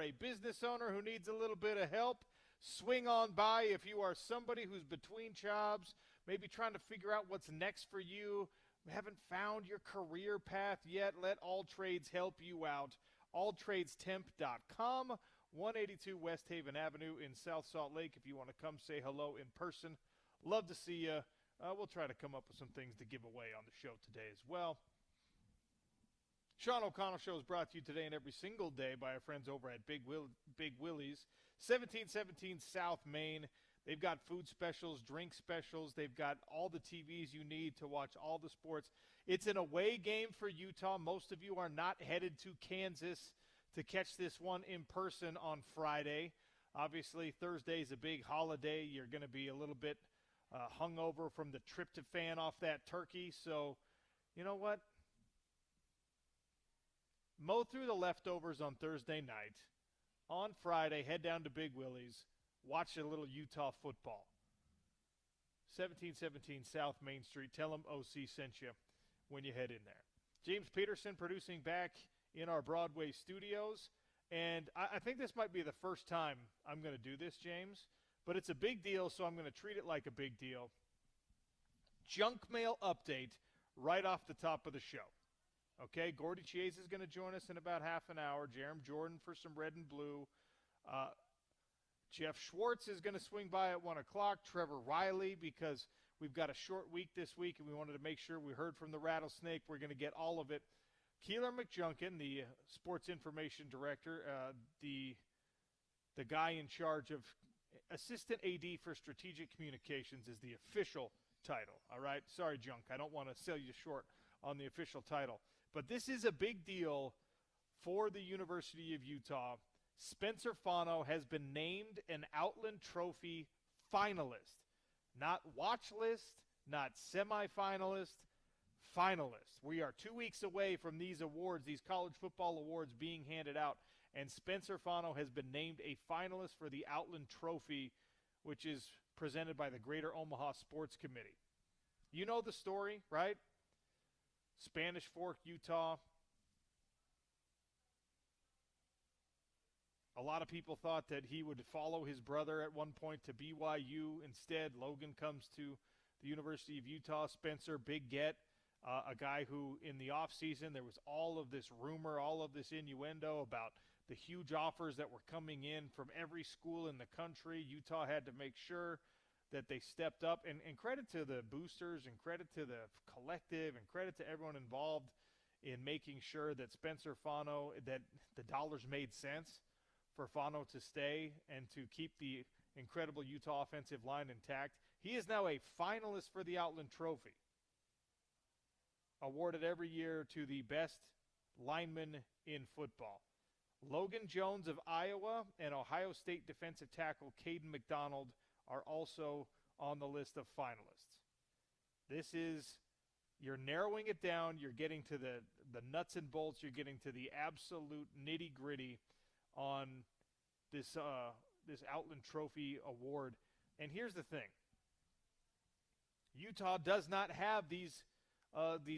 a business owner who needs a little bit of help, swing on by. If you are somebody who's between jobs, maybe trying to figure out what's next for you, haven't found your career path yet, let All Trades help you out. alltradestemp.com, 182 West Haven Avenue in South Salt Lake. If you want to come say hello in person, love to see you. We'll try to come up with some things to give away on the show today as well. Sean O'Connell Show is brought to you today and every single day by our friends over at Big Willie's, 1717 South Main. They've got food specials, drink specials. They've got all the TVs you need to watch all the sports. It's an away game for Utah. Most of you are not headed to Kansas to catch this one in person on Friday. Obviously, Thursday is a big holiday. You're going to be a little bit hungover from the tryptophan off that turkey. So, you know what? Mow through the leftovers on Thursday night. On Friday, head down to Big Willie's. Watch a little Utah football. 1717 South Main Street. Tell them OC sent you when you head in there. James Peterson producing back in our Broadway studios. And I think this might be the first time I'm going to do this, James. But it's a big deal, so I'm going to treat it like a big deal. Junk mail update right off the top of the show. Okay, Gordy Chase is going to join us in about half an hour. Jerem Jordan for some red and blue. Jeff Schwartz is going to swing by at 1 o'clock. Trevor Riley, because we've got a short week this week, and we wanted to make sure we heard from the Rattlesnake. We're going to get all of it. Keeler McJunkin, the sports information director, the guy in charge of Assistant AD for Strategic Communications is the official title. All right? Sorry, Junk. I don't want to sell you short on the official title. But this is a big deal for the University of Utah. Spencer Fano has been named an Outland Trophy finalist. Not watch list, not semifinalist, finalist. We are 2 weeks away from these awards, these college football awards being handed out. And Spencer Fano has been named a finalist for the Outland Trophy, which is presented by the Greater Omaha Sports Committee. You know the story, right? Spanish Fork, Utah. A lot of people thought that he would follow his brother at one point to BYU. Instead, Logan comes to the University of Utah. Spencer, big get, a guy who in the offseason there was all of this rumor, all of this innuendo about the huge offers that were coming in from every school in the country. Utah had to make sure that they stepped up. And credit to the boosters and credit to the collective and credit to everyone involved in making sure that Spencer Fano, that the dollars made sense for Fano to stay and to keep the incredible Utah offensive line intact. He is now a finalist for the Outland Trophy, awarded every year to the best lineman in football. Logan Jones of Iowa and Ohio State defensive tackle Caden McDonald are also on the list of finalists. This is, you're narrowing it down, you're getting to the nuts and bolts, you're getting to the absolute nitty-gritty on this Outland Trophy award. And here's the thing. Utah does not have these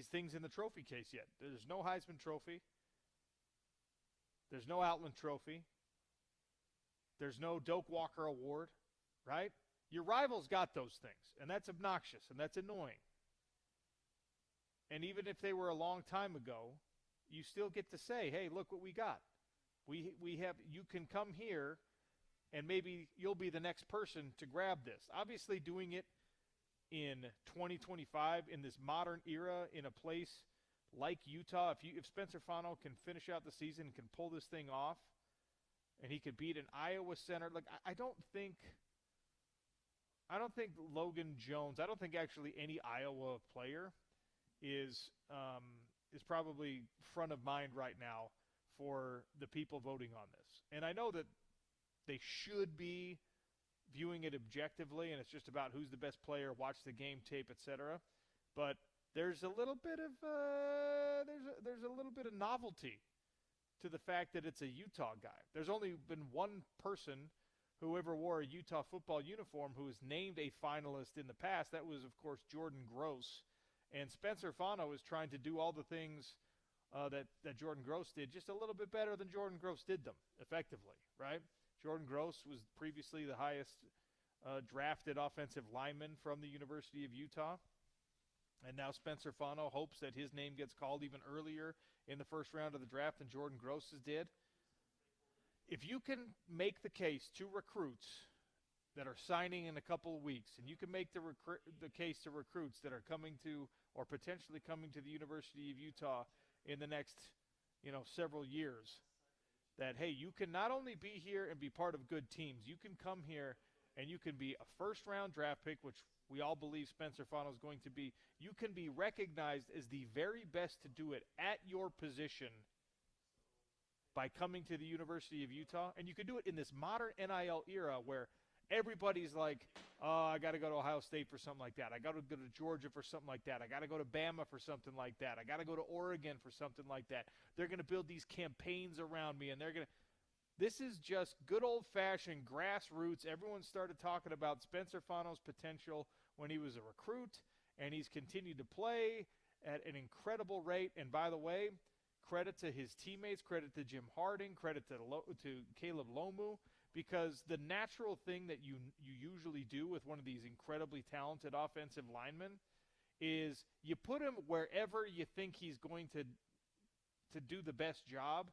things in the trophy case yet. There's no Heisman Trophy. There's no Outland Trophy. There's no Doak Walker Award, right? Your rivals got those things, and that's obnoxious, and that's annoying. And even if they were a long time ago, you still get to say, hey, look what we got. We have, you can come here, and maybe you'll be the next person to grab this. Obviously, doing it in 2025, in this modern era, in a place like Utah, if Spencer Fano can finish out the season and can pull this thing off, and he could beat an Iowa center, like I don't think Logan Jones, I don't think actually any Iowa player is probably front of mind right now for the people voting on this. And I know that they should be viewing it objectively, and it's just about who's the best player, watch the game tape, etc. But there's a little bit of there's a little bit of novelty to the fact that it's a Utah guy. There's only been one person who ever wore a Utah football uniform who was named a finalist in the past. That was, of course, Jordan Gross. And Spencer Fano is trying to do all the things that Jordan Gross did, just a little bit better than Jordan Gross did them, effectively, right? Jordan Gross was previously the highest drafted offensive lineman from the University of Utah. And now Spencer Fano hopes that his name gets called even earlier in the first round of the draft than Jordan Gross's did. If you can make the case to recruits that are signing in a couple of weeks, and you can make the case to recruits that are coming to or potentially coming to the University of Utah in the next, several years, that, hey, you can not only be here and be part of good teams, you can come here and you can be a first-round draft pick, which we all believe Spencer Fano is going to be. You can be recognized as the very best to do it at your position by coming to the University of Utah. And you can do it in this modern NIL era where everybody's like, oh, I got to go to Ohio State for something like that. I got to go to Georgia for something like that. I got to go to Bama for something like that. I got to go to Oregon for something like that. They're going to build these campaigns around me, and they're going to – this is just good old-fashioned grassroots. Everyone started talking about Spencer Fano's potential when he was a recruit, and he's continued to play at an incredible rate. And by the way, credit to his teammates, credit to Jim Harding, credit to Caleb Lomu, because the natural thing that you usually do with one of these incredibly talented offensive linemen is you put him wherever you think he's going to do the best job,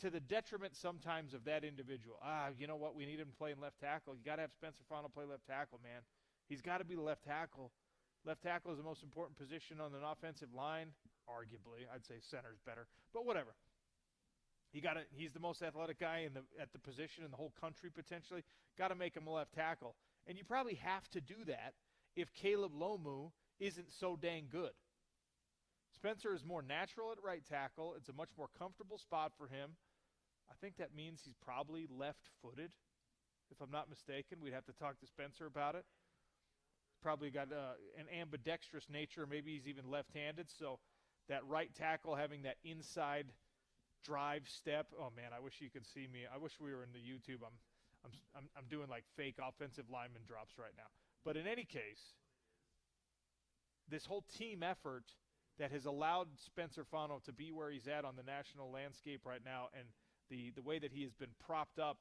to the detriment sometimes of that individual. You know what? We need him playing left tackle. You got to have Spencer Fano play left tackle, man. He's got to be the left tackle. Left tackle is the most important position on an offensive line, arguably. I'd say center's better, but whatever. He's the most athletic guy at the position in the whole country potentially. Got to make him a left tackle. And you probably have to do that if Caleb Lomu isn't so dang good. Spencer is more natural at right tackle. It's a much more comfortable spot for him. I think that means he's probably left-footed, if I'm not mistaken. We'd have to talk to Spencer about it. Probably got an ambidextrous nature. Maybe he's even left-handed. So that right tackle having that inside drive step. Oh man, I wish you could see me. I wish we were in the YouTube. I'm doing like fake offensive lineman drops right now. But in any case, this whole team effort that has allowed Spencer Fano to be where he's at on the national landscape right now, and the way that he has been propped up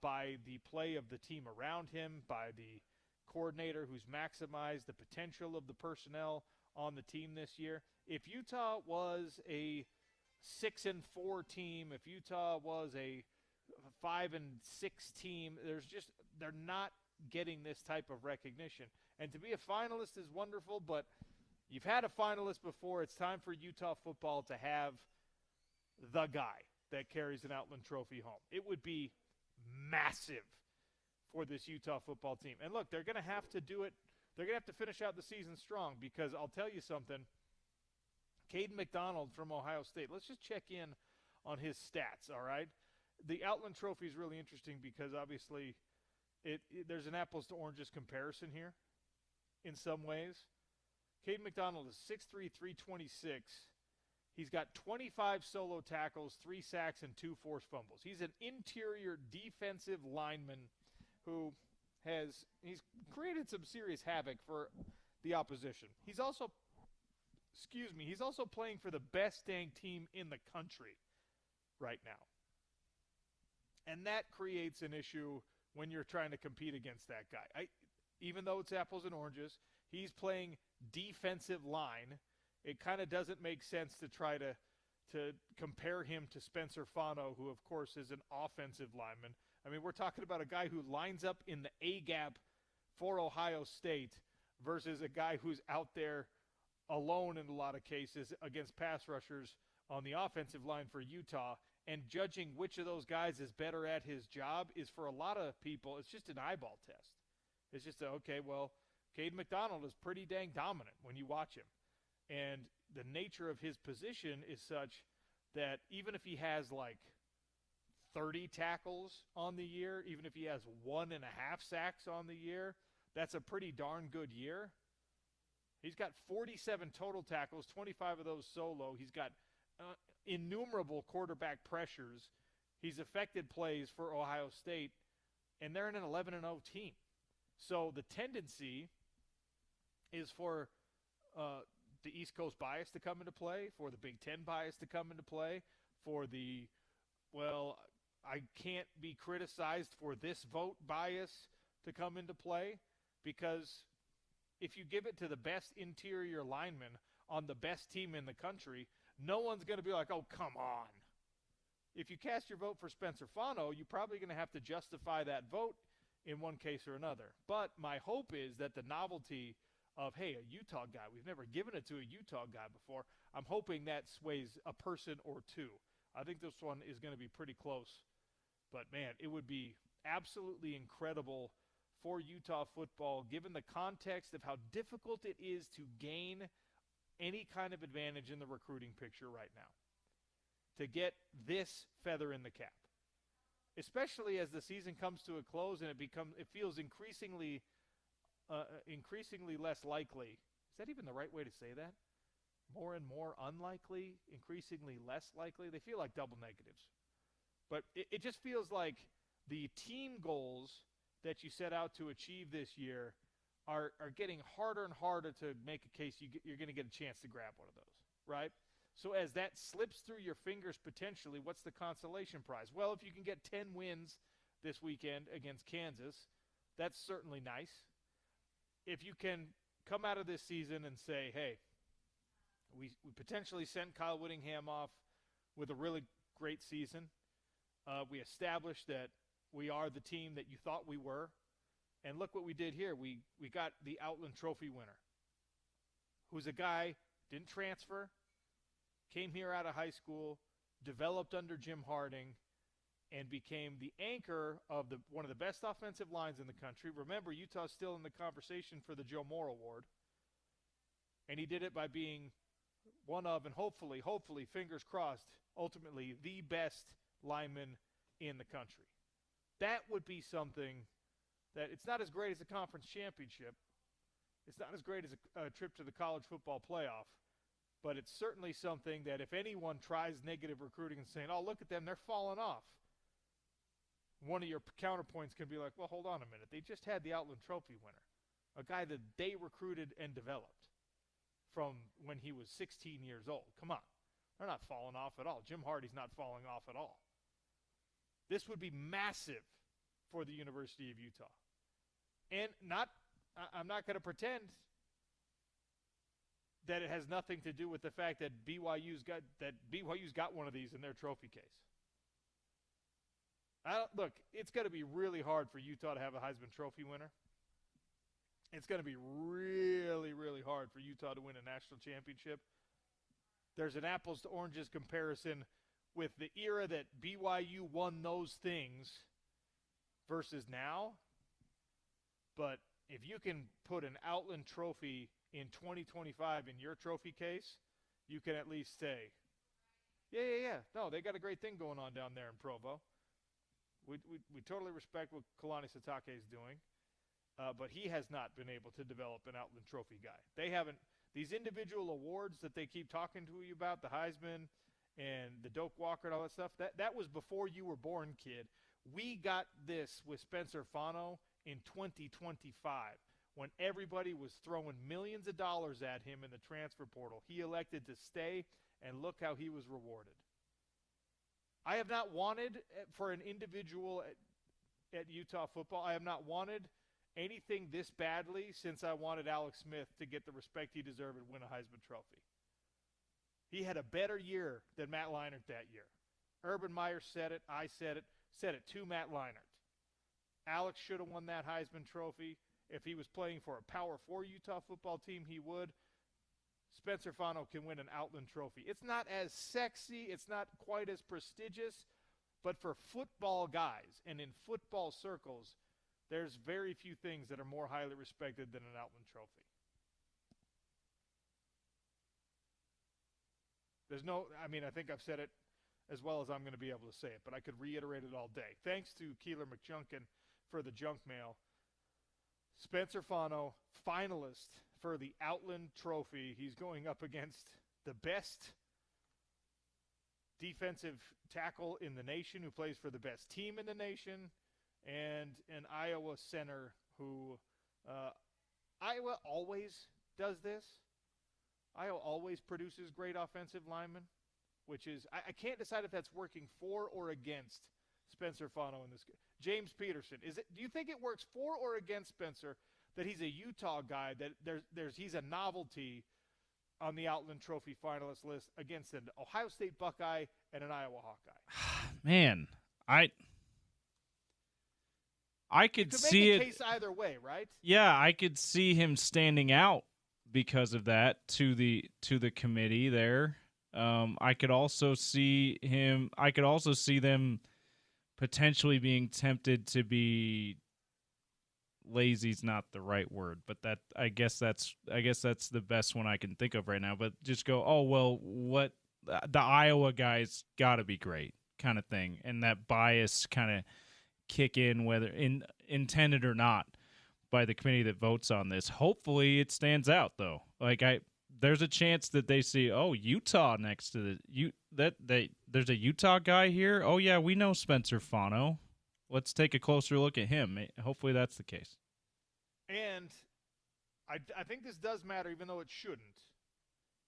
by the play of the team around him, by the coordinator who's maximized the potential of the personnel on the team this year. If Utah was a 6-4 team, if Utah was a 5-6 team, they're not getting this type of recognition. And to be a finalist is wonderful, but you've had a finalist before. It's time for Utah football to have the guy that carries an Outland Trophy home. It would be massive for this Utah football team. And look, they're going to have to do it. They're going to have to finish out the season strong, because I'll tell you something. Caden McDonald from Ohio State. Let's just check in on his stats, all right? The Outland Trophy is really interesting because obviously there's an apples to oranges comparison here in some ways. Caden McDonald is 6'3", 326. He's got 25 solo tackles, 3 sacks, and 2 forced fumbles. He's an interior defensive lineman who he's created some serious havoc for the opposition. He's also playing for the best dang team in the country right now. And that creates an issue when you're trying to compete against that guy. Even though it's apples and oranges, he's playing defensive line. It kind of doesn't make sense to try to compare him to Spencer Fano, who, of course, is an offensive lineman. I mean, we're talking about a guy who lines up in the A-gap for Ohio State versus a guy who's out there alone in a lot of cases against pass rushers on the offensive line for Utah. And judging which of those guys is better at his job is, for a lot of people, it's just an eyeball test. It's just, Caden McDonald is pretty dang dominant when you watch him. And the nature of his position is such that even if he has like 30 tackles on the year, even if he has 1.5 sacks on the year, that's a pretty darn good year. He's got 47 total tackles, 25 of those solo. He's got innumerable quarterback pressures. He's affected plays for Ohio State, and they're an 11-0 team. So the tendency is for the East Coast bias to come into play, for the Big Ten bias to come into play, for the, well, I can't be criticized for this vote bias to come into play, because if you give it to the best interior lineman on the best team in the country, no one's going to be like, oh, come on. If you cast your vote for Spencer Fano, you're probably going to have to justify that vote in one case or another. But my hope is that the novelty of, hey, a Utah guy, we've never given it to a Utah guy before, I'm hoping that sways a person or two. I think this one is going to be pretty close. But, man, it would be absolutely incredible for Utah football, given the context of how difficult it is to gain any kind of advantage in the recruiting picture right now, to get this feather in the cap, especially as the season comes to a close and it feels increasingly less likely. Is that even the right way to say that? More and more unlikely, increasingly less likely. They feel like double negatives. But it just feels like the team goals that you set out to achieve this year are getting harder and harder to make a case you're going to get a chance to grab one of those, right? So as that slips through your fingers potentially, what's the consolation prize? Well, if you can get 10 wins this weekend against Kansas, that's certainly nice. If you can come out of this season and say, hey, we potentially sent Kyle Whittingham off with a really great season. We established that we are the team that you thought we were. And look what we did here. We got the Outland Trophy winner, who's a guy, didn't transfer, came here out of high school, developed under Jim Harding, and became the anchor of one of the best offensive lines in the country. Remember, Utah's still in the conversation for the Joe Moore Award. And he did it by being one of, and hopefully, fingers crossed, ultimately the best lineman in the country. That would be something that it's not as great as a conference championship. It's not as great as a trip to the college football playoff. But it's certainly something that if anyone tries negative recruiting and saying, oh, look at them, they're falling off, one of your counterpoints can be like, well, hold on a minute. They just had the Outland Trophy winner, a guy that they recruited and developed from when he was 16 years old. Come on. They're not falling off at all. Jim Hardy's not falling off at all. This would be massive for the University of Utah. And I'm not going to pretend that it has nothing to do with the fact that BYU's got one of these in their trophy case. Look, it's going to be really hard for Utah to have a Heisman Trophy winner. It's going to be really, really hard for Utah to win a national championship. There's an apples to oranges comparison with the era that BYU won those things versus now. But if you can put an Outland Trophy in 2025 in your trophy case, you can at least say, yeah. No, they got a great thing going on down there in Provo. We totally respect what Kalani Sitake is doing, but he has not been able to develop an Outland Trophy guy. They haven't. These individual awards that they keep talking to you about, the Heisman and the Doak Walker and all that stuff, that was before you were born, kid. We got this with Spencer Fano in 2025 when everybody was throwing millions of dollars at him in the transfer portal. He elected to stay, and look how he was rewarded. I have not wanted for an individual at Utah football, I have not wanted anything this badly since I wanted Alex Smith to get the respect he deserved and win a Heisman Trophy. He had a better year than Matt Leinart that year. Urban Meyer said it. I said it to Matt Leinart. Alex should have won that Heisman Trophy. If he was playing for a Power 4 Utah football team, he would. Spencer Fano can win an Outland Trophy. It's not as sexy. It's not quite as prestigious. But for football guys and in football circles, there's very few things that are more highly respected than an Outland Trophy. I think I've said it as well as I'm going to be able to say it, but I could reiterate it all day. Thanks to Keeler McJunkin for the junk mail. Spencer Fano, finalist for the Outland Trophy. He's going up against the best defensive tackle in the nation who plays for the best team in the nation, and an Iowa center who Iowa always does this. Iowa always produces great offensive linemen, which is I can't decide if that's working for or against Spencer Fano in this game. James Peterson, do you think it works for or against Spencer that he's a Utah guy, that he's a novelty on the Outland Trophy finalist list against an Ohio State Buckeye and an Iowa Hawkeye? Man, I could see make a case either way, right? Yeah, I could see him standing out because of that to the committee there. I could also see them potentially being tempted to be lazy's not the right word, but that I guess that's the best one I can think of right now. But just go, oh well, what the Iowa guys got to be great kind of thing, and that bias kind of kick in, whether intended or not by the committee that votes on this. Hopefully, it stands out though. There's a chance that they see, oh, Utah next to there's a Utah guy here. Oh yeah, we know Spencer Fano. Let's take a closer look at him. Hopefully that's the case. And I think this does matter, even though it shouldn't.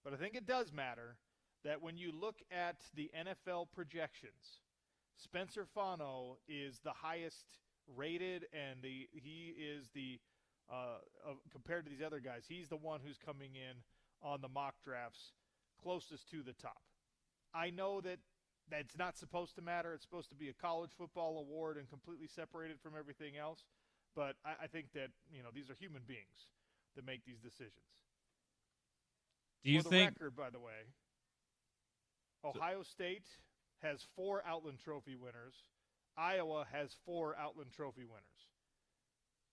But I think it does matter that when you look at the NFL projections, Spencer Fano is the highest rated, and he is compared to these other guys, he's the one who's coming in on the mock drafts closest to the top. I know that that's not supposed to matter. It's supposed to be a college football award and completely separated from everything else. But I think that, these are human beings that make these decisions. Do you think? For the record, by the way, Ohio State has 4 Outland Trophy winners. Iowa has 4 Outland Trophy winners.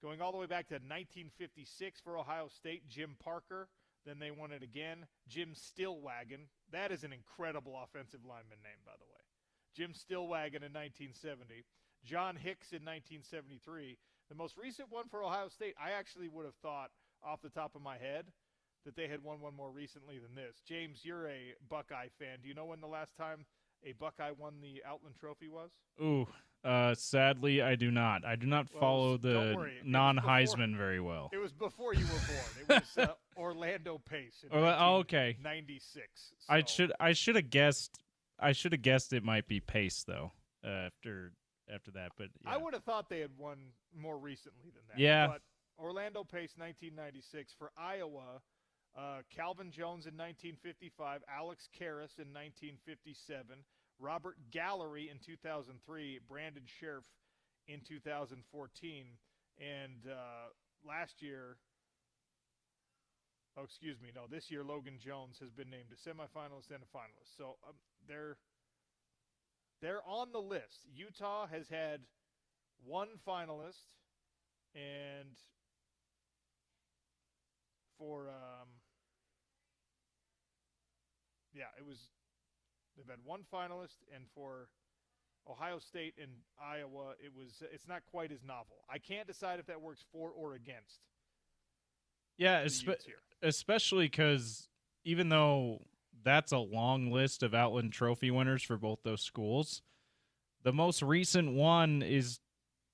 Going all the way back to 1956 for Ohio State, Jim Parker. Then they won it again. Jim Stillwagon. That is an incredible offensive lineman name, by the way. Jim Stillwagon in 1970. John Hicks in 1973. The most recent one for Ohio State, I actually would have thought off the top of my head that they had won one more recently than this. James, you're a Buckeye fan. Do you know when the last time a Buckeye won the Outland Trophy was? Ooh, sadly, I do not. I do not follow the non-Heisman very well. It was before you were born. It was Orlando Pace in okay. 96. So. I should have guessed. I should have guessed it might be Pace though. After that, but yeah. I would have thought they had won more recently than that. Yeah. But Orlando Pace, 1996 for Iowa. Calvin Jones in 1955, Alex Karras in 1957, Robert Gallery in 2003, Brandon Scherf in 2014, and this year Logan Jones has been named a semifinalist and a finalist. So they're on the list. Utah has had 1 finalist, and for they've had 1 finalist, and for Ohio State and Iowa, it's not quite as novel. I can't decide if that works for or against. Yeah, especially because even though that's a long list of Outland Trophy winners for both those schools, the most recent one is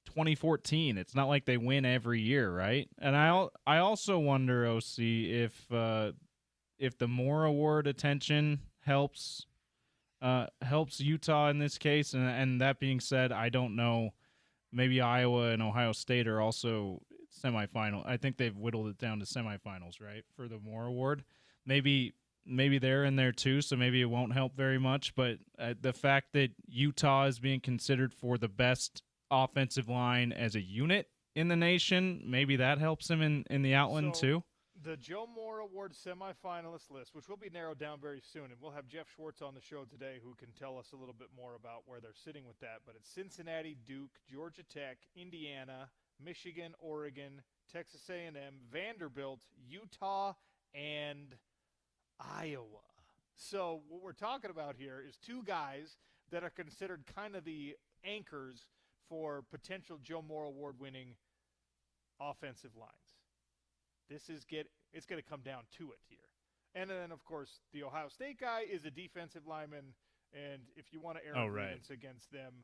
2014. It's not like they win every year, right? And I also wonder, OC, if the Moore Award attention helps Utah in this case. And that being said, I don't know. Maybe Iowa and Ohio State are also semifinal. I think they've whittled it down to semifinals, right, for the Moore Award. Maybe they're in there too, so maybe it won't help very much. But the fact that Utah is being considered for the best offensive line as a unit in the nation, maybe that helps him in the Outland too. The Joe Moore Award semifinalist list, which will be narrowed down very soon, and we'll have Jeff Schwartz on the show today who can tell us a little bit more about where they're sitting with that. But it's Cincinnati, Duke, Georgia Tech, Indiana, Michigan, Oregon, Texas A&M, Vanderbilt, Utah, and Iowa. So what we're talking about here is 2 guys that are considered kind of the anchors for potential Joe Moore Award winning offensive lines. It's going to come down to it here. And then, of course, the Ohio State guy is a defensive lineman, and if you want to air grievance against them,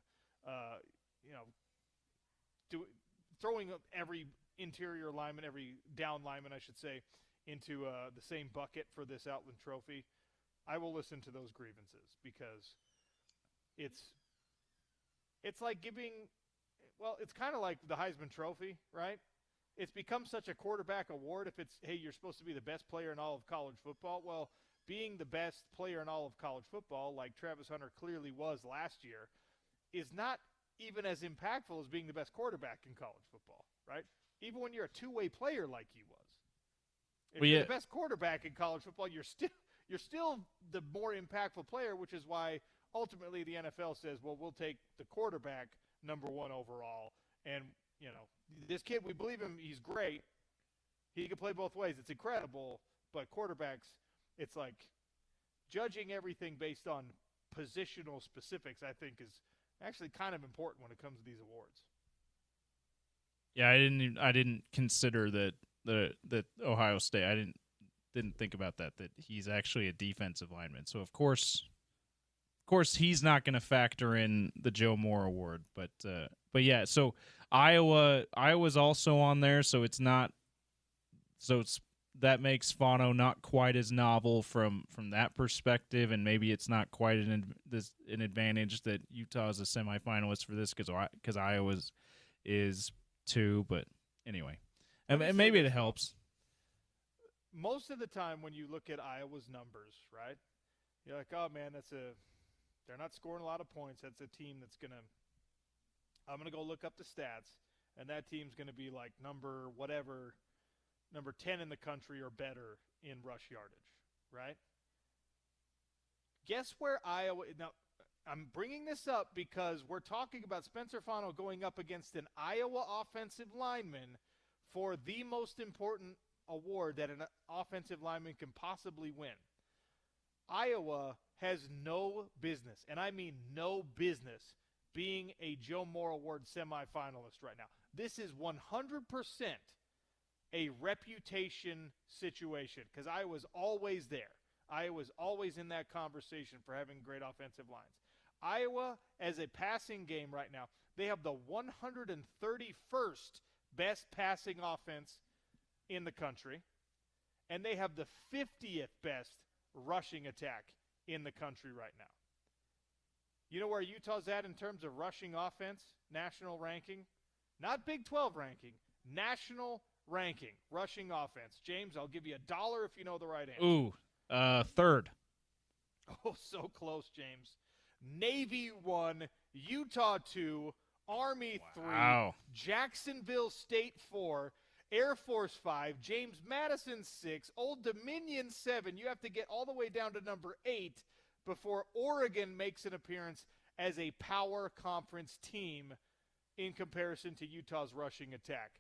throwing every interior lineman, every down lineman, I should say, into the same bucket for this Outland Trophy, I will listen to those grievances because it's like giving – well, it's kind of like the Heisman Trophy, right? It's become such a quarterback award if it's, hey, you're supposed to be the best player in all of college football. Well, being the best player in all of college football, like Travis Hunter clearly was last year, is not even as impactful as being the best quarterback in college football, right? Even when you're a two-way player like he was. If you're the best quarterback in college football, you're still the more impactful player, which is why ultimately the NFL says, well, we'll take the quarterback number one overall. And, you know, this kid, we believe him, he's great. He can play both ways. It's incredible. But quarterbacks, it's like judging everything based on positional specifics, I think, is actually kind of important when it comes to these awards. Yeah, I didn't consider that Ohio State. I didn't think about that he's actually a defensive lineman. So of course he's not going to factor in the Joe Moore Award. But yeah, so Iowa's also on there. So that makes Fano not quite as novel from that perspective, and maybe it's not quite an advantage that Utah is a semifinalist for this because Iowa's is too. But anyway, and maybe it helps. Most of the time when you look at Iowa's numbers, right, you're like, oh man, they're not scoring a lot of points. That's a team I'm gonna go look up the stats, and that team's gonna be like number 10 in the country or better in rush yardage, right? Guess where Iowa – now, I'm bringing this up because we're talking about Spencer Fano going up against an Iowa offensive lineman for the most important award that an offensive lineman can possibly win. Iowa has no business, and I mean no business, being a Joe Moore Award semifinalist right now. This is 100% a reputation situation because I was always there. I was always in that conversation for having great offensive lines. Iowa, as a passing game right now, they have the 131st best passing offense in the country, and they have the 50th best rushing attack in the country right now. You know where Utah's at in terms of rushing offense, national ranking? Not Big 12 ranking, national ranking, rushing offense. James, I'll give you $1 if you know the right answer. Ooh, third. Oh, so close, James. Navy 1, Utah 2, Army 3, Jacksonville State 4, Air Force 5, James Madison 6, Old Dominion 7. You have to get all the way down to number 8 before Oregon makes an appearance as a power conference team in comparison to Utah's rushing attack.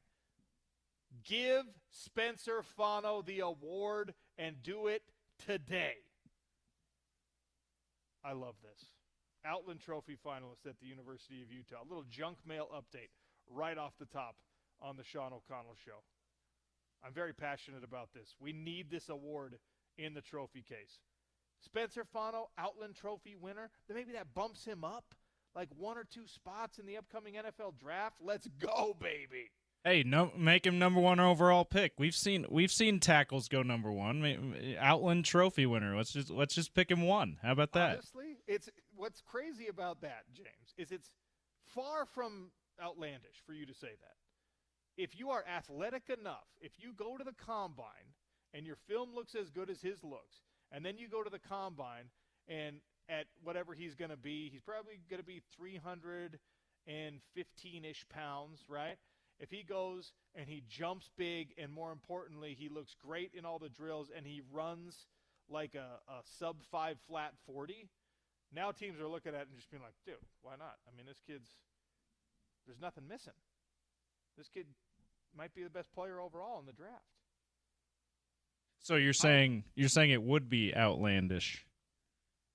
Give Spencer Fano the award and do it today. I love this. Outland Trophy finalist at the University of Utah. A little junk mail update right off the top on the Sean O'Connell Show. I'm very passionate about this. We need this award in the trophy case. Spencer Fano, Outland Trophy winner. Then maybe that bumps him up like 1 or 2 spots in the upcoming NFL draft. Let's go, baby. Hey, no, make him number 1 overall pick. We've seen tackles go number 1. Outland Trophy winner. Let's just pick him 1. How about that? Honestly, it's what's crazy about that, James, is it's far from outlandish for you to say that. If you are athletic enough, if you go to the combine and your film looks as good as his looks, and then you go to the combine and at whatever he's going to be, he's probably going to be 315-ish pounds, right? If he goes and he jumps big and, more importantly, he looks great in all the drills and he runs like a sub-5 flat 40, now teams are looking at it and just being like, dude, why not? I mean, this kid's – there's nothing missing. This kid might be the best player overall in the draft. So you're saying it would be outlandish?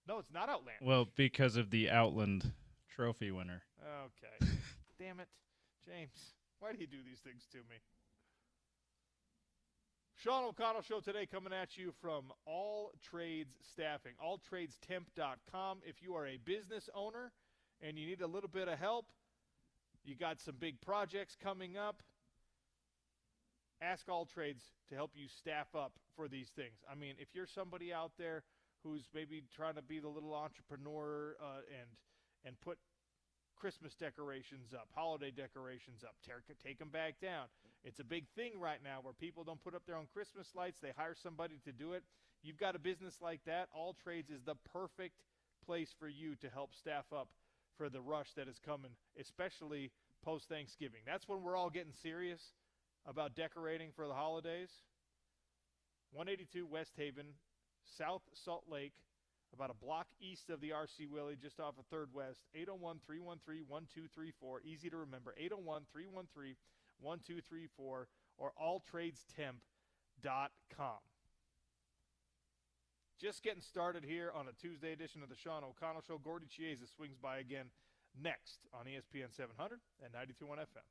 No, it's not outlandish. Well, because of the Outland Trophy winner. Okay. Damn it. James, why do you do these things to me? Sean O'Connell Show today coming at you from All Trades Staffing, alltradestemp.com. If you are a business owner and you need a little bit of help, you got some big projects coming up, ask All Trades to help you staff up for these things. I mean, if you're somebody out there who's maybe trying to be the little entrepreneur and put Christmas decorations up, holiday decorations up, take them back down. It's a big thing right now where people don't put up their own Christmas lights. They hire somebody to do it. You've got a business like that, All Trades is the perfect place for you to help staff up for the rush that is coming, especially post-Thanksgiving. That's when we're all getting serious about decorating for the holidays. 182 West Haven, South Salt Lake, about a block east of the R.C. Willey, just off of 3rd West, 801-313-1234. Easy to remember, 801-313-1234, or alltradestemp.com. Just getting started here on a Tuesday edition of the Sean O'Connell Show. Gordy Chiesa swings by again next on ESPN 700 and 92.1 FM.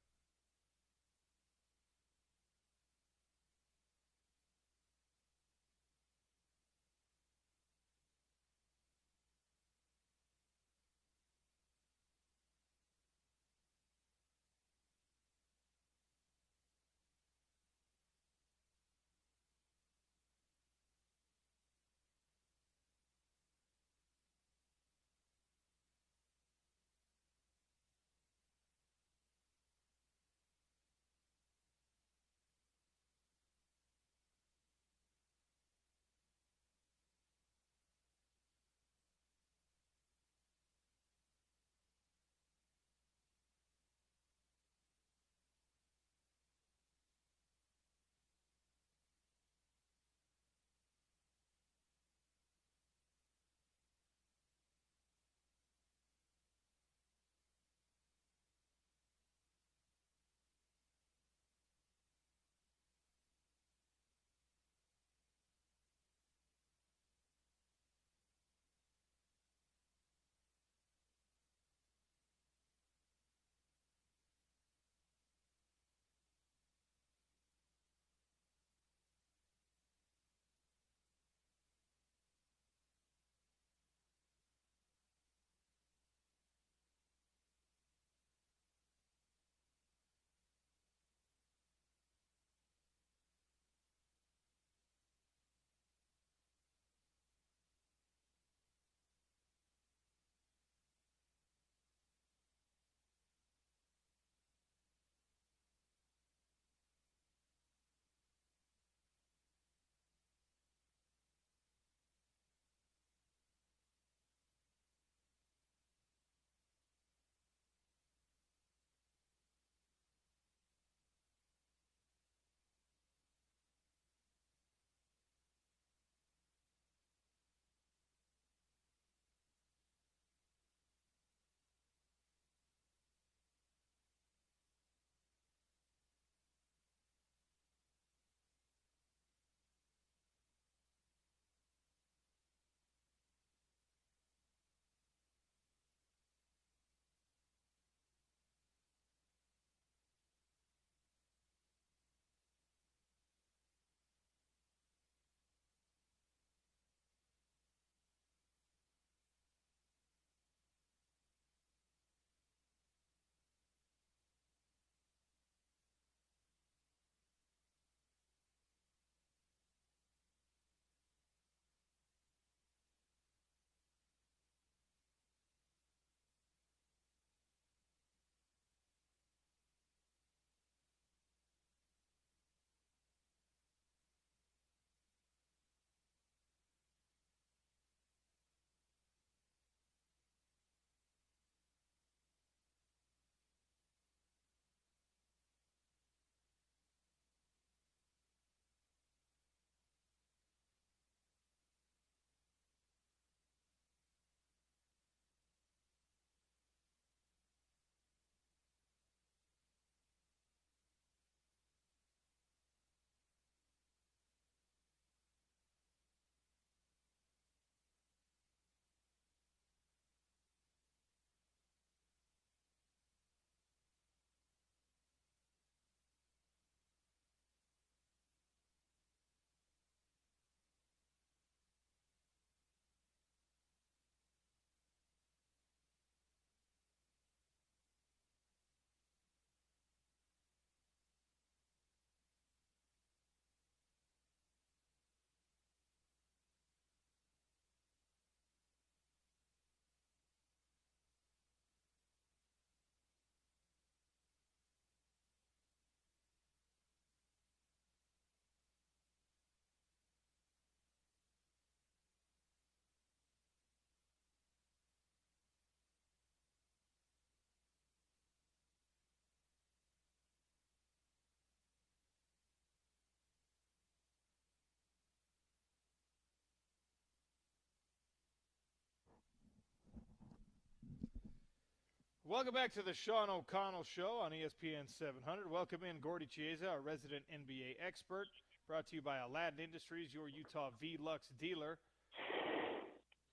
Welcome back to the Sean O'Connell Show on ESPN 700. Welcome in Gordy Chiesa, our resident NBA expert. Brought to you by Aladdin Industries, your Utah V-Lux dealer.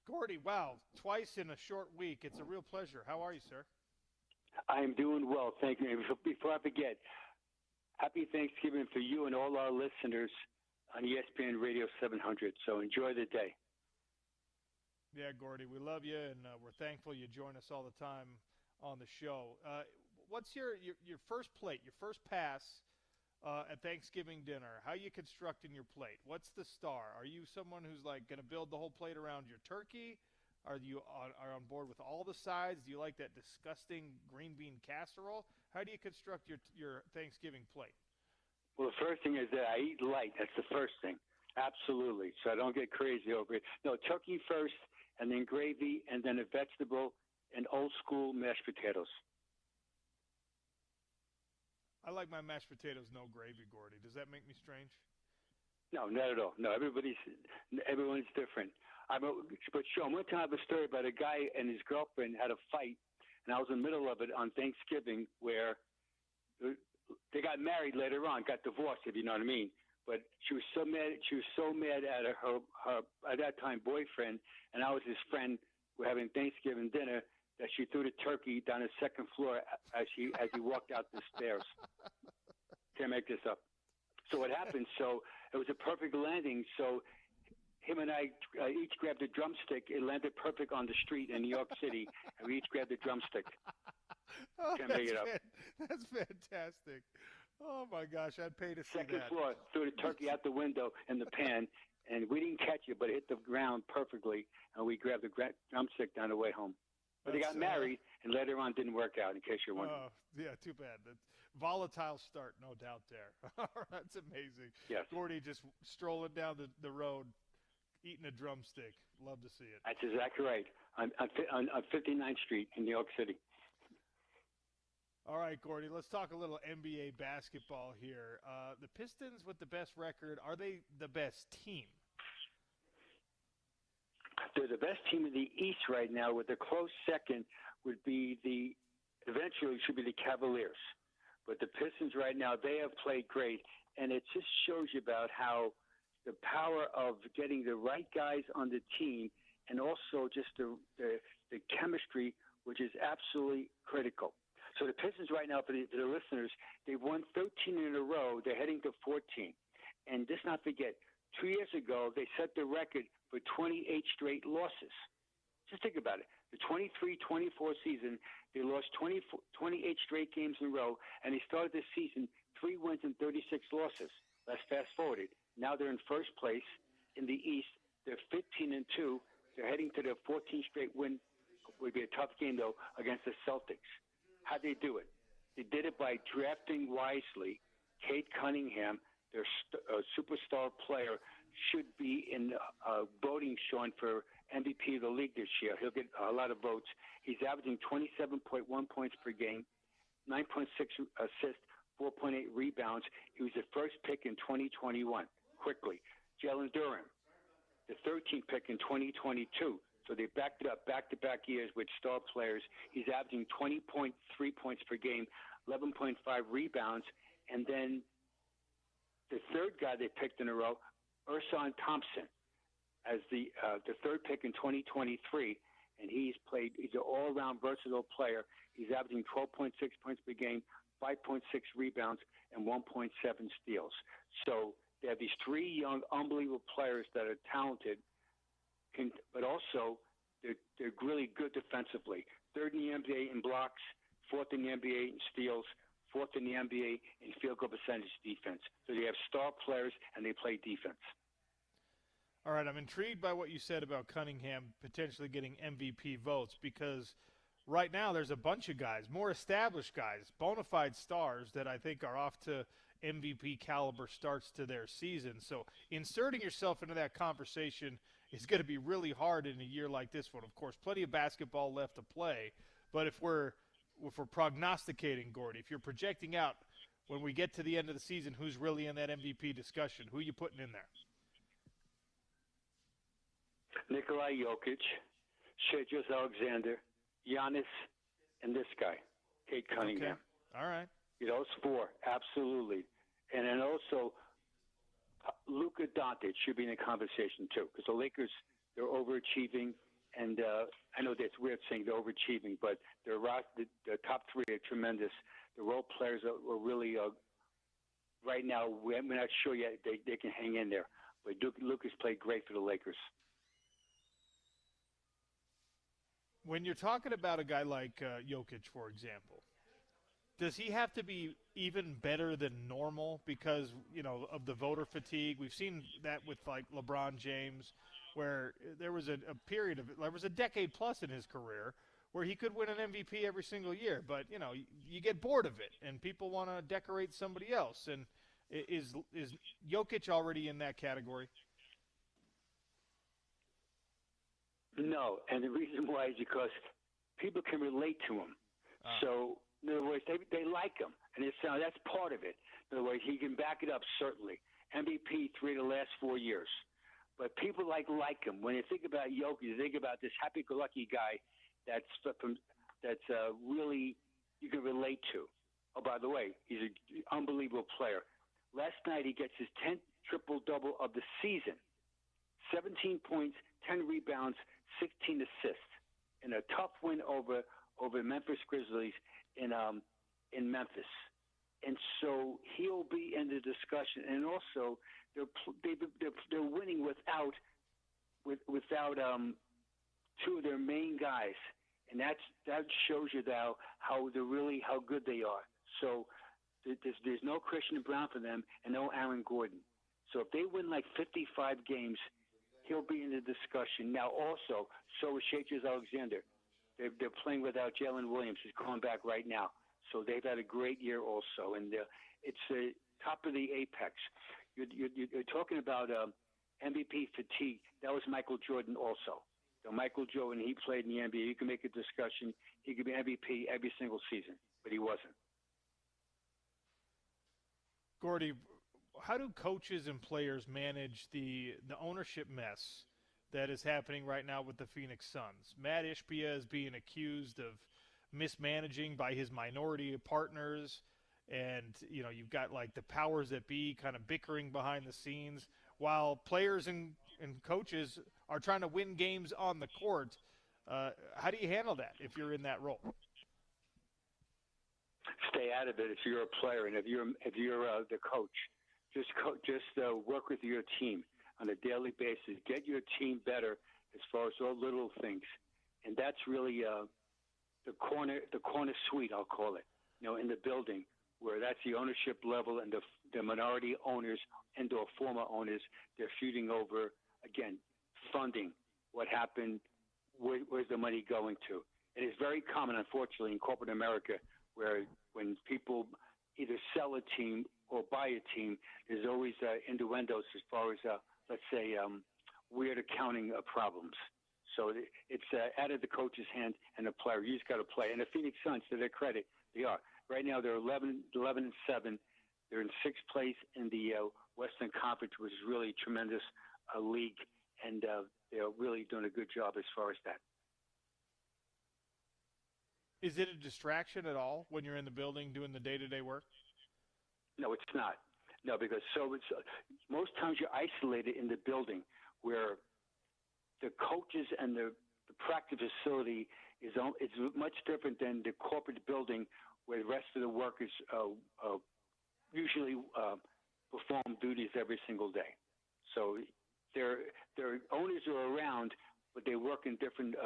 Gordy, wow, twice in a short week. It's a real pleasure. How are you, sir? I am doing well, thank you. Before I forget, happy Thanksgiving for you and all our listeners on ESPN Radio 700. So enjoy the day. Yeah, Gordy, we love you, and we're thankful you join us all the time on the show. What's your first plate, your first pass at Thanksgiving dinner? How are you constructing your plate? What's the star? Are you someone who's like going to build the whole plate around your turkey? Are you on board with all the sides? Do you like that disgusting green bean casserole? How do you construct your Thanksgiving plate? Well, the first thing is that I eat light. That's the first thing. Absolutely. So I don't get crazy over it. No, turkey first, and then gravy, and then a vegetable, and old school mashed potatoes. I like my mashed potatoes no gravy, Gordy. Does that make me strange? No, not at all. No, everyone's different. But Sean, one time I have a story about a guy and his girlfriend had a fight, and I was in the middle of it on Thanksgiving, where they got married later on, got divorced, if you know what I mean. But she was so mad. She was so mad at her at that time boyfriend, and I was his friend. We're having Thanksgiving dinner, that she threw the turkey down the second floor as he walked out the stairs. Can't make this up. So what happened? So it was a perfect landing. So him and I each grabbed a drumstick. It landed perfect on the street in New York City, and we each grabbed a drumstick. Can't make it up. That's fantastic. Oh, my gosh, I'd pay to see that. Second floor, threw the turkey out the window in the pan, and we didn't catch it, but it hit the ground perfectly, and we grabbed the drumstick on the way home. But they got married, and later on didn't work out, in case you're wondering. Oh, yeah, too bad. That's volatile start, no doubt there. That's amazing. Yes. Gordy just strolling down the road, eating a drumstick. Love to see it. That's exactly right. On 59th Street in New York City. All right, Gordy, let's talk a little NBA basketball here. The Pistons with the best record, are they the best team? They're the best team in the East right now. With a close second would be eventually should be the Cavaliers. But the Pistons right now, they have played great. And it just shows you about how the power of getting the right guys on the team, and also just the chemistry, which is absolutely critical. So the Pistons right now, for the listeners, they've won 13 in a row. They're heading to 14. And just not forget, 2 years ago, they set the record for 28 straight losses. Just think about it. The 23-24 season, they lost 28 straight games in a row, and they started the season 3 wins and 36 losses. Let's fast forward it. Now they're in first place in the East. They're 15-2. They're heading to their 14th straight win. Would be a tough game, though, against the Celtics. How'd they do it? They did it by drafting wisely. Cade Cunningham, their superstar player, should be in voting, Sean, for MVP of the league this year. He'll get a lot of votes. He's averaging 27.1 points per game, 9.6 assists, 4.8 rebounds. He was the first pick in 2021. Quickly. Jalen Duren, the 13th pick in 2022. So they backed it up back-to-back years with star players. He's averaging 20.3 points per game, 11.5 rebounds. And then the third guy they picked in a row, Ersan Thompson, as the third pick in 2023. And he's an all-around versatile player. He's averaging 12.6 points per game, 5.6 rebounds, and 1.7 steals. So they have these three young, unbelievable players that are talented, but also they're really good defensively. Third in the NBA in blocks, fourth in the NBA in steals, fourth in the NBA in field goal percentage defense. So they have star players, and they play defense. All right, I'm intrigued by what you said about Cunningham potentially getting MVP votes, because right now there's a bunch of guys, more established guys, bona fide stars that I think are off to MVP caliber starts to their season. So inserting yourself into that conversation is going to be really hard in a year like this one. Of course, plenty of basketball left to play, but if we're prognosticating, Gordy, if you're projecting out when we get to the end of the season, who's really in that MVP discussion, who are you putting in there? Nikolai Jokic, Shedrius Alexander, Giannis, and this guy, Kate Cunningham. Okay. All right. Those four, absolutely. And then also, Luka Doncic should be in the conversation too, because the Lakers, they're overachieving, and I know that's weird saying they're overachieving, but the top three are tremendous. The role players are really right now. We're not sure yet they can hang in there, but Luka's played great for the Lakers. When you're talking about a guy like Jokic, for example, does he have to be even better than normal because, of the voter fatigue? We've seen that with, like, LeBron James, where there was a period there was a decade plus in his career where he could win an MVP every single year. But, you get bored of it, and people want to decorate somebody else. And is Jokic already in that category? No, and the reason why is because people can relate to him. So, in other words, they like him, and that's part of it. In other words, he can back it up, certainly. MVP 3 of the last 4 years. But people like him. When you think about Jokic, you think about this happy-go-lucky guy that's really you can relate to. Oh, by the way, he's an unbelievable player. Last night he gets his 10th triple-double of the season. 17 points, 10 rebounds, 16 assists in a tough win over Memphis Grizzlies in Memphis. And so he'll be in the discussion. And also, they're winning without two of their main guys, and that shows you now how good they are. So there's no Christian Brown for them and no Aaron Gordon. So if they win like 55 games, he'll be in the discussion. Now also, so is Shea Alexander. They're playing without Jalen Williams, who's coming back right now. So they've had a great year also, and it's the top of the apex. You're talking about MVP fatigue. That was Michael Jordan also. So Michael Jordan, he played in the NBA. You can make a discussion. He could be MVP every single season, but he wasn't. Gordy, how do coaches and players manage the ownership mess that is happening right now with the Phoenix Suns? Matt Ishbia is being accused of mismanaging by his minority partners, and you've got like the powers that be kind of bickering behind the scenes while players and coaches are trying to win games on the court. How do you handle that if you're in that role? Stay out of it if you're a player, and if you're the coach, just work with your team on a daily basis. Get your team better as far as all little things, and that's really the corner suite, I'll call it. In the building where that's the ownership level and the minority owners and or former owners, they're feuding over again funding. What happened? Where's the money going to? It is very common, unfortunately, in corporate America, where when people either sell a team or buy a team, there's always innuendos as far as, let's say, weird accounting problems. So it's out of the coach's hand and the player. You just got to play. And the Phoenix Suns, to their credit, they are. Right now they're 11-7. They're in sixth place in the Western Conference, which is really a tremendous league, and they're really doing a good job as far as that. Is it a distraction at all when you're in the building doing the day-to-day work? No, it's not. No, because most times you're isolated in the building where the coaches and the practice facility is much different than the corporate building where the rest of the workers usually perform duties every single day. So their owners are around, but they work in different,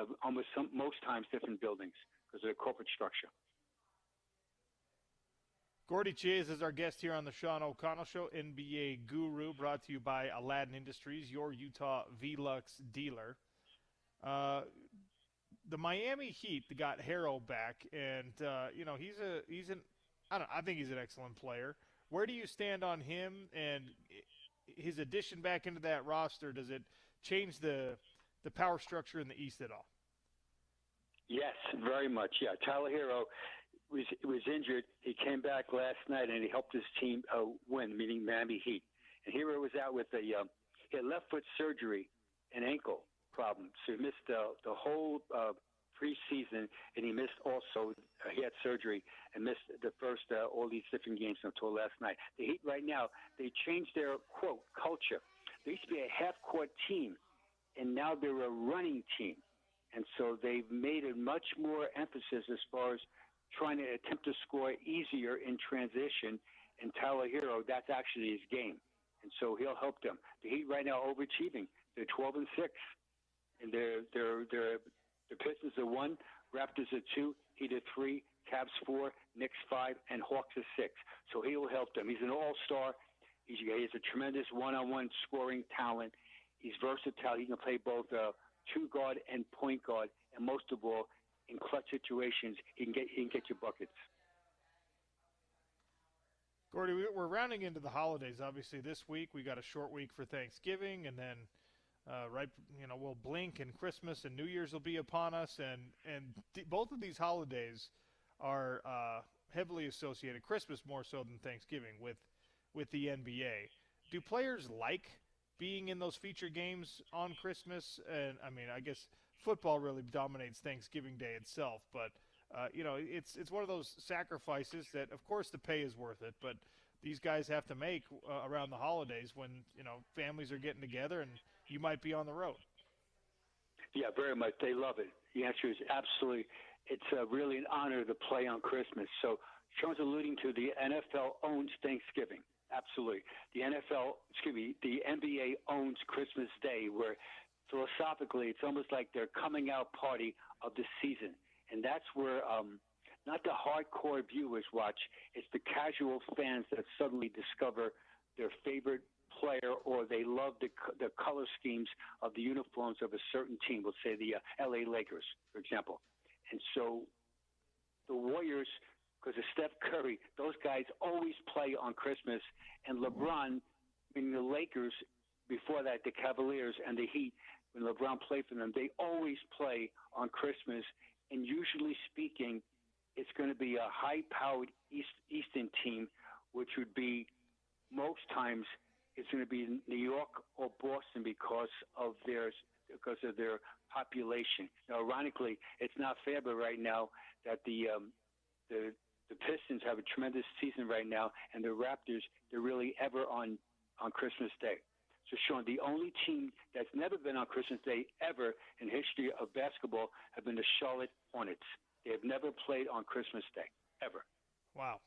most times different buildings because of the corporate structure. Gordy Chiez is our guest here on the Sean O'Connell Show, NBA Guru, brought to you by Aladdin Industries, your Utah Velux dealer. The Miami Heat got Harrow back, and I think he's an excellent player. Where do you stand on him and his addition back into that roster? Does it change the power structure in the East at all? Yes, very much. Yeah, Tyler Herro was injured. He came back last night and he helped his team win, meaning Miami Heat. And Herro was out with he had left foot surgery and ankle problem, so he missed the whole preseason, and he missed also. He had surgery and missed the first all these different games until last night. The Heat right now, they changed their, quote, culture. They used to be a half-court team, and now they're a running team. And so they've made a much more emphasis as far as trying to attempt to score easier in transition. And Tyler Hero, that's actually his game. And so he'll help them. The Heat right now overachieving. They're 12-6. And the Pistons are 1, Raptors are 2, Heat are 3, Cavs 4, Knicks 5, and Hawks are 6. So he will help them. He's an all-star. He has a tremendous one-on-one scoring talent. He's versatile. He can play both two guard and point guard, and most of all, in clutch situations, he can get you buckets. Gordy, we're rounding into the holidays. Obviously, this week we got a short week for Thanksgiving, and then we'll blink, and Christmas and New Year's will be upon us, and both of these holidays are heavily associated. Christmas more so than Thanksgiving with the NBA. Do players like being in those feature games on Christmas? And I mean, I guess football really dominates Thanksgiving Day itself, but it's one of those sacrifices that, of course, the pay is worth it, but these guys have to make around the holidays when families are getting together and you might be on the road. Yeah, very much. They love it. The answer is absolutely. It's really an honor to play on Christmas. So Sean's alluding to the NFL owns Thanksgiving. Absolutely. The NBA owns Christmas Day, where philosophically it's almost like their coming out party of the season. And that's where not the hardcore viewers watch, it's the casual fans that suddenly discover their favorite player, or they love the color schemes of the uniforms of a certain team. We'll say the LA Lakers, for example. And so the Warriors, because of Steph Curry, those guys always play on Christmas. And LeBron, meaning the Lakers, before that, the Cavaliers and the Heat, when LeBron played for them, they always play on Christmas. And usually speaking, it's going to be a high-powered Eastern team, which would be most times it's going to be New York or Boston because of their population. Now, ironically, it's not fair, but right now that the Pistons have a tremendous season right now, and the Raptors, they're really ever on Christmas Day. So, Sean, the only team that's never been on Christmas Day ever in history of basketball have been the Charlotte Hornets. They have never played on Christmas Day, ever. Wow.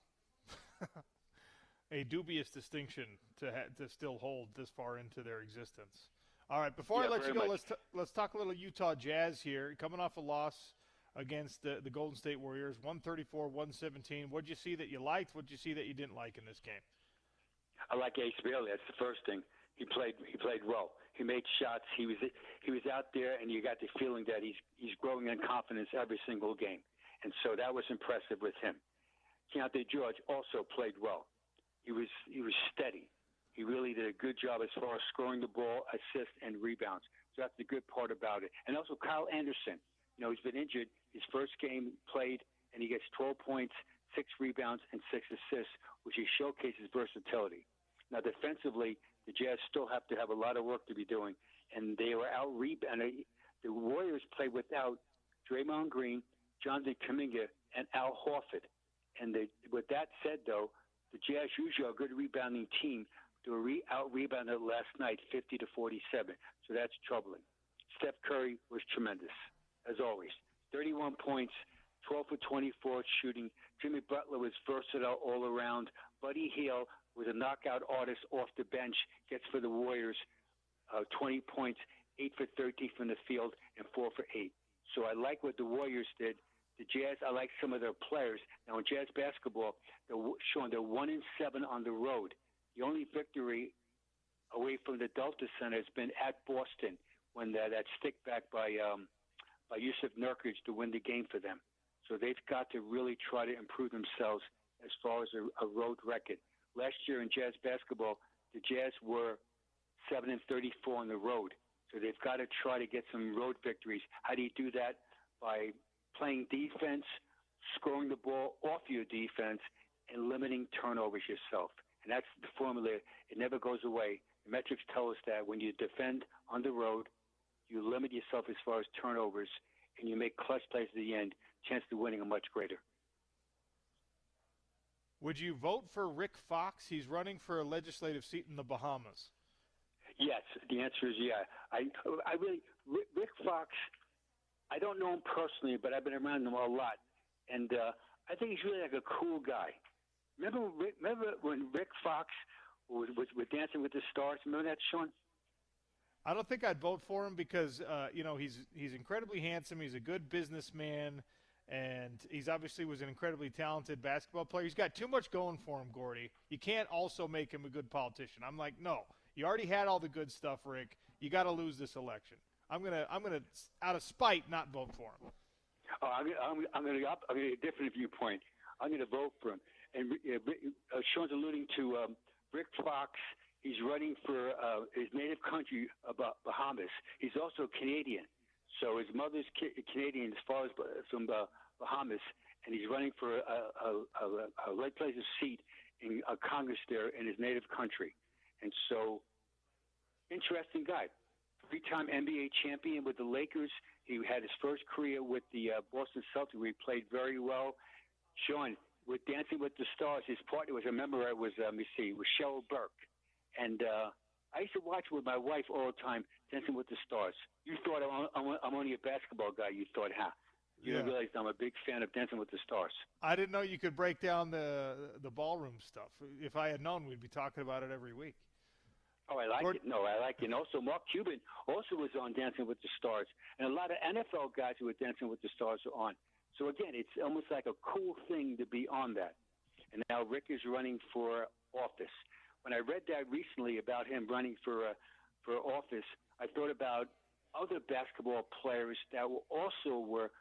A dubious distinction to still hold this far into their existence. All right, before I let you go, let's talk a little Utah Jazz here. Coming off a loss against the Golden State Warriors, 134-117. What did you see that you liked? What did you see that you didn't like in this game? I like Ace Bailey. That's the first thing. He played well. He made shots. He was out there, and you got the feeling that he's growing in confidence every single game. And so that was impressive with him. Keontae George also played well. He was steady. He really did a good job as far as scoring the ball, assists, and rebounds. So that's the good part about it. And also Kyle Anderson. He's been injured. His first game played, and he gets 12 points, 6 rebounds, and 6 assists, which he showcases versatility. Now, defensively, the Jazz still have to have a lot of work to be doing, and they were out-rebounded. The Warriors played without Draymond Green, Jonathan Kuminga, and Al Horford. And with that said, though, the Jazz usually are a good rebounding team. They were out-rebounded last night, 50-47. So that's troubling. Steph Curry was tremendous, as always. 31 points, 12 for 24 shooting. Jimmy Butler was versatile all around. Buddy Hield was a knockout artist off the bench, gets for the Warriors 20 points, 8 for 13 from the field, and 4 for 8. So I like what the Warriors did. The Jazz, I like some of their players. Now, in Jazz basketball, they're 1-7 on the road. The only victory away from the Delta Center has been at Boston when that stick back by Yusuf Nurkic to win the game for them. So they've got to really try to improve themselves as far as a road record. Last year in Jazz basketball, the Jazz were 7-34 on the road. So they've got to try to get some road victories. How do you do that? By playing defense, scoring the ball off your defense, and limiting turnovers yourself. And that's the formula. It never goes away. The metrics tell us that when you defend on the road, you limit yourself as far as turnovers, and you make clutch plays at the end, chance of winning are much greater. Would you vote for Rick Fox? He's running for a legislative seat in the Bahamas. Yes, the answer is yeah. I really Rick Fox. I don't know him personally, but I've been around him a lot, and I think he's really like a cool guy. Remember when Rick Fox was Dancing with the Stars? Remember that, Sean? I don't think I'd vote for him because he's incredibly handsome. He's a good businessman, and he's obviously was an incredibly talented basketball player. He's got too much going for him, Gordy. You can't also make him a good politician. I'm like, no, you already had all the good stuff, Rick. You got to lose this election. I'm gonna out of spite not vote for him. Oh, I'm gonna a different viewpoint. I'm gonna vote for him. And Sean's alluding to Rick Fox. He's running for his native country, Bahamas. He's also Canadian, so his mother's Canadian as far as from Bahamas, and he's running for a legislative seat in Congress there in his native country. And so, interesting guy. Three-time NBA champion with the Lakers. He had his first career with the Boston Celtics, where he played very well. Sean, with Dancing with the Stars, his partner was, I remember it was, was Cheryl Burke. And I used to watch with my wife all the time, Dancing with the Stars. You thought I'm only a basketball guy. You thought, You don't realize I'm a big fan of Dancing with the Stars. I didn't know you could break down the ballroom stuff. If I had known, we'd be talking about it every week. Oh, I like it. No, I like it. And also, Mark Cuban also was on Dancing with the Stars. And a lot of NFL guys who were Dancing with the Stars are on. So, again, it's almost like a cool thing to be on that. And now Rick is running for office. When I read that recently about him running for office, I thought about other basketball players that were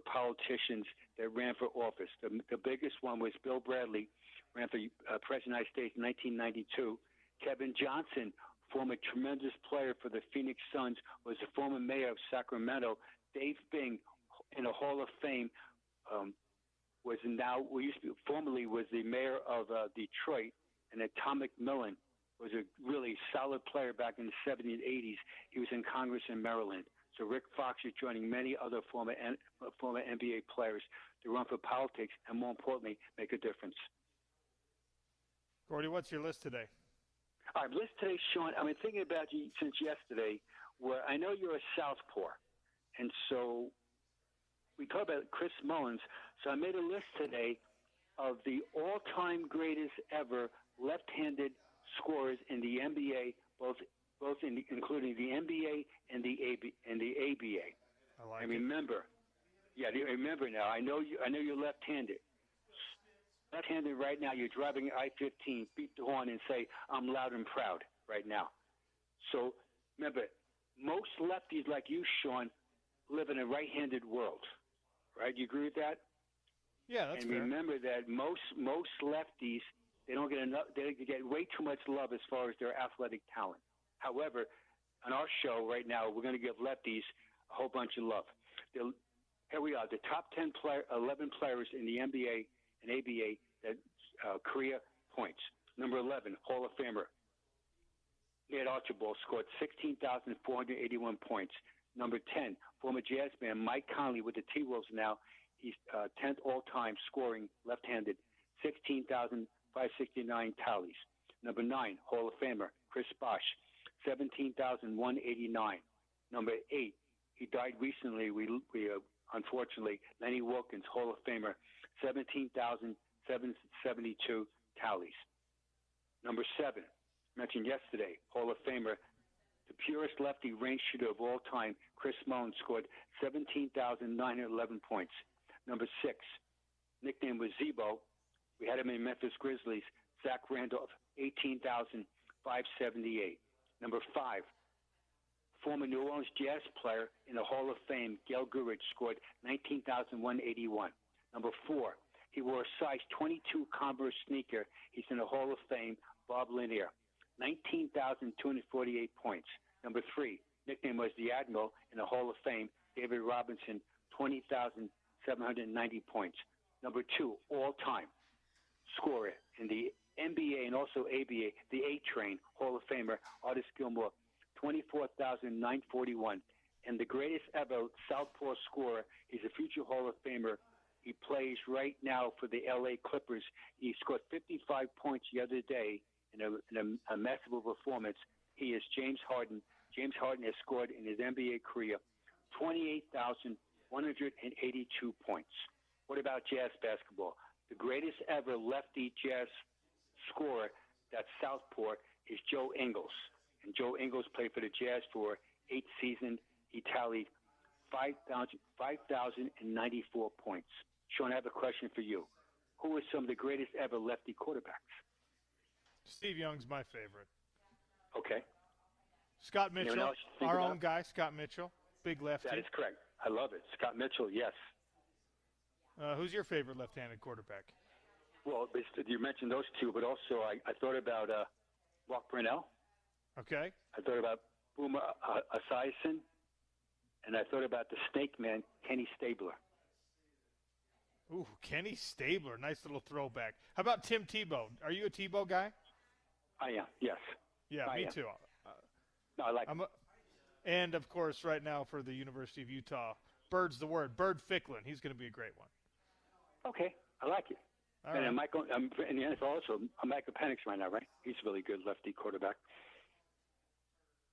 politicians that ran for office. The biggest one was Bill Bradley, ran for President of the United States in 1992. Kevin Johnson, former tremendous player for the Phoenix Suns, was the former mayor of Sacramento. Dave Bing, in the Hall of Fame, formerly was the mayor of Detroit, and Tom McMillan was a really solid player back in the 70s and 80s. He was in Congress in Maryland. So Rick Fox is joining many other former NBA players to run for politics and, more importantly, make a difference. Gordy, what's your list today? All right, list today, Sean. I've been thinking about you since yesterday, where I know you're a southpaw, and so we talked about Chris Mullins. So I made a list today of the all-time greatest ever left-handed scorers in the NBA, including the NBA and the ABA. I like and remember, remember now. I know you're left-handed. Left-handed right now. You're driving I-15. Beat the horn and say, "I'm loud and proud" right now. So remember, most lefties like you, Sean, live in a right-handed world, right? You agree with that? Yeah, that's and fair. Remember that most lefties, they don't get enough. They get way too much love as far as their athletic talent. However, on our show right now, we're going to give lefties a whole bunch of love. Here we are, the top 11 players in the NBA and ABA that career points. Number 11, Hall of Famer Nate Archibald scored 16,481 points. Number 10, former jazz band Mike Conley with the T-Wolves now. He's 10th all-time scoring left-handed, 16,569 tallies. Number 9, Hall of Famer Chris Bosh, 17,189. Number 8, he died recently. We unfortunately, Lenny Wilkins, Hall of Famer, 17,772 tallies. Number 7, mentioned yesterday, Hall of Famer, the purest lefty range shooter of all time, Chris Mullins, scored 17,911 points. Number 6, nickname was Zebo. We had him in Memphis Grizzlies, Zach Randolph, 18,578. Number 5, former New Orleans Jazz player in the Hall of Fame, Gail Goodrich, scored 19,181. Number 4, he wore a size 22 Converse sneaker. He's in the Hall of Fame, Bob Lanier, 19,248 points. Number 3, nickname was the Admiral in the Hall of Fame, David Robinson, 20,790 points. Number 2, all-time scorer in the NBA and also ABA, the A-Train, Hall of Famer, Artis Gilmore, 24,941. and the greatest ever southpaw scorer. He's a future Hall of Famer. He plays right now for the L.A. Clippers. He scored 55 points the other day in a massive performance. He is James Harden. James Harden has scored in his NBA career 28,182 points. What about Jazz basketball? The greatest ever lefty Jazz scorer, that's southpaw, is Joe Ingles. And Joe Ingles played for the Jazz for 8 seasons. He tallied 5,094 points. Sean, I have a question for you. Who are some of the greatest ever lefty quarterbacks? Steve Young's my favorite. Okay. Scott Mitchell, our own guy, Scott Mitchell, big lefty. That is correct. I love it. Scott Mitchell, yes. Who's your favorite left-handed quarterback? Well, you mentioned those two, but also I thought about Mark Brunell. Okay. I thought about Boomer Esiason, and I thought about the Snake Man, Kenny Stabler. Ooh, Kenny Stabler, nice little throwback. How about Tim Tebow? Are you a Tebow guy? I am, yes. Yeah, me too. No, I like him. And, of course, right now for the University of Utah, Bird's the word. Bird Ficklin. He's going to be a great one. Okay, I like it. All and right. Michael, in the NFL also, Michael Penix right now, right? He's a really good lefty quarterback.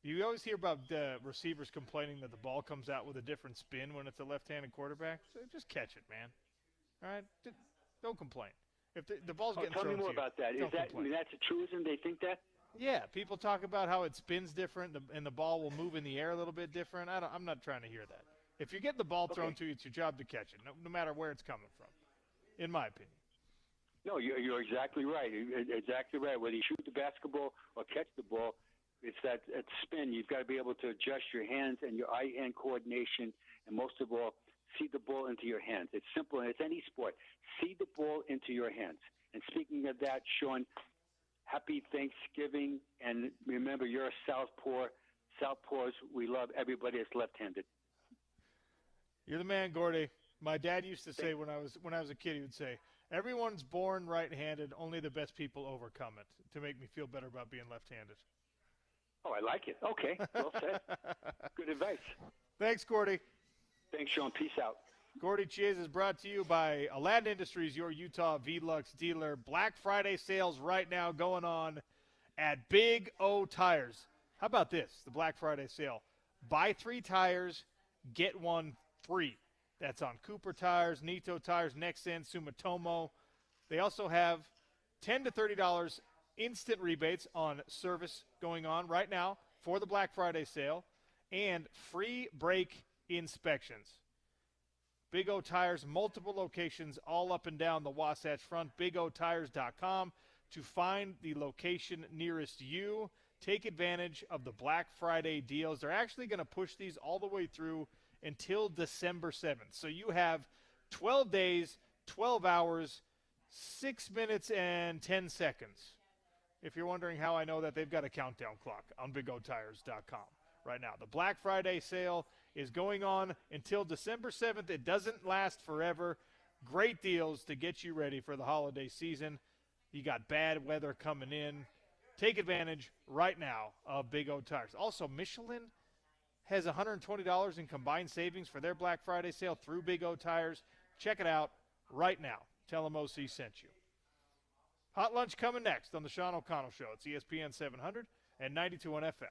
You always hear about receivers complaining that the ball comes out with a different spin when it's a left-handed quarterback. So just catch it, man. All right? Don't complain. If the ball's getting thrown to you, tell me more about that. Is that, I mean, that's a truism? They think that? Yeah, people talk about how it spins different and the ball will move in the air a little bit different. I'm not trying to hear that. If you're getting the ball thrown to you, it's your job to catch it, no matter where it's coming from, in my opinion. No, you're exactly right. Exactly right. Whether you shoot the basketball or catch the ball, it's that spin. You've got to be able to adjust your hands and your eye-hand coordination, and most of all, see the ball into your hands. It's simple, and it's any sport. See the ball into your hands. And speaking of that, Sean, happy Thanksgiving, and remember, you're a southpaw. Southpaws, we love everybody that's left-handed. You're the man, Gordy. My dad used to say when I was a kid, he would say, "Everyone's born right-handed. Only the best people overcome it." To make me feel better about being left-handed. Oh, I like it. Okay, well said. Good advice. Thanks, Gordy. Thanks, Sean. Peace out. Gordy Chiez is brought to you by Aladdin Industries, your Utah Velux dealer. Black Friday sales right now going on at Big O Tires. How about this, the Black Friday sale? Buy 3 tires, get 1 free. That's on Cooper Tires, Nito Tires, Nexen, Sumitomo. They also have $10 to $30 instant rebates on service going on right now for the Black Friday sale and free brake inspections. Big O Tires, multiple locations all up and down the Wasatch Front. BigOTires.com to find the location nearest you. Take advantage of the Black Friday deals. They're actually going to push these all the way through until December 7th. So you have 12 days, 12 hours, 6 minutes, and 10 seconds. If you're wondering how I know that, they've got a countdown clock on BigOTires.com right now. The Black Friday sale is going on until December 7th. It doesn't last forever. Great deals to get you ready for the holiday season. You got bad weather coming in. Take advantage right now of Big O Tires. Also, Michelin has $120 in combined savings for their Black Friday sale through Big O Tires. Check it out right now. Tell them OC sent you. Hot Lunch coming next on the Sean O'Connell Show. It's ESPN 700 and 92.1 FM.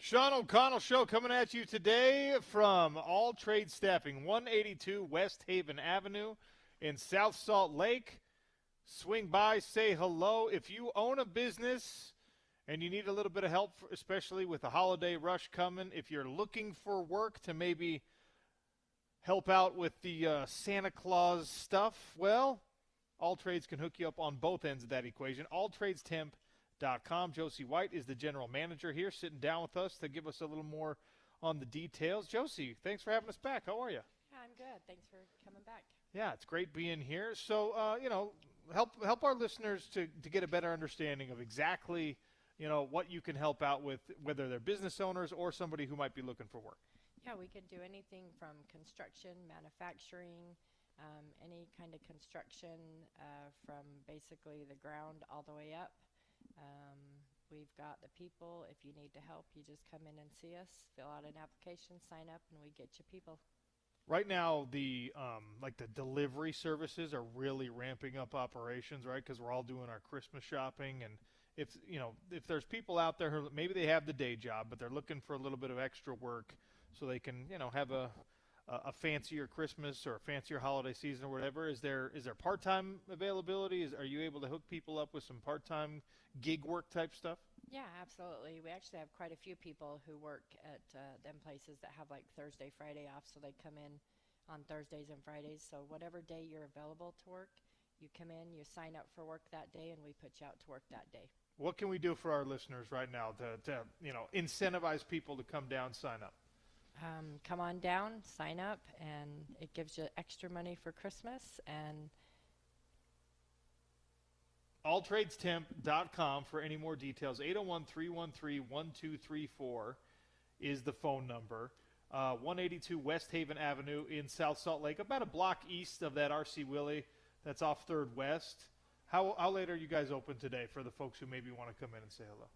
Sean O'Connell Show coming at you today from All Trade Staffing, 182 West Haven Avenue in South Salt Lake. Swing by, say hello. If you own a business and you need a little bit of help, especially with the holiday rush coming, if you're looking for work to maybe help out with the Santa Claus stuff, well, All Trades can hook you up on both ends of that equation. AllTradesTemp.com. Josie White is the general manager here, sitting down with us to give us a little more on the details. Josie, thanks for having us back. How are you? Yeah, I'm good. Thanks for coming back. Yeah, it's great being here. So, help our listeners to get a better understanding of exactly, what you can help out with, whether they're business owners or somebody who might be looking for work. Yeah, we can do anything from construction, manufacturing, any kind of construction from basically the ground all the way up. We've got the people. If you need to help, you just come in and see us, fill out an application, sign up, and we get you people. Right now, the delivery services are really ramping up operations, right? Because we're all doing our Christmas shopping, and if there's people out there who maybe they have the day job, but they're looking for a little bit of extra work so they can have a fancier Christmas or a fancier holiday season or whatever. Is there part-time availability? Are you able to hook people up with some part-time gig work type stuff? Yeah, absolutely. We actually have quite a few people who work at them places that have like Thursday, Friday off, so they come in on Thursdays and Fridays. So whatever day you're available to work, you come in, you sign up for work that day, and we put you out to work that day. What can we do for our listeners right now to incentivize people to come down, sign up? Come on down, sign up, and it gives you extra money for Christmas. And AllTradesTemp.com for any more details. 801-313-1234 is the phone number. 182 West Haven Avenue in South Salt Lake, about a block east of that R.C. Willey. That's off 3rd West. How late are you guys open today for the folks who maybe want to come in and say hello?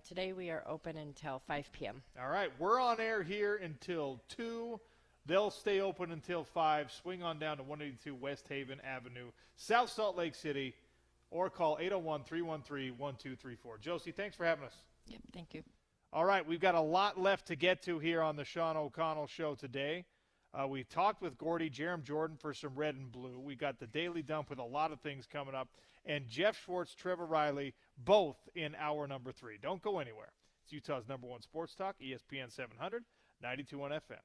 Today we are open until 5 p.m. All right. We're on air here until 2. They'll stay open until 5. Swing on down to 182 West Haven Avenue, South Salt Lake City, or call 801-313-1234. Josie, thanks for having us. Yep, thank you. All right. We've got a lot left to get to here on the Sean O'Connell Show today. We talked with Gordy, Jerem Jordan for some red and blue. We got the Daily Dump with a lot of things coming up. And Jeff Schwartz, Trevor Riley, both in hour number 3. Don't go anywhere. It's Utah's #1 sports talk, ESPN 700, 92.1 FM.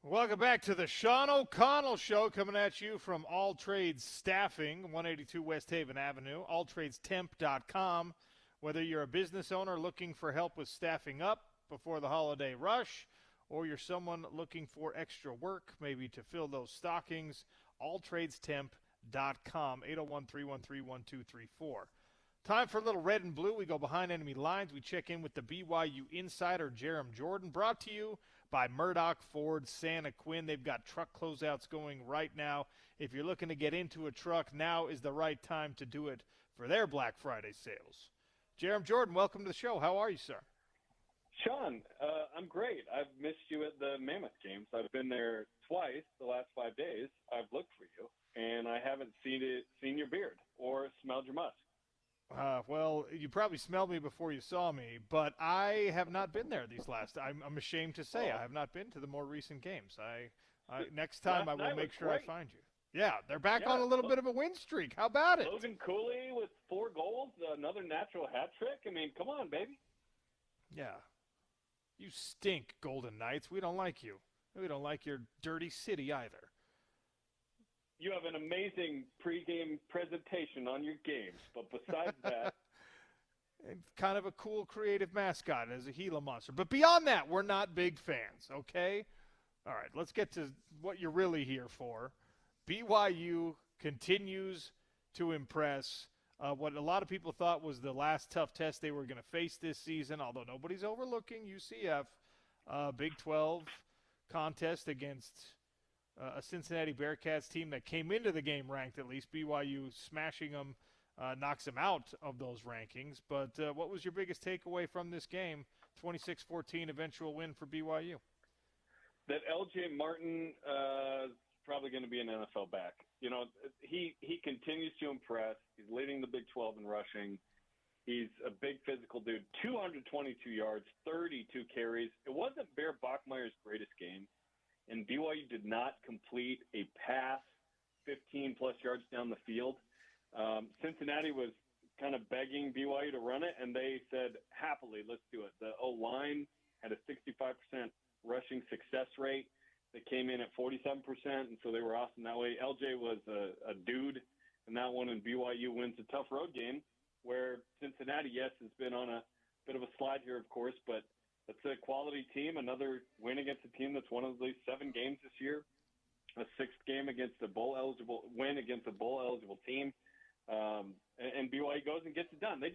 Welcome back to the Sean O'Connell Show, coming at you from All Trades Staffing, 182 West Haven Avenue, alltradestemp.com. Whether you're a business owner looking for help with staffing up before the holiday rush, or you're someone looking for extra work, maybe to fill those stockings, alltradestemp.com, 801-313-1234. Time for a little red and blue. We go behind enemy lines. We check in with the BYU insider, Jerem Jordan, brought to you by Murdoch Ford Santa Quinn. They've got truck closeouts going right now. If you're looking to get into a truck, now is the right time to do it for their Black Friday sales. Jerem Jordan, welcome to the show. How are you, sir? Sean, I'm great. I've missed you at the Mammoth games. I've been there twice the last 5 days. I've looked for you, and I haven't seen your beard or smelled your musk. Well, you probably smelled me before you saw me, but I have not been there these last. I'm ashamed to say I have not been to the more recent games. Next time I will make sure I find you. Yeah, they're back on a little bit of a win streak. How about it? Logan Cooley with 4 goals, another natural hat trick. I mean, come on, baby. Yeah. You stink, Golden Knights. We don't like you. We don't like your dirty city either. You have an amazing pregame presentation on your games, but besides that... And kind of a cool, creative mascot as a Gila monster. But beyond that, we're not big fans, okay? All right, let's get to what you're really here for. BYU continues to impress. What a lot of people thought was the last tough test they were going to face this season, although nobody's overlooking UCF. Big 12 contest against a Cincinnati Bearcats team that came into the game ranked at least. BYU smashing them, knocks them out of those rankings. But what was your biggest takeaway from this game? 26-14 eventual win for BYU. That LJ Martin is probably going to be an NFL back. You know, he continues to impress. He's leading the Big 12 in rushing. He's a big physical dude. 222 yards, 32 carries. It wasn't Bear Bachmeier's greatest game, and BYU did not complete a pass 15-plus yards down the field. Cincinnati was kind of begging BYU to run it, and they said, happily, let's do it. The O-line had a 65% rushing success rate. They came in at 47%, and so they were awesome that way. LJ was a dude in that one, and BYU wins a tough road game where Cincinnati, yes, has been on a bit of a slide here, of course, but it's a quality team. Another win against a team that's won at least 7 games this year. A 6th game against a bowl-eligible win against a bowl-eligible team. And BYU goes and gets it done. They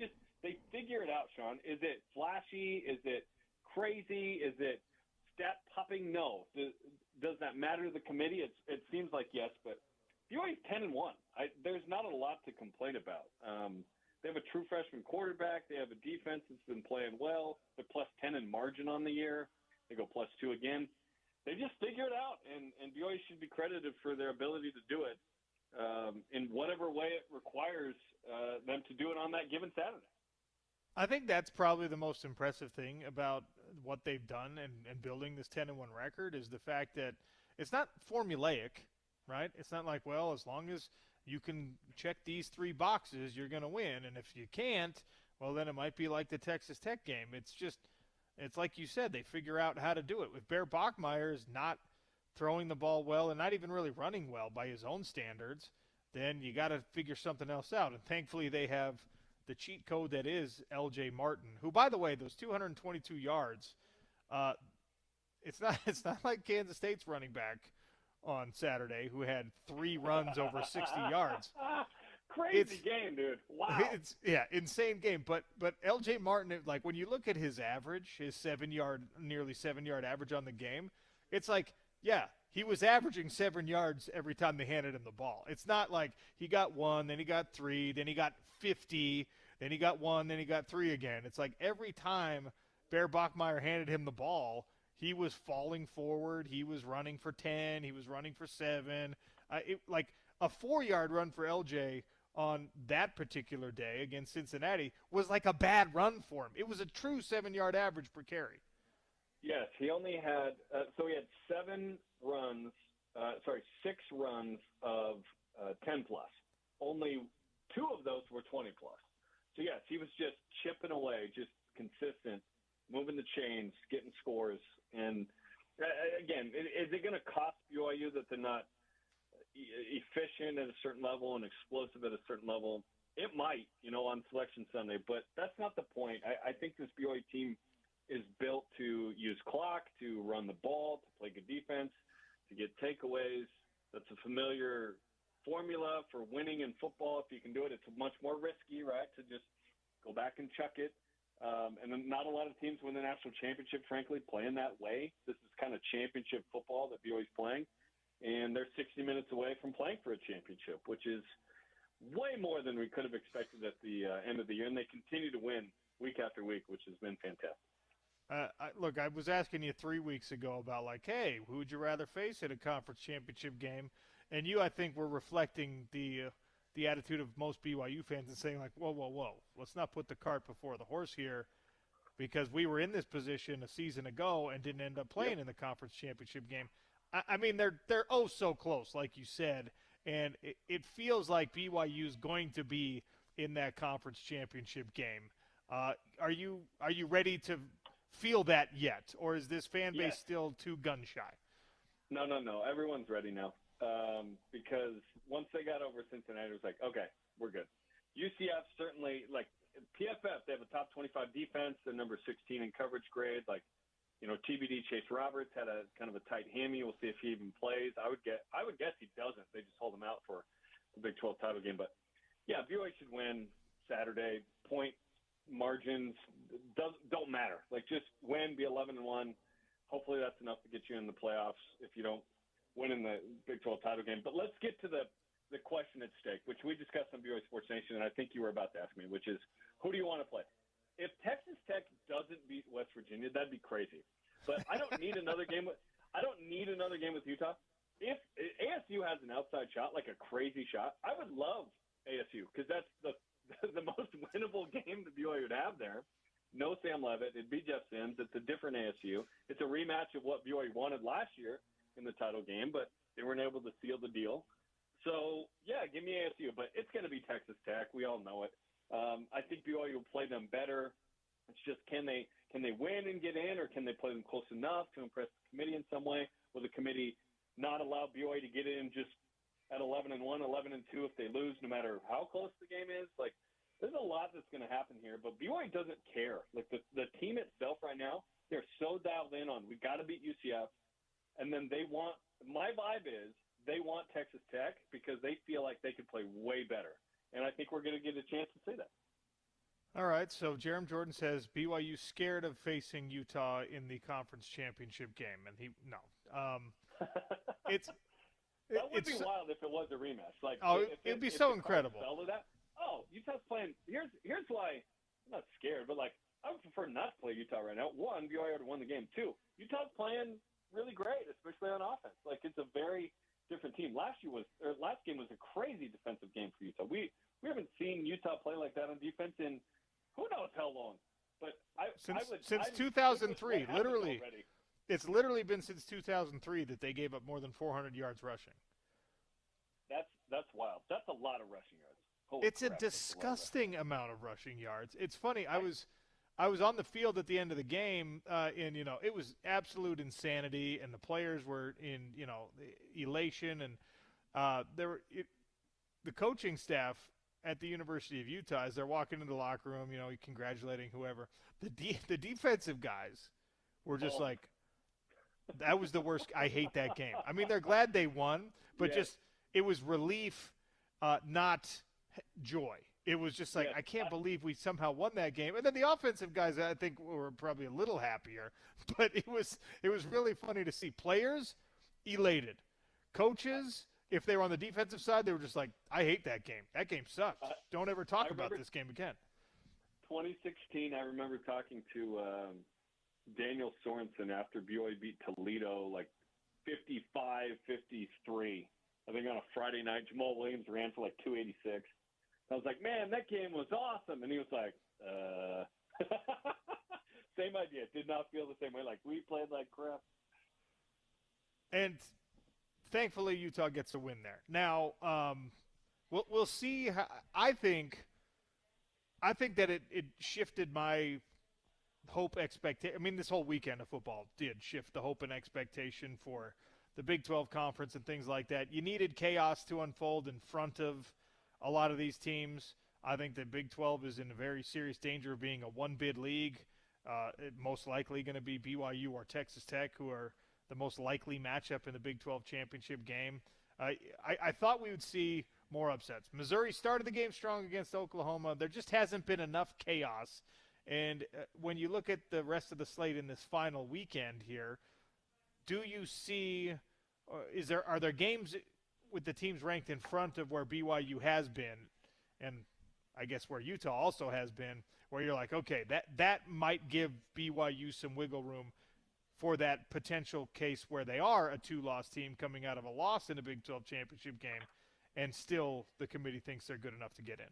figure it out, Sean. Is it flashy? Is it crazy? Is it stat popping? No. Does that matter to the committee? It seems like yes, but BYU's 10-1. There's not a lot to complain about. They have a true freshman quarterback. They have a defense that's been playing well. They're +10 in margin on the year. They go +2 again. They just figure it out, and BYU should be credited for their ability to do it in whatever way it requires them to do it on that given Saturday. I think that's probably the most impressive thing about what they've done and building this 10-1 record is the fact that it's not formulaic, right? It's not like, well, as long as you can check these 3 boxes, you're going to win. And if you can't, well, then it might be like the Texas Tech game. It's like you said, they figure out how to do it. If Bear Bachmeier is not throwing the ball well and not even really running well by his own standards, then you got to figure something else out. And thankfully they have the cheat code that is LJ Martin, who, by the way, those 222 yards, it's not like Kansas State's running back on Saturday who had 3 runs over 60 yards. Crazy game, dude. Wow. It's insane game. But LJ Martin, like when you look at his average, his nearly 7-yard average on the game, it's like, yeah, he was averaging 7 yards every time they handed him the ball. It's not like he got 1, then he got 3, then he got 50, then he got 1, then he got 3 again. It's like every time Bear Bachmeier handed him the ball, he was falling forward. He was running for 10. He was running for 7. Like a 4-yard run for LJ on that particular day against Cincinnati was like a bad run for him. It was a true 7-yard average per carry. Yes, he only had he had 6 runs of 10 plus. Only 2 of those were 20 plus. So yes, he was just chipping away, just consistent, moving the chains, getting scores, and Again, is it going to cost BYU that they're not efficient at a certain level and explosive at a certain level? It might, on Selection Sunday, but that's not the point. I think this BYU team is built to use clock, to run the ball, to play good defense, to get takeaways. That's a familiar formula for winning in football. If you can do it, it's much more risky, right, to just go back and chuck it. And then not a lot of teams win the national championship, frankly, playing that way. This is kind of championship football that BYU's playing. And they're 60 minutes away from playing for a championship, which is way more than we could have expected at the end of the year. And they continue to win week after week, which has been fantastic. Look, I was asking you 3 weeks ago about, hey, who would you rather face at a conference championship game? And you, I think, were reflecting the attitude of most BYU fans and saying, whoa, let's not put the cart before the horse here, because we were in this position a season ago and didn't end up playing in the conference championship game. I mean, they're oh so close, like you said, and it feels like BYU is going to be in that conference championship game. Are you ready to feel that yet, or is this fan base still too gun shy? No. Everyone's ready now, because once they got over Cincinnati, it was like, okay, we're good. UCF certainly, PFF, they have a top 25 defense. They're number 16 in coverage grade. TBD Chase Roberts had a kind of a tight hammy. We'll see if he even plays. I would guess he doesn't. They just hold him out for the Big 12 title game. But yeah, BYU should win Saturday. Point margins don't matter. Just win, be 11-1. Hopefully that's enough to get you in the playoffs if you don't win in the Big 12 title game. But let's get to the question at stake, which we discussed on BYU Sports Nation, and I think you were about to ask me, which is, who do you want to play? If Texas Tech doesn't beat West Virginia, that'd be crazy. But I don't need another game with Utah. If ASU has an outside shot, like a crazy shot, I would love ASU, because that's the most winnable game that BYU would have there. No Sam Levitt. It'd be Jeff Sims. It's a different ASU. It's a rematch of what BYU wanted last year in the title game, but they weren't able to seal the deal. So, yeah, give me ASU. But it's going to be Texas Tech. We all know it. I think BYU will play them better. It's just, can they win and get in, or can they play them close enough to impress the committee in some way? Will the committee not allow BYU to get in just at 11-1, 11-2 if they lose, no matter how close the game is? There's a lot that's going to happen here, but BYU doesn't care. The team itself right now, they're so dialed in on, we got to beat UCF, and then my vibe is they want Texas Tech because they feel like they could play way better. And I think we're going to get a chance to see that. All right, so Jerem Jordan says BYU scared of facing Utah in the conference championship game, and that would be wild if it was a rematch. It'd be so incredible. Utah's playing. Here's why I'm not scared, but I would prefer not to play Utah right now. One, BYU would have won the game. Two, Utah's playing really great, especially on offense. It's a very different team. Last game was a crazy defensive game for Utah. We haven't seen Utah play like that on defense in who knows how long. But since 2003, literally, it's literally been since 2003 that they gave up more than 400 yards rushing. That's wild. That's a lot of rushing yards. It's a disgusting amount of rushing yards. It's funny. I was on the field at the end of the game, and it was absolute insanity, and the players were in elation, and the coaching staff at the University of Utah, as they're walking into the locker room, congratulating whoever, the defensive guys were just that was the worst. I hate that game. I mean, they're glad they won, but it was relief, not joy. It was just I can't believe we somehow won that game. And then the offensive guys, I think, were probably a little happier. But it was really funny to see players elated. Coaches, if they were on the defensive side, they were just I hate that game. That game sucked. Don't ever talk about this game again. 2016, I remember talking to Daniel Sorensen after BYU beat Toledo 55-53. I think on a Friday night, Jamal Williams ran for 286. I was like, man, that game was awesome. And he was like, same idea. Did not feel the same way. We played like crap. And thankfully, Utah gets a win there. Now, we'll see. I think that it shifted my hope expectation. I mean, this whole weekend of football did shift the hope and expectation for the Big 12 conference and things like that. You needed chaos to unfold in front of a lot of these teams. I think the Big 12 is in a very serious danger of being a one-bid league. Most likely going to be BYU or Texas Tech, who are the most likely matchup in the Big 12 championship game. I thought we would see more upsets. Missouri started the game strong against Oklahoma. There just hasn't been enough chaos. And when you look at the rest of the slate in this final weekend here, do you see are there games with the teams ranked in front of where BYU has been, and I guess where Utah also has been, where you're like, okay, that might give BYU some wiggle room for that potential case where they are a 2-loss team coming out of a loss in a Big 12 championship game, and still the committee thinks they're good enough to get in?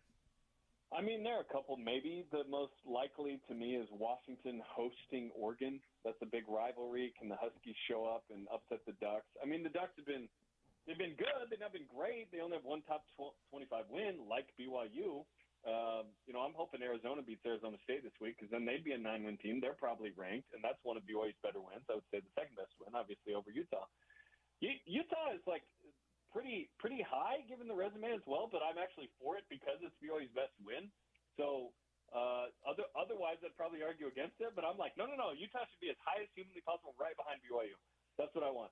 I mean, there are a couple. Maybe the most likely to me is Washington hosting Oregon. That's a big rivalry. Can the Huskies show up and upset the Ducks? I mean, the Ducks they've been good. They've not been great. They only have one top 25 win, like BYU. I'm hoping Arizona beats Arizona State this week because then they'd be a 9-win team. They're probably ranked, and that's one of BYU's better wins. I would say the second best win, obviously, over Utah. Utah is like pretty high given the resume as well, but I'm actually for it because it's BYU's best win. So otherwise, I'd probably argue against it. But I'm like, no. Utah should be as high as humanly possible, right behind BYU. That's what I want.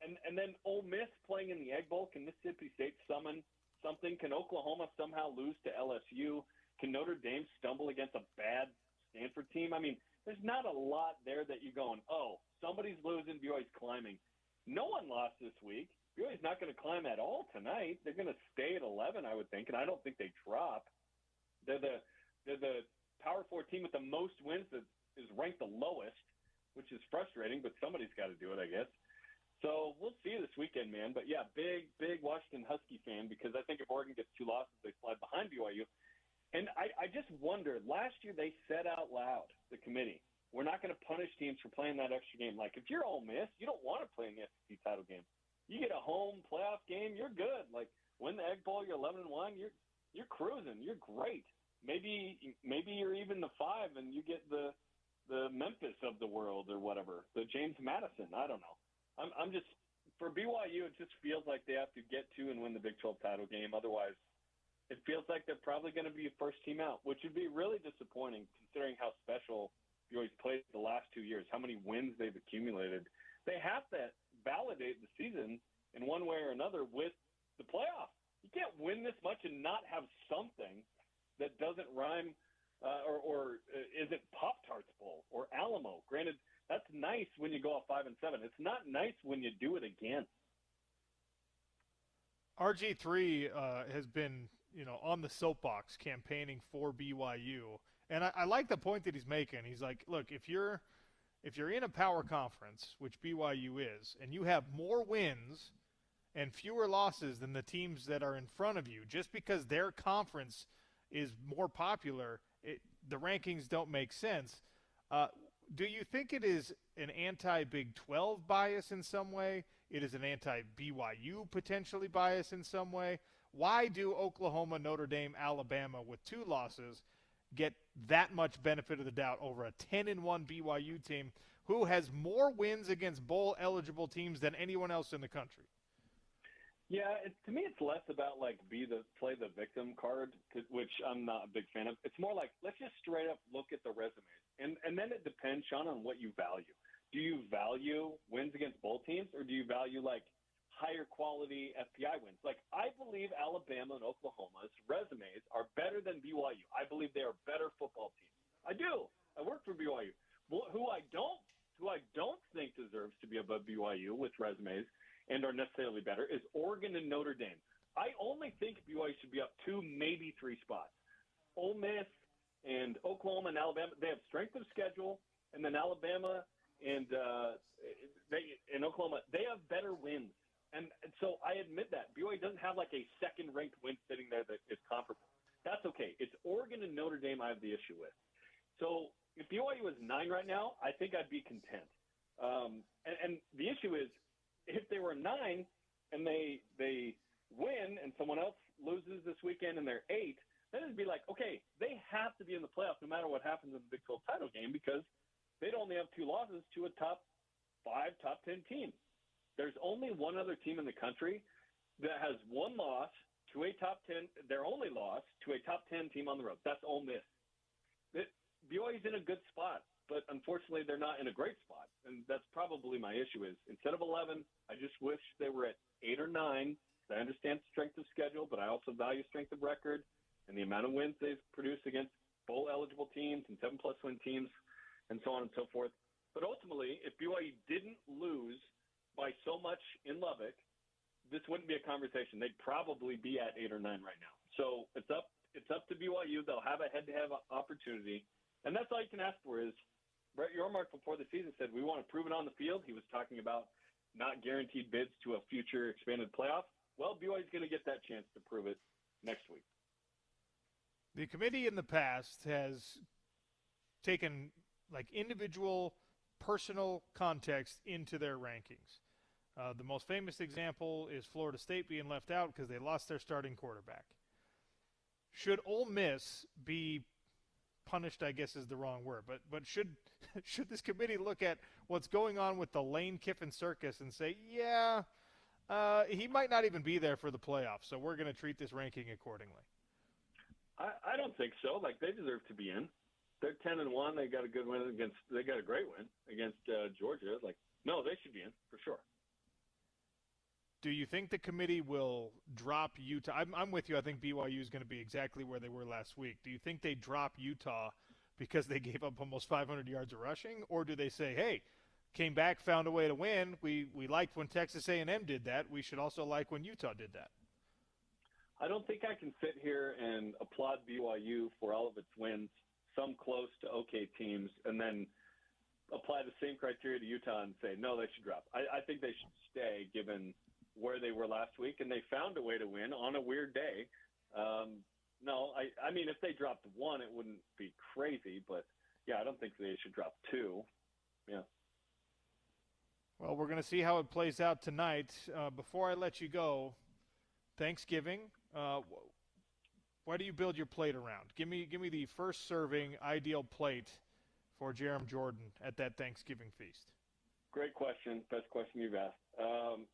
And then Ole Miss playing in the Egg Bowl. Can Mississippi State summon something? Can Oklahoma somehow lose to LSU? Can Notre Dame stumble against a bad Stanford team? I mean, there's not a lot there that you're going, oh, somebody's losing, BYU's climbing. No one lost this week. BYU's not going to climb at all tonight. They're going to stay at 11, I would think, and I don't think they drop. They're the Power 4 team with the most wins that is ranked the lowest, which is frustrating, but somebody's got to do it, I guess. So we'll see this weekend, man. But, yeah, big Washington Husky fan because I think if Oregon gets 2 losses, they slide behind BYU. And I just wonder, last year they said out loud, the committee, we're not going to punish teams for playing that extra game. Like, if you're Ole Miss, you don't want to play in the SEC title game. You get a home playoff game, you're good. Like, win the Egg Bowl, you're 11-1, you're cruising. You're great. Maybe you're even the 5 and you get the Memphis of the world or whatever, the James Madison. I don't know. I'm just for BYU. It just feels like they have to get to and win the Big 12 title game. Otherwise, it feels like they're probably going to be a first team out, which would be really disappointing considering how special BYU's played the last 2 years, how many wins they've accumulated. They have to validate the season in one way or another with the playoffs. You can't win this much and not have something that doesn't rhyme or isn't Pop-Tarts Bowl or Alamo. Granted, that's nice when you go off 5-7. It's not nice when you do it again. RG3 has been, on the soapbox campaigning for BYU, and I like the point that he's making. He's like, look, if you're in a power conference, which BYU is, and you have more wins and fewer losses than the teams that are in front of you, just because their conference is more popular, the rankings don't make sense. Do you think it is an anti-Big 12 bias in some way? It is an anti-BYU potentially bias in some way? Why do Oklahoma, Notre Dame, Alabama with 2 losses get that much benefit of the doubt over a 10-1 BYU team who has more wins against bowl-eligible teams than anyone else in the country? Yeah, to me, it's less about play the victim card, which I'm not a big fan of. It's more like let's just straight up look at the resumes, and then it depends, Sean, on what you value. Do you value wins against bowl teams, or do you value higher quality FPI wins? I believe Alabama and Oklahoma's resumes are better than BYU. I believe they are better football teams. I do. I work for BYU. Who I don't think deserves to be above BYU with resumes and are necessarily better is Oregon and Notre Dame. I only think BYU should be up 2, maybe 3 spots. Ole Miss and Oklahoma and Alabama, they have strength of schedule, and then Alabama and Oklahoma, they have better wins. And so I admit that. BYU doesn't have a second-ranked win sitting there that is comparable. That's okay. It's Oregon and Notre Dame I have the issue with. So if BYU was 9 right now, I think I'd be content. And the issue is, if they were 9 and they win and someone else loses this weekend and they're 8, then it'd be like, okay, they have to be in the playoffs no matter what happens in the Big 12 title game because they'd only have 2 losses to a top 5, top 10 team. There's only one other team in the country that has 1 loss to a top 10, their only loss to a top 10 team on the road. That's Ole Miss. BYU's in a good spot, but unfortunately they're not in a great spot. And that's probably my issue is instead of 11, I just wish they were at 8 or 9. I understand strength of schedule, but I also value strength of record and the amount of wins they've produced against bowl-eligible teams and 7+ win teams and so on and so forth. But ultimately, if BYU didn't lose by so much in Lubbock, this wouldn't be a conversation. They'd probably be at 8 or 9 right now. So it's up to BYU. They'll have a head-to-head opportunity. And that's all you can ask for is Brett Yormark before the season said, we want to prove it on the field. He was talking about not guaranteed bids to a future expanded playoff. Well, BYU's going to get that chance to prove it next week. The committee in the past has taken like individual personal context into their rankings. The most famous example is Florida State being left out because they lost their starting quarterback. Should Ole Miss be punished, I guess is the wrong word, but should this committee look at what's going on with the Lane Kiffin circus and say, yeah, he might not even be there for the playoffs, so we're going to treat this ranking accordingly? I don't think so. Like, they deserve to be in. They're 10-1. They got a good win they got a great win against Georgia. Like, no, they should be in for sure. Do you think the committee will drop Utah? I'm with you. I think BYU is going to be exactly where they were last week. Do you think they drop Utah because they gave up almost 500 yards of rushing? Or do they say, hey, came back, found a way to win. We liked when Texas A&M did that. We should also like when Utah did that. I don't think I can sit here and applaud BYU for all of its wins, some close to okay teams, and then apply the same criteria to Utah and say, no, they should drop. I think they should stay given – where they were last week, and they found a way to win on a weird day. No, I mean, if they dropped 1, it wouldn't be crazy, but, yeah, I don't think they should drop 2. Yeah. Well, we're going to see how it plays out tonight. Before I let you go, Thanksgiving, why do you build your plate around? Give me the first serving ideal plate for Jerem Jordan at that Thanksgiving feast. Great question. Best question you've asked.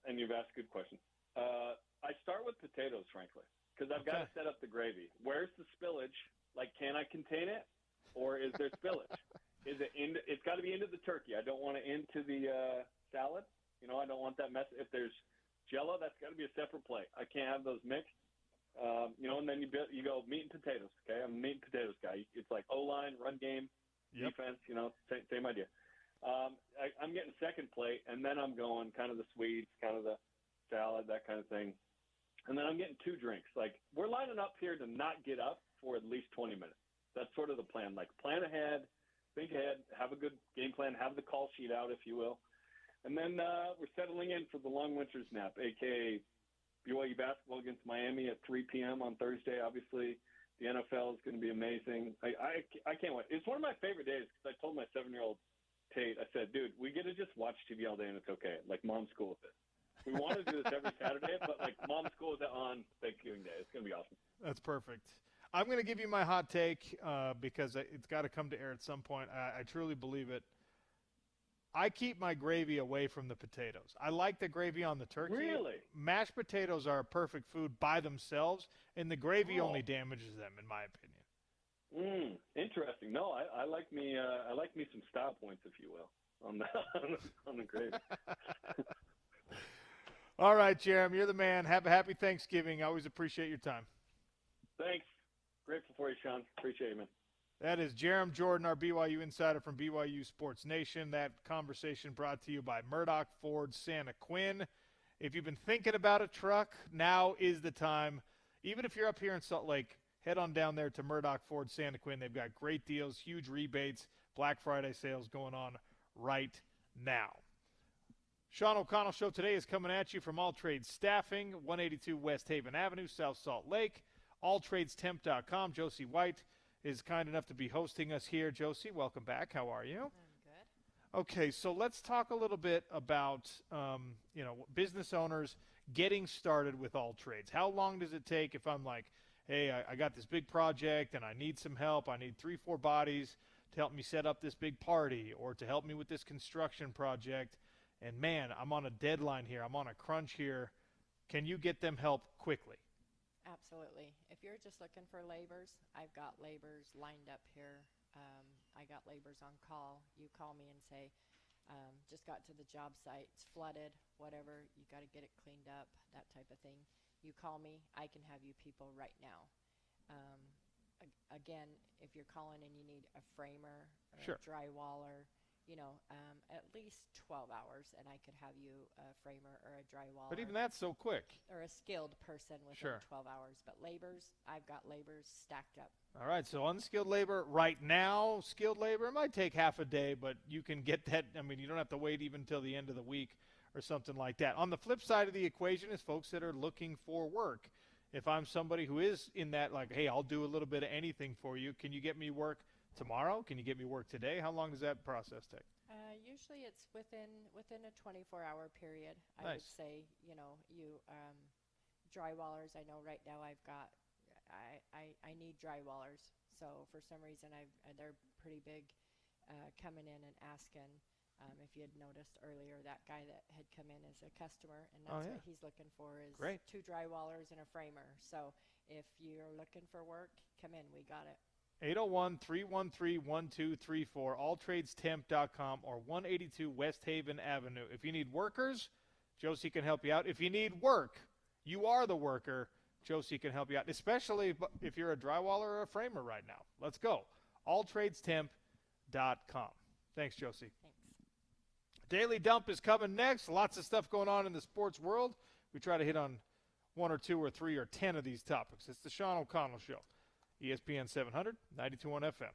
And you've asked good questions. I start with potatoes, frankly, because I've got to set up the gravy. Where's the spillage? Like, can I contain it, or is there spillage? It's got to be into the turkey. I don't want it into the salad. You know, I don't want that mess. If there's Jell-O, that's got to be a separate plate. I can't have those mixed. You know, and then you go meat and potatoes. Okay, I'm a meat and potatoes guy. It's like O-line, run game, defense. You know, same idea. I'm getting second plate, and then I'm going kind of the sweets, kind of the salad, that kind of thing. And then I'm getting 2 drinks. Like, we're lining up here to not get up for at least 20 minutes. That's sort of the plan. Like, plan ahead, think ahead, have a good game plan, have the call sheet out, if you will. And then we're settling in for the long winter's nap, a.k.a. BYU basketball against Miami at 3 p.m. on Thursday. Obviously, the NFL is going to be amazing. I can't wait. It's one of my favorite days because I told my 7-year-old Tate, I said, dude, we get to just watch TV all day and it's okay. Like, mom's cool with it. We want to do this every Saturday, but, like, mom's cool with it on Thanksgiving Day. It's going to be awesome. That's perfect. I'm going to give you my hot take because it's got to come to air at some point. I truly believe it. I keep my gravy away from the potatoes. I like the gravy on the turkey. Really? Mashed potatoes are a perfect food by themselves, and the gravy only damages them, in my opinion. Interesting. No, I like me some style points, if you will, on the gravy. All right, Jerem, you're the man. Have a happy Thanksgiving. I always appreciate your time. Thanks. Grateful for you, Sean. Appreciate you, man. That is Jerem Jordan, our BYU insider from BYU Sports Nation. That conversation brought to you by Murdoch Ford Santa Quin. If you've been thinking about a truck, now is the time. Even if you're up here in Salt Lake, head on down there to Murdoch Ford Santa Quin. They've got great deals, huge rebates, Black Friday sales going on right now. Sean O'Connell Show today is coming at you from All Trades Staffing, 182 West Haven Avenue, South Salt Lake, alltradestemp.com. Josie White is kind enough to be hosting us here. Josie, welcome back. How are you? I'm good. Okay, so let's talk a little bit about, business owners getting started with All Trades. How long does it take if I'm like, hey, I got this big project and I need some help. I need 3-4 bodies to help me set up this big party or to help me with this construction project. And man, I'm on a deadline here. I'm on a crunch here. Can you get them help quickly? Absolutely. If you're just looking for laborers, I've got laborers lined up here. I got laborers on call. You call me and say, just got to the job site, it's flooded, whatever, you got to get it cleaned up, that type of thing. You call me, I can have you people right now. Again, if you're calling and you need a framer or Sure. a drywaller, at least 12 hours, and I could have you a framer or a drywaller. But even that's so quick. Or a skilled person within Sure. 12 hours. But laborers, I've got laborers stacked up. All right, so unskilled labor right now, skilled labor, it might take half a day, but you can get that. I mean, you don't have to wait even until the end of the week or something like that. On the flip side of the equation is folks that are looking for work. If I'm somebody who is in that, like, hey, I'll do a little bit of anything for you, can you get me work tomorrow? Can you get me work today? How long does that process take? Usually it's within a 24-hour period. I Nice. would say, drywallers, I know right now I need drywallers. So for some reason they're pretty big coming in and asking. If you had noticed earlier, that guy that had come in as a customer, and that's what he's looking for is Great. 2 drywallers and a framer. So if you're looking for work, come in. We got it. 801-313-1234, alltradestemp.com, or 182 West Haven Avenue. If you need workers, Josie can help you out. If you need work, you are the worker, Josie can help you out, especially if you're a drywaller or a framer right now. Let's go. alltradestemp.com. Thanks, Josie. Thanks. Daily Dump is coming next. Lots of stuff going on in the sports world. We try to hit on 1 or 2 or 3 or 10 of these topics. It's the Sean O'Connell Show. ESPN 700, 92.1 FM.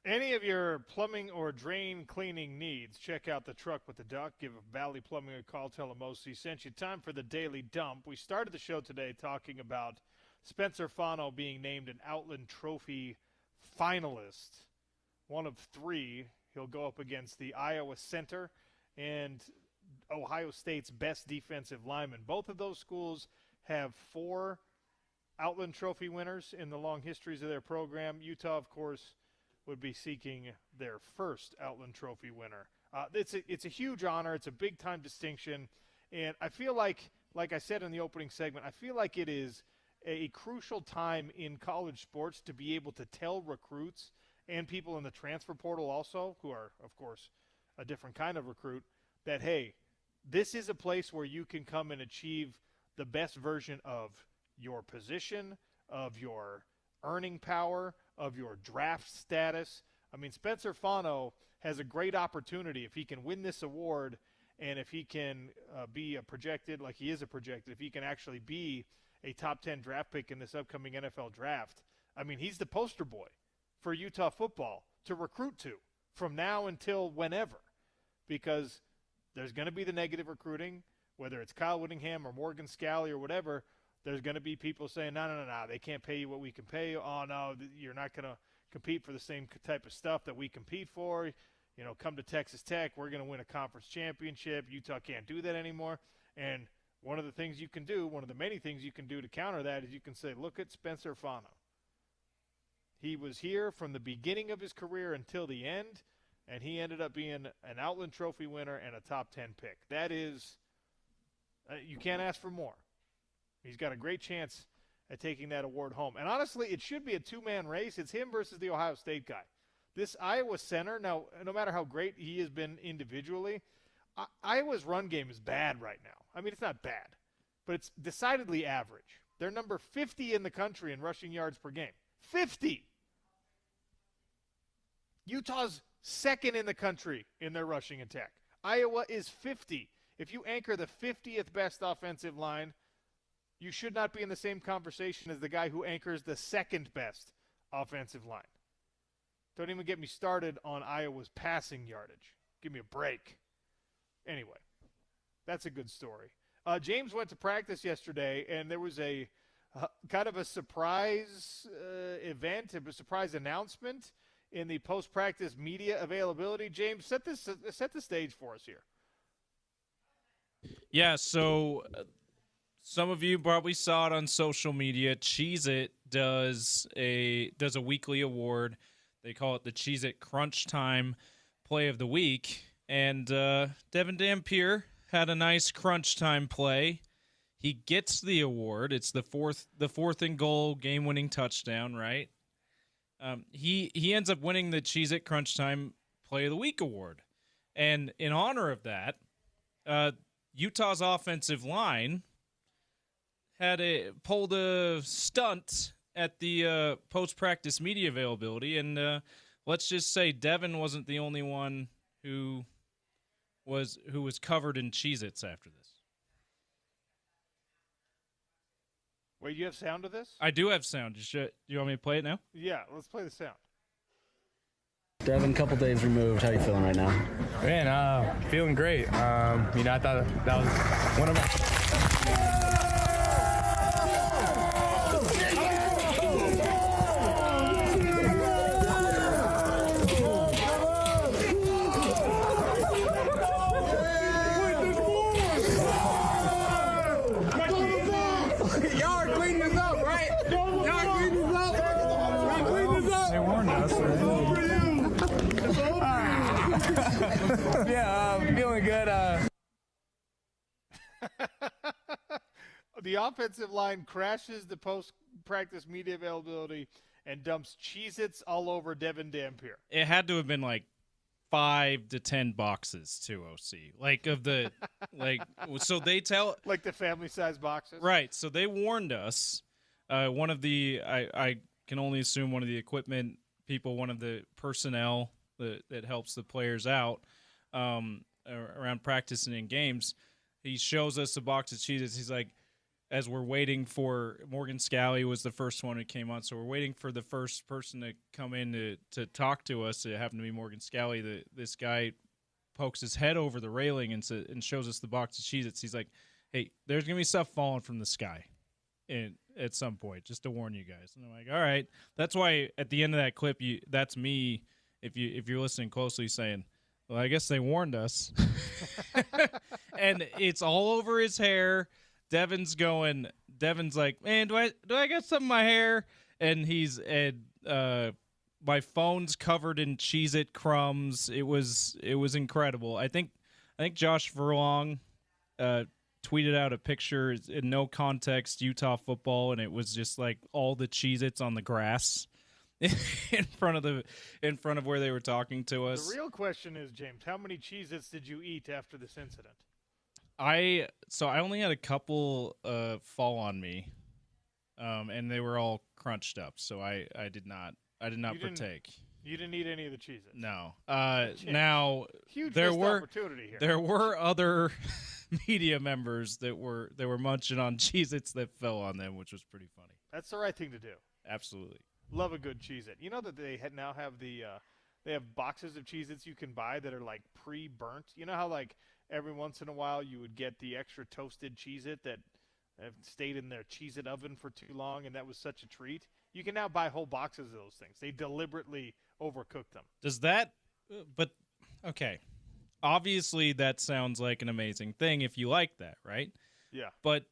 Any of your plumbing or drain cleaning needs, check out the Truck with the Duck. Give Valley Plumbing a call. Tell them OC sent you. Time for the Daily Dump. We started the show today talking about Spencer Fano being named an Outland Trophy finalist. One of three. He'll go up against the Iowa center and Ohio State's best defensive lineman. Both of those schools have 4 Outland Trophy winners in the long histories of their program. Utah, of course, would be seeking their first Outland Trophy winner. It's a huge honor. It's a big-time distinction. And I feel like I said in the opening segment, I feel like it is a crucial time in college sports to be able to tell recruits and people in the transfer portal also, who are, of course, a different kind of recruit, that, hey, this is a place where you can come and achieve the best version of your position, of your earning power, of your draft status. I mean, Spencer Fano has a great opportunity if he can win this award and if he can be a projected, like he is a projected, if he can actually be a top 10 draft pick in this upcoming NFL draft. I mean, he's the poster boy for Utah football to recruit to from now until whenever, because there's going to be the negative recruiting, whether it's Kyle Whittingham or Morgan Scalley or whatever. There's going to be people saying, no, they can't pay you what we can pay you. Oh, no, you're not going to compete for the same type of stuff that we compete for. You know, come to Texas Tech. We're going to win a conference championship. Utah can't do that anymore. And one of the things you can do, one of the many things you can do to counter that is you can say, look at Spencer Fano. He was here from the beginning of his career until the end, and he ended up being an Outland Trophy winner and a top 10 pick. That is, you can't ask for more. He's got a great chance at taking that award home. And honestly, it should be a 2-man race. It's him versus the Ohio State guy. This Iowa center, now, no matter how great he has been individually, Iowa's run game is bad right now. I mean, it's not bad, but it's decidedly average. They're number 50 in the country in rushing yards per game. 50! Utah's second in the country in their rushing attack. Iowa is 50. If you anchor the 50th best offensive line, you should not be in the same conversation as the guy who anchors the second best offensive line. Don't even get me started on Iowa's passing yardage. Give me a break. Anyway, that's a good story. James went to practice yesterday, and there was a kind of a surprise event, a surprise announcement in the post-practice media availability. James, set the stage for us here. Yeah, so some of you probably saw it on social media. Cheez-It does a weekly award. They call it the Cheez-It Crunch Time Play of the Week. And Devin Dampier had a nice crunch time play. He gets the award. It's the fourth and goal game-winning touchdown, right? He ends up winning the Cheez-It Crunch Time Play of the Week award. And in honor of that, Utah's offensive line pulled a stunt at the post-practice media availability, and let's just say Devin wasn't the only one who was covered in Cheez-Its after this. Wait, you have sound of this? I do have sound. Do you want me to play it now? Yeah, let's play the sound. Devin, couple days removed. How you feeling right now? Man, feeling great. I thought that was one of my... Feeling good. The offensive line crashes the post-practice media availability and dumps Cheez-Its all over Devin Dampier. It had to have been like 5 to 10 boxes too, OC. Like of the so they tell like the family-size boxes. Right. So they warned us. One of the I can only assume one of the equipment people, one of the personnel that helps the players out around practicing in games. He shows us a box of Cheez-Its. He's like, as we're waiting for Morgan Scalley was the first one who came on, so we're waiting for the first person to come in to talk to us. It happened to be Morgan Scalley. This guy pokes his head over the railing and shows us the box of Cheez-Its. He's like, "Hey, there's gonna be stuff falling from the sky, at some point, just to warn you guys." And I'm like, "All right." That's why at the end of that clip, that's me. If you're listening closely, saying, "Well, I guess they warned us," and it's all over his hair. Devin's like, "Man, do I got something in my hair?" And my phone's covered in Cheez-It crumbs. It was incredible. I think Josh Furlong tweeted out a picture in no context Utah football, and it was just like all the Cheez-Its on the grass in front of where they were talking to us. The real question is, James, how many Cheez-Its did you eat after this incident? I only had a couple fall on me, and they were all crunched up. So I did not partake. You didn't eat any of the Cheez-Its? No. Now huge there missed opportunity here. There were other media members that were munching on Cheez-Its that fell on them, which was pretty funny. That's the right thing to do. Absolutely. Love a good Cheez-It. You know that they now have they have boxes of Cheez-Its you can buy that are like pre-burnt. You know how like every once in a while you would get the extra toasted Cheez-It that have stayed in their Cheez-It oven for too long, and that was such a treat? You can now buy whole boxes of those things. They deliberately overcook them. Okay. Obviously that sounds like an amazing thing if you like that, right? Yeah. But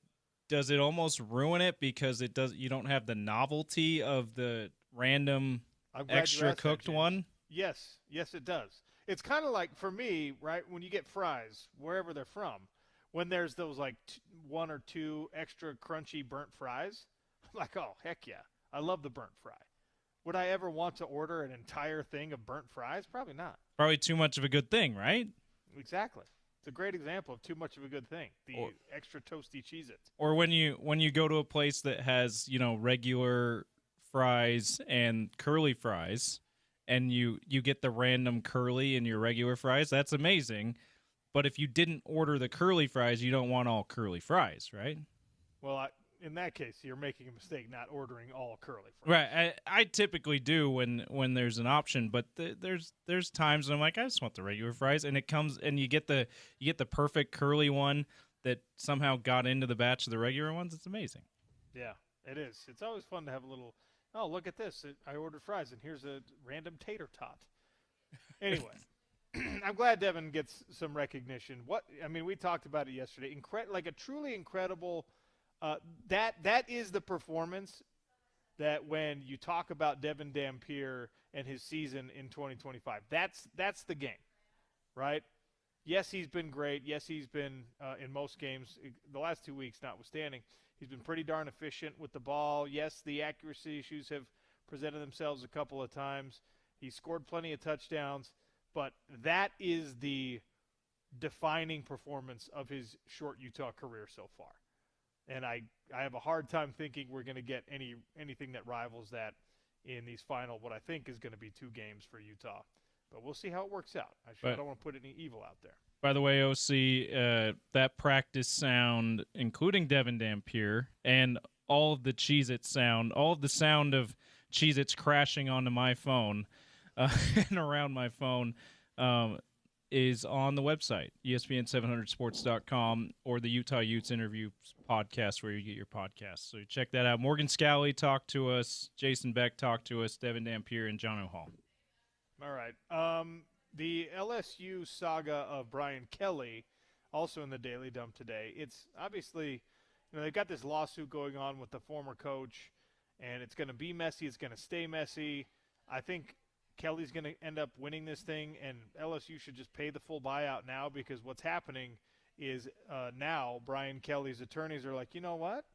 does it almost ruin it because you don't have the novelty of the random extra cooked one? Yes, it does. It's kind of like, for me, right, when you get fries, wherever they're from, when there's those like one or two extra crunchy burnt fries, I'm like, oh, heck yeah, I love the burnt fry. Would I ever want to order an entire thing of burnt fries? Probably not. Probably too much of a good thing, right? Exactly. It's a great example of too much of a good thing, the extra toasty Cheez-Its. Or when you go to a place that has, regular fries and curly fries, and you get the random curly in your regular fries, that's amazing. But if you didn't order the curly fries, you don't want all curly fries, right? Well, in that case, you're making a mistake not ordering all curly fries. Right. I typically do when there's an option, but there's times when I'm like, I just want the regular fries, and it comes and you get the perfect curly one that somehow got into the batch of the regular ones. It's amazing. Yeah, it is. It's always fun to have a little, oh, look at this. I ordered fries, and here's a random tater tot. Anyway, I'm glad Devin gets some recognition. We talked about it yesterday. Like a truly incredible that is the performance that when you talk about Devin Dampier and his season in 2025, that's the game, right? Yes, he's been great. Yes, he's been in most games, the last 2 weeks notwithstanding, he's been pretty darn efficient with the ball. Yes, the accuracy issues have presented themselves a couple of times. He scored plenty of touchdowns, but that is the defining performance of his short Utah career so far. And I have a hard time thinking we're going to get anything that rivals that in these final, what I think is going to be 2 games for Utah. But we'll see how it works out. I don't want to put any evil out there. By the way, OC, that practice sound, including Devin Dampier, and all of the Cheez-It sound, all of the sound of Cheez-Its crashing onto my phone and around my phone, is on the website, ESPN700sports.com, or the Utah Utes interview podcast where you get your podcasts. So check that out. Morgan Scalley talked to us, Jason Beck talked to us, Devin Dampier, and John O'Hall. All right. The LSU saga of Brian Kelly, also in the Daily Dump today. It's obviously, they've got this lawsuit going on with the former coach, and it's going to be messy. It's going to stay messy. I think Kelly's going to end up winning this thing, and LSU should just pay the full buyout now, because what's happening is now Brian Kelly's attorneys are like, you know what?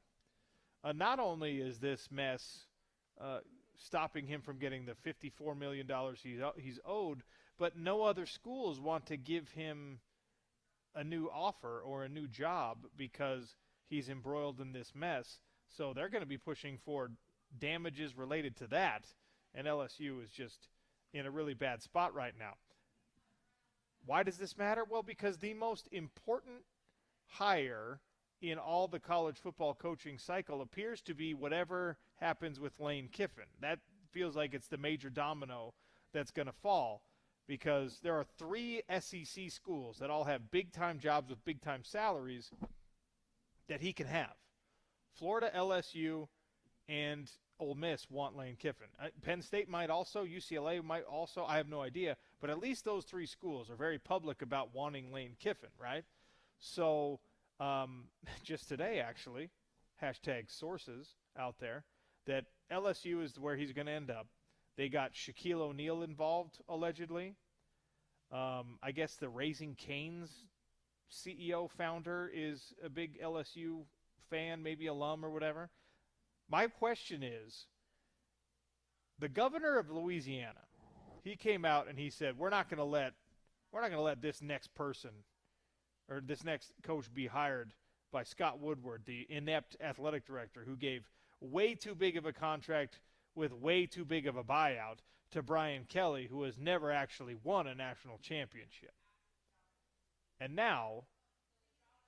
Not only is this mess stopping him from getting the $54 million he's owed, but no other schools want to give him a new offer or a new job because he's embroiled in this mess. So they're going to be pushing for damages related to that, and LSU is just in a really bad spot right now. Why does this matter? Well, because the most important hire in all the college football coaching cycle appears to be whatever happens with Lane Kiffin. That feels like it's the major domino that's going to fall, because there are 3 SEC schools that all have big-time jobs with big-time salaries that he can have. Florida, LSU, and Ole Miss want Lane Kiffin. Penn State might also, UCLA might also, I have no idea, but at least those 3 schools are very public about wanting Lane Kiffin, right? So just today, actually, #sources out there, that LSU is where he's going to end up. They got Shaquille O'Neal involved, allegedly. I guess the Raising Cane's CEO founder is a big LSU fan, maybe alum or whatever. My question is, the governor of Louisiana, he came out and he said, we're not going to let this next person or this next coach be hired by Scott Woodward, the inept athletic director who gave way too big of a contract with way too big of a buyout to Brian Kelly, who has never actually won a national championship. And now,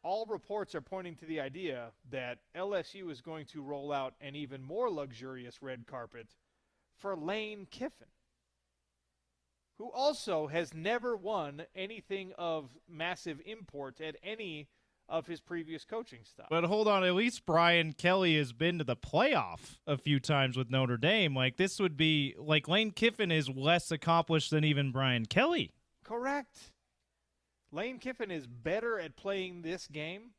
all reports are pointing to the idea that LSU is going to roll out an even more luxurious red carpet for Lane Kiffin, who also has never won anything of massive import at any of his previous coaching stops. But hold on, at least Brian Kelly has been to the playoff a few times with Notre Dame. Like, this would be, like, Lane Kiffin is less accomplished than even Brian Kelly. Correct. Lane Kiffin is better at playing this game,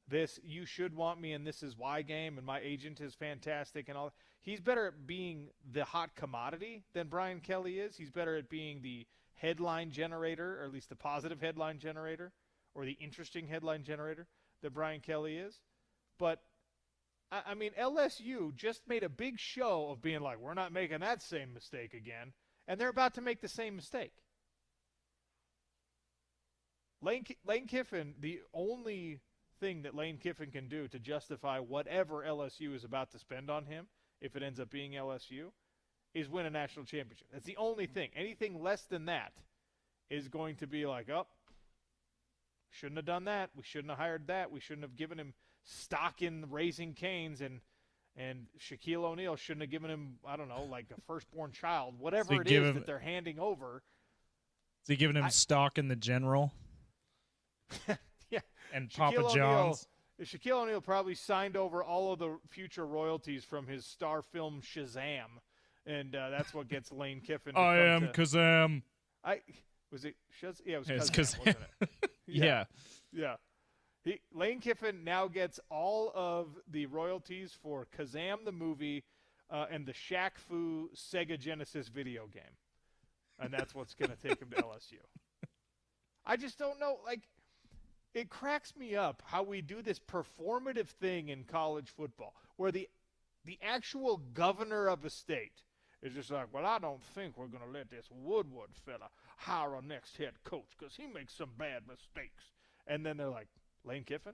this you should want me and this is why game, and my agent is fantastic and all. He's better at being the hot commodity than Brian Kelly is. He's better at being the headline generator, or at least the positive headline generator, or the interesting headline generator that Brian Kelly is. But, I mean, LSU just made a big show of being like, we're not making that same mistake again, and they're about to make the same mistake. Lane Kiffin, the only thing that Lane Kiffin can do to justify whatever LSU is about to spend on him, if it ends up being LSU, is win a national championship. That's the only thing. Anything less than that is going to be like, oh, shouldn't have done that. We shouldn't have hired that. We shouldn't have given him stock in Raising Cane's, and Shaquille O'Neal shouldn't have given him, I don't know, like a firstborn child, whatever it is that they're handing over. Is he giving him stock in the General? Yeah. And Papa John's? Shaquille O'Neal probably signed over all of the future royalties from his star film Shazam, and that's what gets Lane Kiffin. I am Kazam. Was it Shazam? Yeah, it was It's Kazam, wasn't it? Yeah. Yeah. Lane Kiffin now gets all of the royalties for Kazam the movie and the Shaq Fu Sega Genesis video game. And that's what's going to take him to LSU. I just don't know. Like, it cracks me up how we do this performative thing in college football where the actual governor of a state is just like, well, I don't think we're going to let this Woodward fella hire our next head coach because he makes some bad mistakes. And then they're like, Lane Kiffin?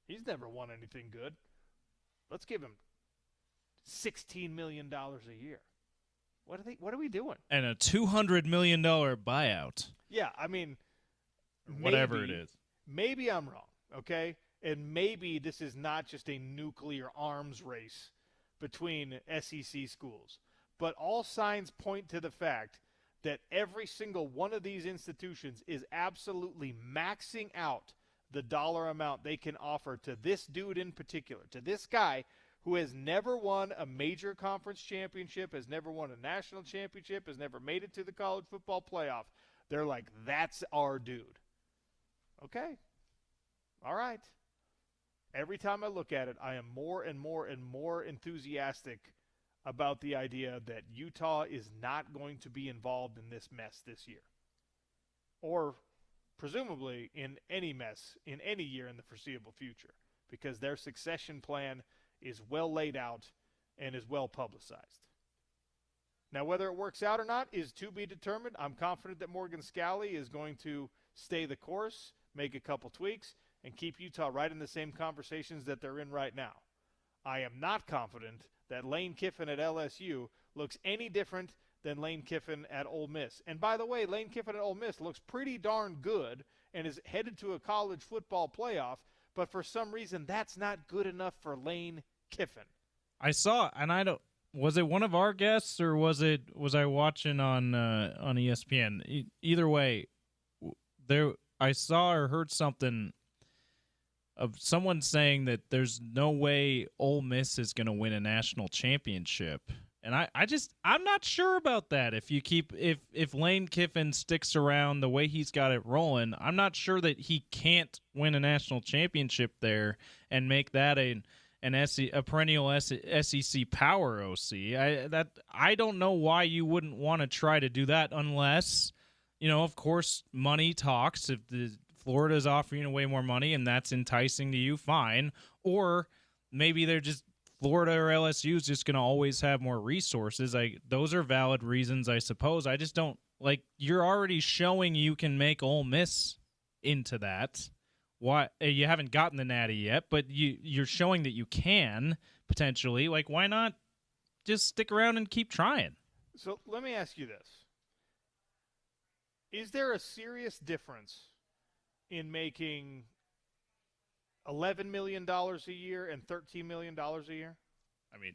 He's never won anything good. Let's give him $16 million a year. What are we doing? And a $200 million buyout. Yeah, I mean, whatever it is. Maybe I'm wrong, okay? And maybe this is not just a nuclear arms race between SEC schools. But all signs point to the fact that every single one of these institutions is absolutely maxing out the dollar amount they can offer to this dude in particular, to this guy who has never won a major conference championship, has never won a national championship, has never made it to the college football playoff. They're like, that's our dude. Okay. All right. Every time I look at it, I am more and more and more enthusiastic about the idea that Utah is not going to be involved in this mess this year. Or presumably in any mess in any year in the foreseeable future, because their succession plan is well laid out and is well publicized. Now, whether it works out or not is to be determined. I'm confident that Morgan Scalley is going to stay the course, make a couple tweaks, and keep Utah right in the same conversations that they're in right now. I am not confident that Lane Kiffin at LSU looks any different than Lane Kiffin at Ole Miss. And by the way, Lane Kiffin at Ole Miss looks pretty darn good and is headed to a college football playoff, but for some reason that's not good enough for Lane Kiffin. I saw, and I don't. Was it one of our guests or was I watching on ESPN? Either way, there I saw or heard something of someone saying that there's no way Ole Miss is going to win a national championship. And I'm not sure about that. If Lane Kiffin sticks around the way he's got it rolling, I'm not sure that he can't win a national championship there and make that a perennial SEC power OC. I don't know why you wouldn't want to try to do that unless, of course, money talks. If Florida's offering you way more money and that's enticing to you, fine. Or maybe they're just Florida or LSU is just going to always have more resources. Those are valid reasons, I suppose. I just don't you're already showing you can make Ole Miss into that. Why you haven't gotten the Natty yet, but you're showing that you can potentially. Why not just stick around and keep trying? So let me ask you this: is there a serious difference in making $11 million a year and $13 million a year? I mean,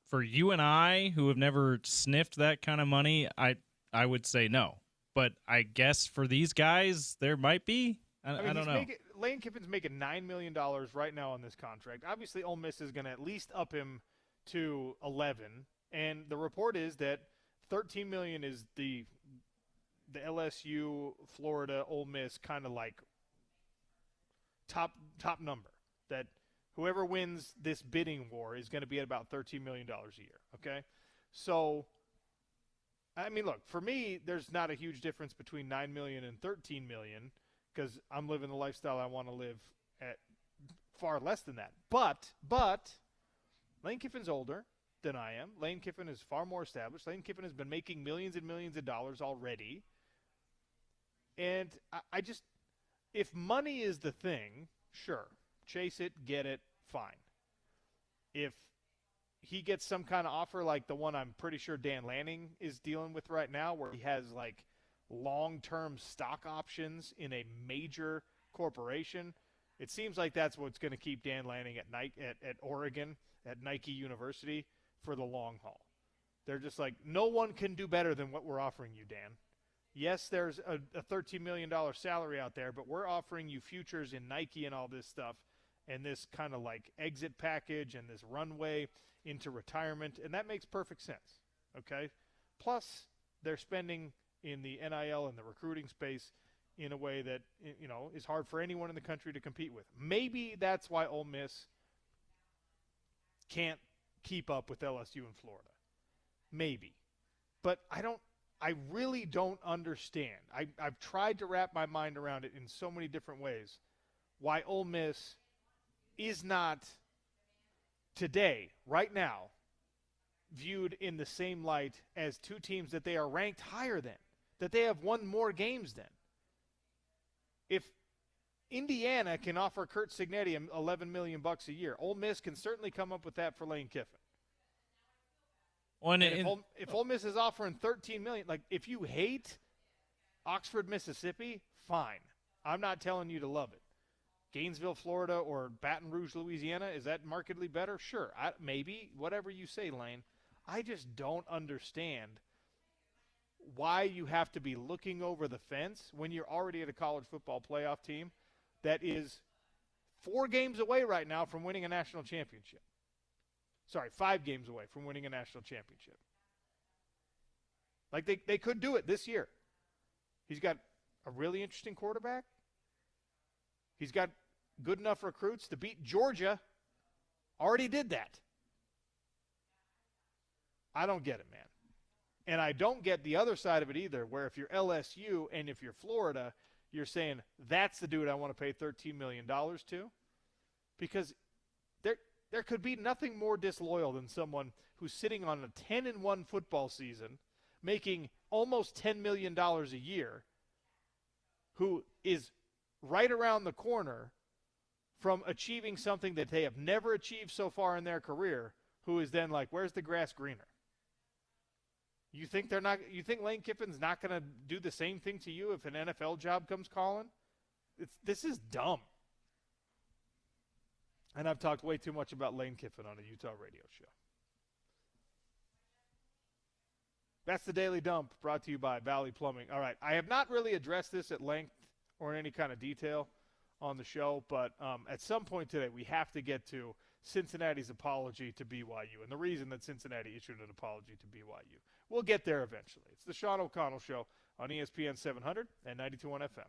for you and I, who have never sniffed that kind of money, I would say no. But I guess for these guys, there might be. I don't know. Lane Kiffin's making $9 million right now on this contract. Obviously, Ole Miss is going to at least up him to 11, and the report is that $13 million is the LSU, Florida, Ole Miss kind of top number, that whoever wins this bidding war is going to be at about $13 million a year, okay? So, I mean, look, for me, there's not a huge difference between $9 million and $13 million because I'm living the lifestyle I want to live at far less than that. But Lane Kiffin's older than I am. Lane Kiffin is far more established. Lane Kiffin has been making millions and millions of dollars already. And I just – if money is the thing, sure, chase it, get it, fine. If he gets some kind of offer like the one I'm pretty sure Dan Lanning is dealing with right now, where he has long-term stock options in a major corporation, it seems like that's what's going to keep Dan Lanning at Oregon, at Nike University, for the long haul. They're just no one can do better than what we're offering you, Dan. Yes, there's a $13 million salary out there, but we're offering you futures in Nike and all this stuff and this kind of exit package and this runway into retirement, and that makes perfect sense, okay? Plus, they're spending in the NIL and the recruiting space in a way that, is hard for anyone in the country to compete with. Maybe that's why Ole Miss can't keep up with LSU and Florida. Maybe. But I really don't understand. I've tried to wrap my mind around it in so many different ways, why Ole Miss is not today, right now, viewed in the same light as two teams that they are ranked higher than, that they have won more games than. If Indiana can offer Curt Cignetti $11 million a year, Ole Miss can certainly come up with that for Lane Kiffin. If Ole Miss is offering $13 million, if you hate Oxford, Mississippi, fine. I'm not telling you to love it. Gainesville, Florida, or Baton Rouge, Louisiana, is that markedly better? Sure, maybe, whatever you say, Lane. I just don't understand why you have to be looking over the fence when you're already at a college football playoff team that is 4 games away right now from winning a national championship. Sorry, 5 games away from winning a national championship. They could do it this year. He's got a really interesting quarterback. He's got good enough recruits to beat Georgia. Already did that. I don't get it, man. And I don't get the other side of it either, where if you're LSU and if you're Florida, you're saying, that's the dude I want to pay $13 million to. Because there could be nothing more disloyal than someone who's sitting on a 10-1 football season, making almost $10 million a year, who is right around the corner from achieving something that they have never achieved so far in their career, who is then where's the grass greener? You think Lane Kiffin's not going to do the same thing to you if an NFL job comes calling? This is dumb. And I've talked way too much about Lane Kiffin on a Utah radio show. That's the Daily Dump, brought to you by Valley Plumbing. All right, I have not really addressed this at length or in any kind of detail on the show, but at some point today we have to get to Cincinnati's apology to BYU and the reason that Cincinnati issued an apology to BYU. We'll get there eventually. It's the Sean O'Connell Show on ESPN 700 and 92.1 FM.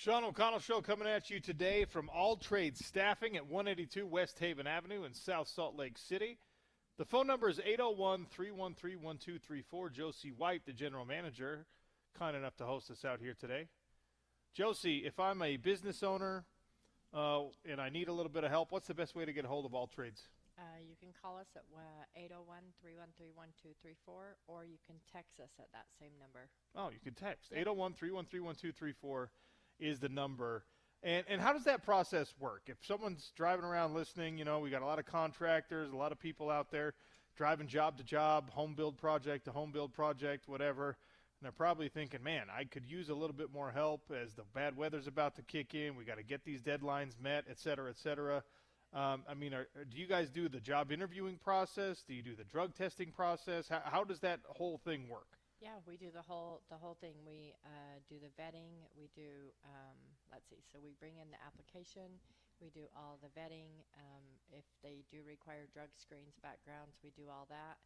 Sean O'Connell Show coming at you today from All Trades Staffing at 182 West Haven Avenue in South Salt Lake City. The phone number is 801-313-1234. Josie White, the general manager, kind enough to host us out here today. Josie, if I'm a business owner and I need a little bit of help, what's the best way to get a hold of All Trades? You can call us at 801-313-1234, or you can text us at that same number. Oh, you can text. Yep. 801-313-1234 is the number. And how does that process work? If someone's driving around listening, we got a lot of contractors, a lot of people out there driving job to job, home build project to home build project, whatever. And they're probably thinking, man, I could use a little bit more help as the bad weather's about to kick in. We got to get these deadlines met, et cetera, et cetera. Do you guys do the job interviewing process? Do you do the drug testing process? How does that whole thing work? Yeah, we do the whole thing. We do the vetting. We do, so we bring in the application. We do all the vetting. If they do require drug screens, backgrounds, we do all that.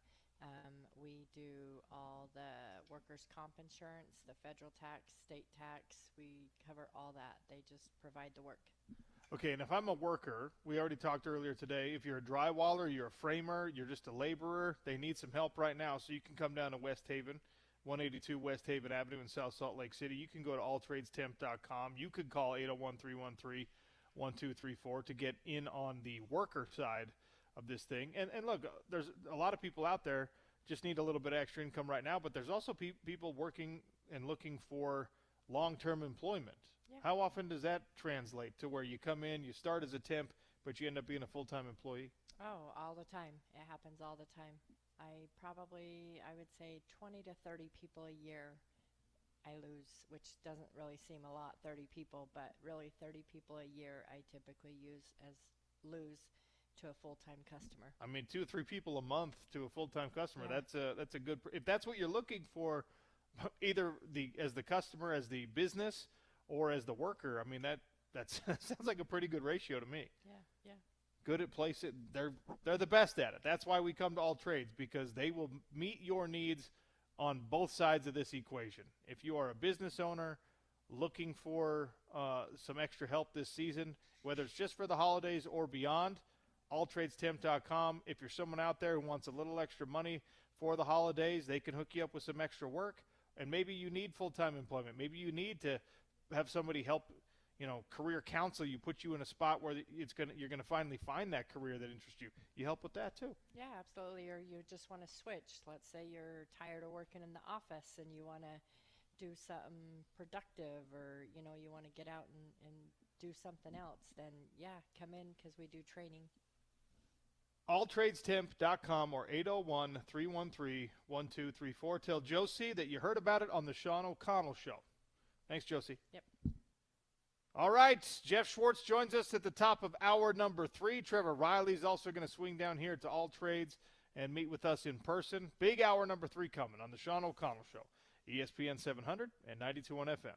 We do all the workers' comp insurance, the federal tax, state tax. We cover all that. They just provide the work. Okay, and if I'm a worker, we already talked earlier today, if you're a drywaller, you're a framer, you're just a laborer, they need some help right now, so you can come down to West Haven, 182 West Haven Avenue in South Salt Lake City. You can go to alltradestemp.com. You could call 801-313-1234 to get in on the worker side of this thing. And look, there's a lot of people out there just need a little bit of extra income right now, but there's also people working and looking for long-term employment. Yeah. How often does that translate to where you come in, you start as a temp, but you end up being a full-time employee? Oh, all the time. It happens all the time. I would say 20 to 30 people a year I lose, which doesn't really seem a lot, 30 people, but really 30 people a year I typically lose to a full-time customer. 2 or 3 people a month to a full-time customer. Yeah. That's a good, if that's what you're looking for, either as the customer, as the business, or as the worker, that sounds like a pretty good ratio to me. Yeah. Good at placing. They're the best at it. That's why we come to All Trades, because they will meet your needs on both sides of this equation. If you are a business owner looking for some extra help this season, whether it's just for the holidays or beyond, alltradestemp.com. If you're someone out there who wants a little extra money for the holidays, they can hook you up with some extra work. And maybe you need full-time employment. Maybe you need to have somebody help, career counsel you, put you in a spot where you're gonna finally find that career that interests you. You help with that too. Yeah, absolutely. Or you just want to switch. Let's say you're tired of working in the office and you want to do something productive, or you want to get out and do something else. Then come in, because we do training. Alltradestemp.com or 801-313-1234. Tell Josie that you heard about it on the Sean O'Connell Show. Thanks, Josie. Yep. All right, Jeff Schwartz joins us at the top of hour number 3. Trevor Riley's also going to swing down here to All Trades and meet with us in person. Big hour number 3 coming on the Sean O'Connell Show, ESPN 700 and 92.1 FM.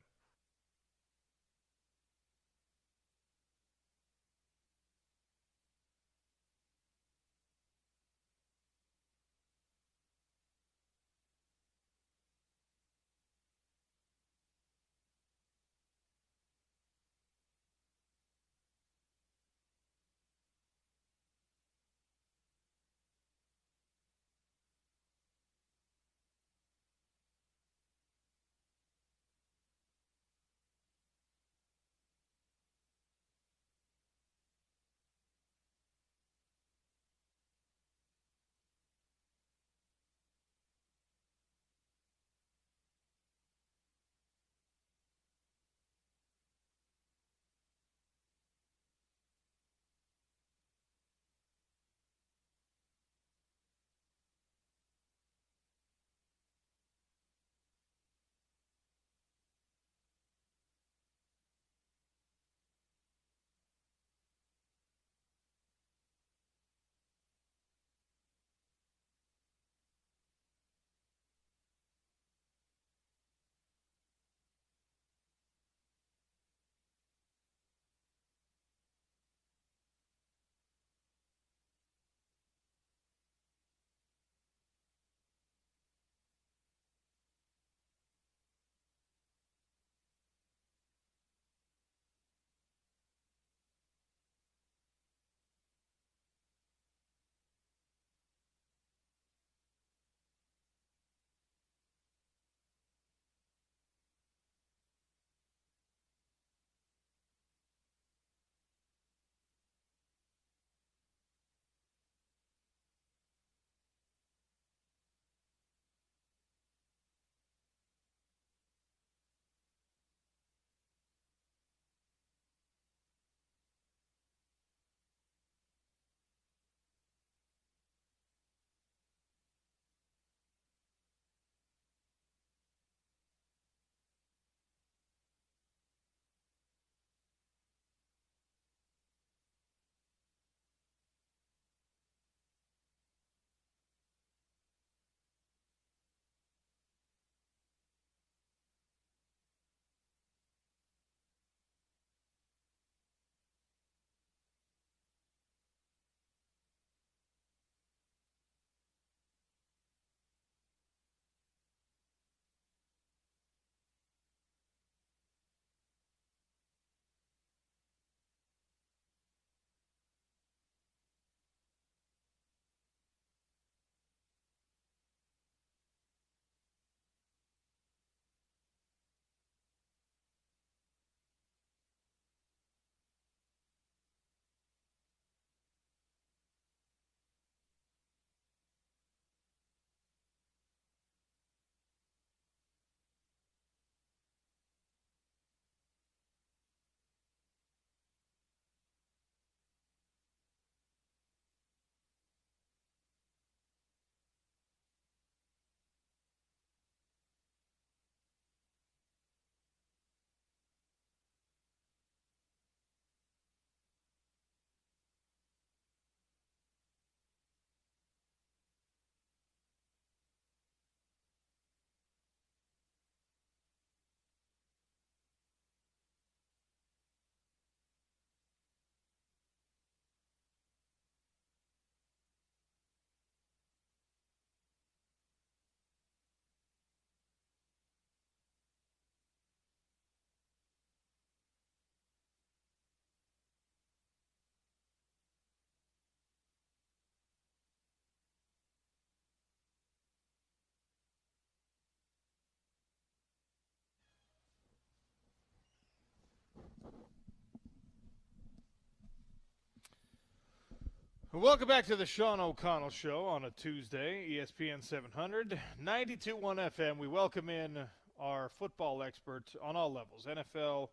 Welcome back to the Sean O'Connell Show on a Tuesday, ESPN 700, 92.1 FM. We welcome in our football expert on all levels, NFL,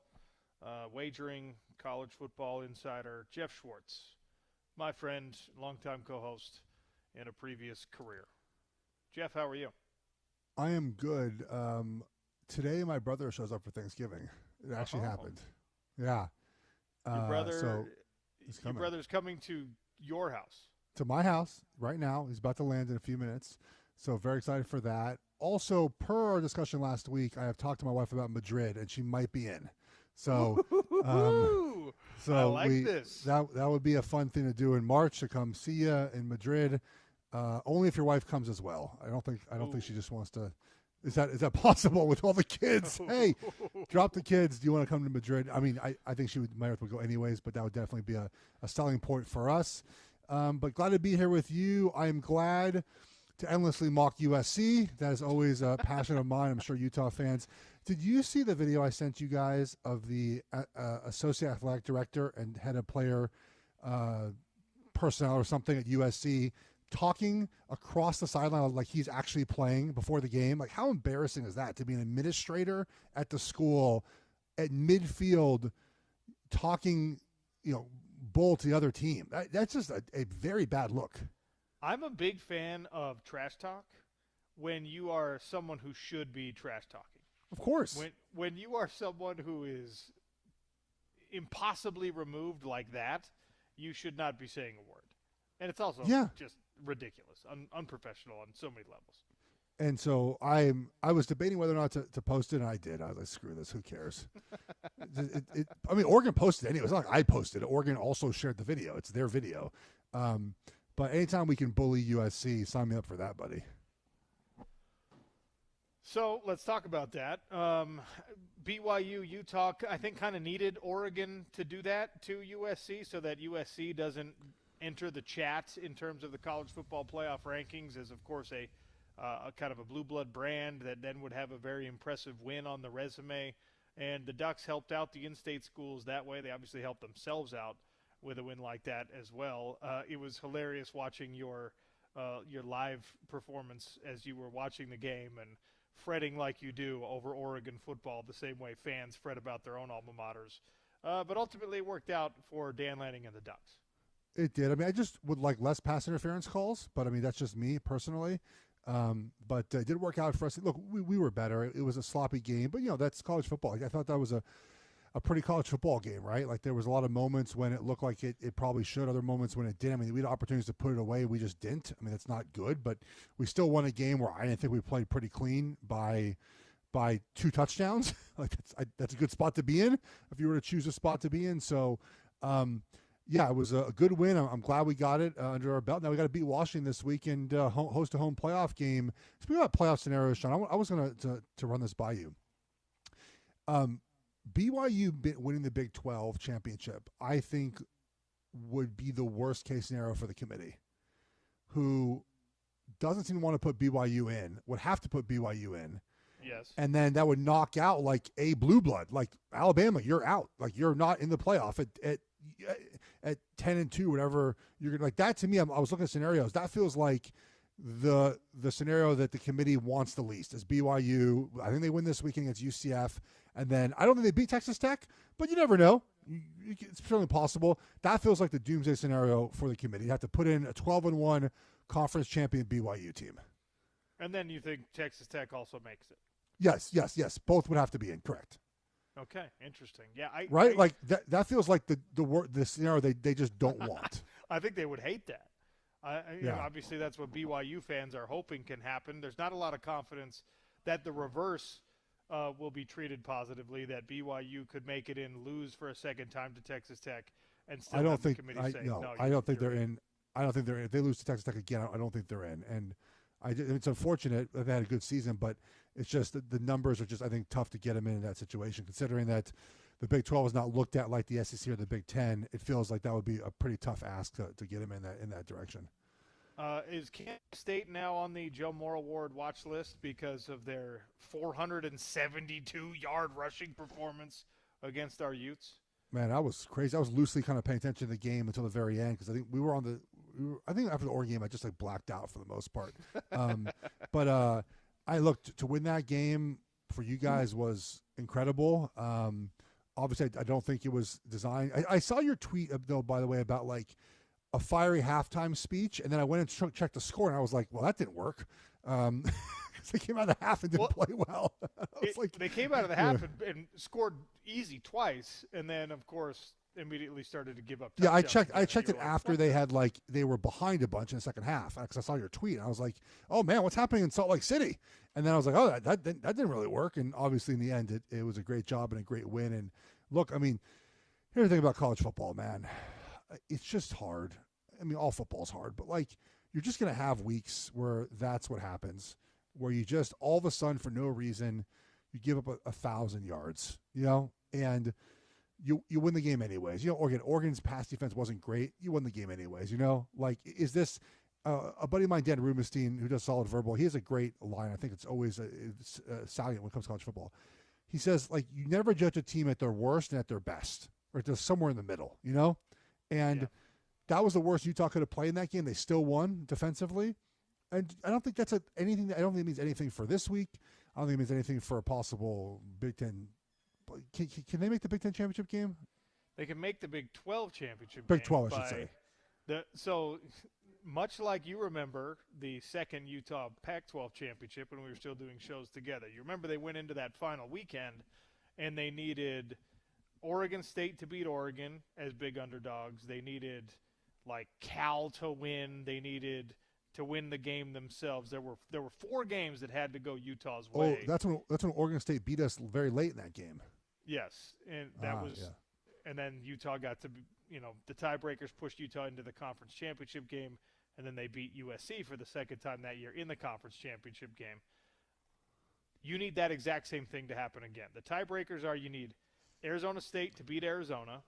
wagering, college football insider, Jeff Schwartz, my friend, longtime co-host in a previous career. Jeff, how are you? I am good. Today, my brother shows up for Thanksgiving. It actually happened. Yeah. Your brother's coming to your house. To my house right now. He's about to land in a few minutes. So very excited for that. Also, per our discussion last week, I have talked to my wife about Madrid, and she might be in. So, I like this. That would be a fun thing to do in March, to come see you in Madrid. Only if your wife comes as well. I don't think she just wants to. Is that possible with all the kids? Hey, drop the kids. Do you want to come to Madrid? I mean, I think my wife would go anyways, but that would definitely be a selling point for us. But glad to be here with you. I am glad to endlessly mock USC. That is always a passion of mine. I'm sure Utah fans. Did you see the video I sent you guys of the associate athletic director and head of player personnel or something at USC talking across the sideline like he's actually playing before the game? Like, how embarrassing is that to be an administrator at the school at midfield talking, bull to the other team? That's just a very bad look. I'm a big fan of trash talk when you are someone who should be trash talking. Of course. When you are someone who is impossibly removed like that, you should not be saying a word. And it's also just ridiculous, unprofessional on so many levels. And so I was debating whether or not to post it, and I did. I was like, screw this, who cares? I mean, Oregon posted it anyway. It's not like I posted it. Oregon also shared the video. It's their video. But anytime we can bully USC, sign me up for that, buddy. So let's talk about that. BYU, Utah, I think kind of needed Oregon to do that to USC so that USC doesn't enter the chat in terms of the college football playoff rankings as, of course, a kind of a blue blood brand that then would have a very impressive win on the resume. And the Ducks helped out the in-state schools that way. They obviously helped themselves out with a win like that as well. It was hilarious watching your live performance as you were watching the game and fretting like you do over Oregon football the same way fans fret about their own alma maters. But ultimately it worked out for Dan Lanning and the Ducks. It did. I mean, I just would like less pass interference calls, but I mean, that's just me personally. But it did work out for us. Look, we were better. It was a sloppy game, but that's college football. Like, I thought that was a pretty college football game, right? Like, there was a lot of moments when it looked like it probably should, other moments when it didn't. I mean, we had opportunities to put it away. We just didn't. I mean, that's not good, but we still won a game where I didn't think we played pretty clean by 2 touchdowns. Like, that's a good spot to be in if you were to choose a spot to be in. So, yeah, it was a good win. I'm glad we got it under our belt. Now we got to beat Washington this week and host a home playoff game. Speaking about playoff scenarios, Sean, I was going to run this by you. BYU winning the Big 12 championship, I think, would be the worst case scenario for the committee, who doesn't seem to want to put BYU in, would have to put BYU in. Yes. And then that would knock out like a blue blood, like Alabama. You're out. Like, you're not in the playoff at 10-2, whatever. You're like that. To me, I was looking at scenarios. That feels like the scenario that the committee wants the least is BYU. I think they win this weekend against UCF, and then I don't think they beat Texas Tech, but you never know. It's certainly possible. That feels like the doomsday scenario for the committee. You have to put in a 12-1 conference champion BYU team. And then you think Texas Tech also makes it? Yes. Both would have to be in. Correct. Okay, interesting. Yeah, like that feels like the scenario they just don't want. I think they would hate that. Obviously, that's what BYU fans are hoping can happen. There's not a lot of confidence that the reverse will be treated positively. That BYU could make it in, lose for a second time to Texas Tech, and still have the committee say no. I don't think they're in. I don't think they're in. If they lose to Texas Tech again, I don't think they're in. And it's unfortunate that they had a good season, but it's just the numbers are just, I think, tough to get them in that situation, considering that the Big 12 is not looked at like the SEC or the Big 10. It feels like that would be a pretty tough ask to get them in that direction. Is Kansas State now on the Joe Moore Award watch list because of their 472-yard rushing performance against our Utes? Man, that was crazy. I was loosely kind of paying attention to the game until the very end because I think we were on I think after the Oregon game, I just like blacked out for the most part. But I looked to win that game for you guys was incredible. Obviously, I don't think it was designed. I saw your tweet, though, by the way, about like a fiery halftime speech, and then I went and checked the score, and I was like, well, that didn't work. They came out of the half and didn't play well. They came out of the half and scored easy twice, and then, of course, immediately started to give up. Yeah, I checked it after they were behind a bunch in the second half, because I saw your tweet, and I was like, oh, man, what's happening in Salt Lake City? And then I was like, oh, that didn't really work. And obviously, in the end, it was a great job and a great win. And look, I mean, here's the thing about college football, man. It's just hard. I mean, all football is hard, but like, you're just going to have weeks where that's what happens, where you just all of a sudden, for no reason, you give up 1,000 yards, and you win the game anyways. Oregon's pass defense wasn't great. You won the game anyways, Like, is this a buddy of mine, Dan Rubenstein, who does Solid Verbal, he has a great line. I think it's always salient when it comes to college football. He says, like, you never judge a team at their worst and at their best, or just somewhere in the middle, And that was the worst Utah could have played in that game. They still won defensively. And I don't think that's anything. I don't think it means anything for this week. I don't think it means anything for a possible Big Ten. Can they make the Big Ten championship game? They can make the Big 12 championship Big game. 12, I should say. So much like you remember the second Utah Pac-12 championship when we were still doing shows together. You remember they went into that final weekend, and they needed Oregon State to beat Oregon as big underdogs. They needed, like, Cal to win. They needed to win the game themselves. There were 4 games that had to go Utah's way. Oh, that's when Oregon State beat us very late in that game. Yes, and and then Utah got to, the tiebreakers pushed Utah into the conference championship game, and then they beat USC for the second time that year in the conference championship game. You need that exact same thing to happen again. The tiebreakers are, you need Arizona State to beat Arizona.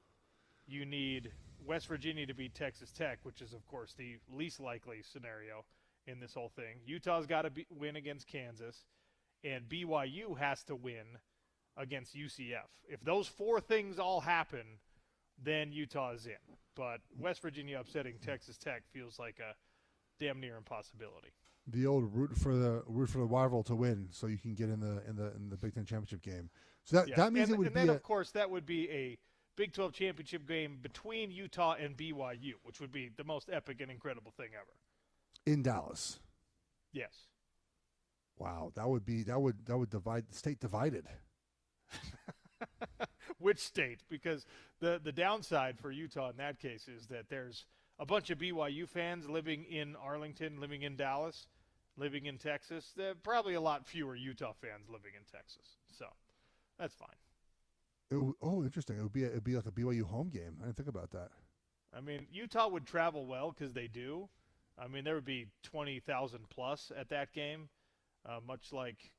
You need West Virginia to beat Texas Tech, which is, of course, the least likely scenario in this whole thing. Utah's got to win against Kansas, and BYU has to win against UCF. If those 4 things all happen, then Utah is in. But West Virginia upsetting Texas Tech feels like a damn near impossibility. The old root for the rival to win, so you can get in the Big Ten championship game. So that means it would be. And then, of course, that would be a Big 12 championship game between Utah and BYU, which would be the most epic and incredible thing ever. In Dallas. Yes. Wow, that would divide the state divided. Which state? Because the downside for Utah in that case is that there's a bunch of BYU fans living in Arlington, living in Dallas, living in Texas. There are probably a lot fewer Utah fans living in Texas. So that's fine. Interesting. It'd be like a BYU home game. I didn't think about that. I mean, Utah would travel well because they do. I mean, there would be 20,000 plus at that game, much like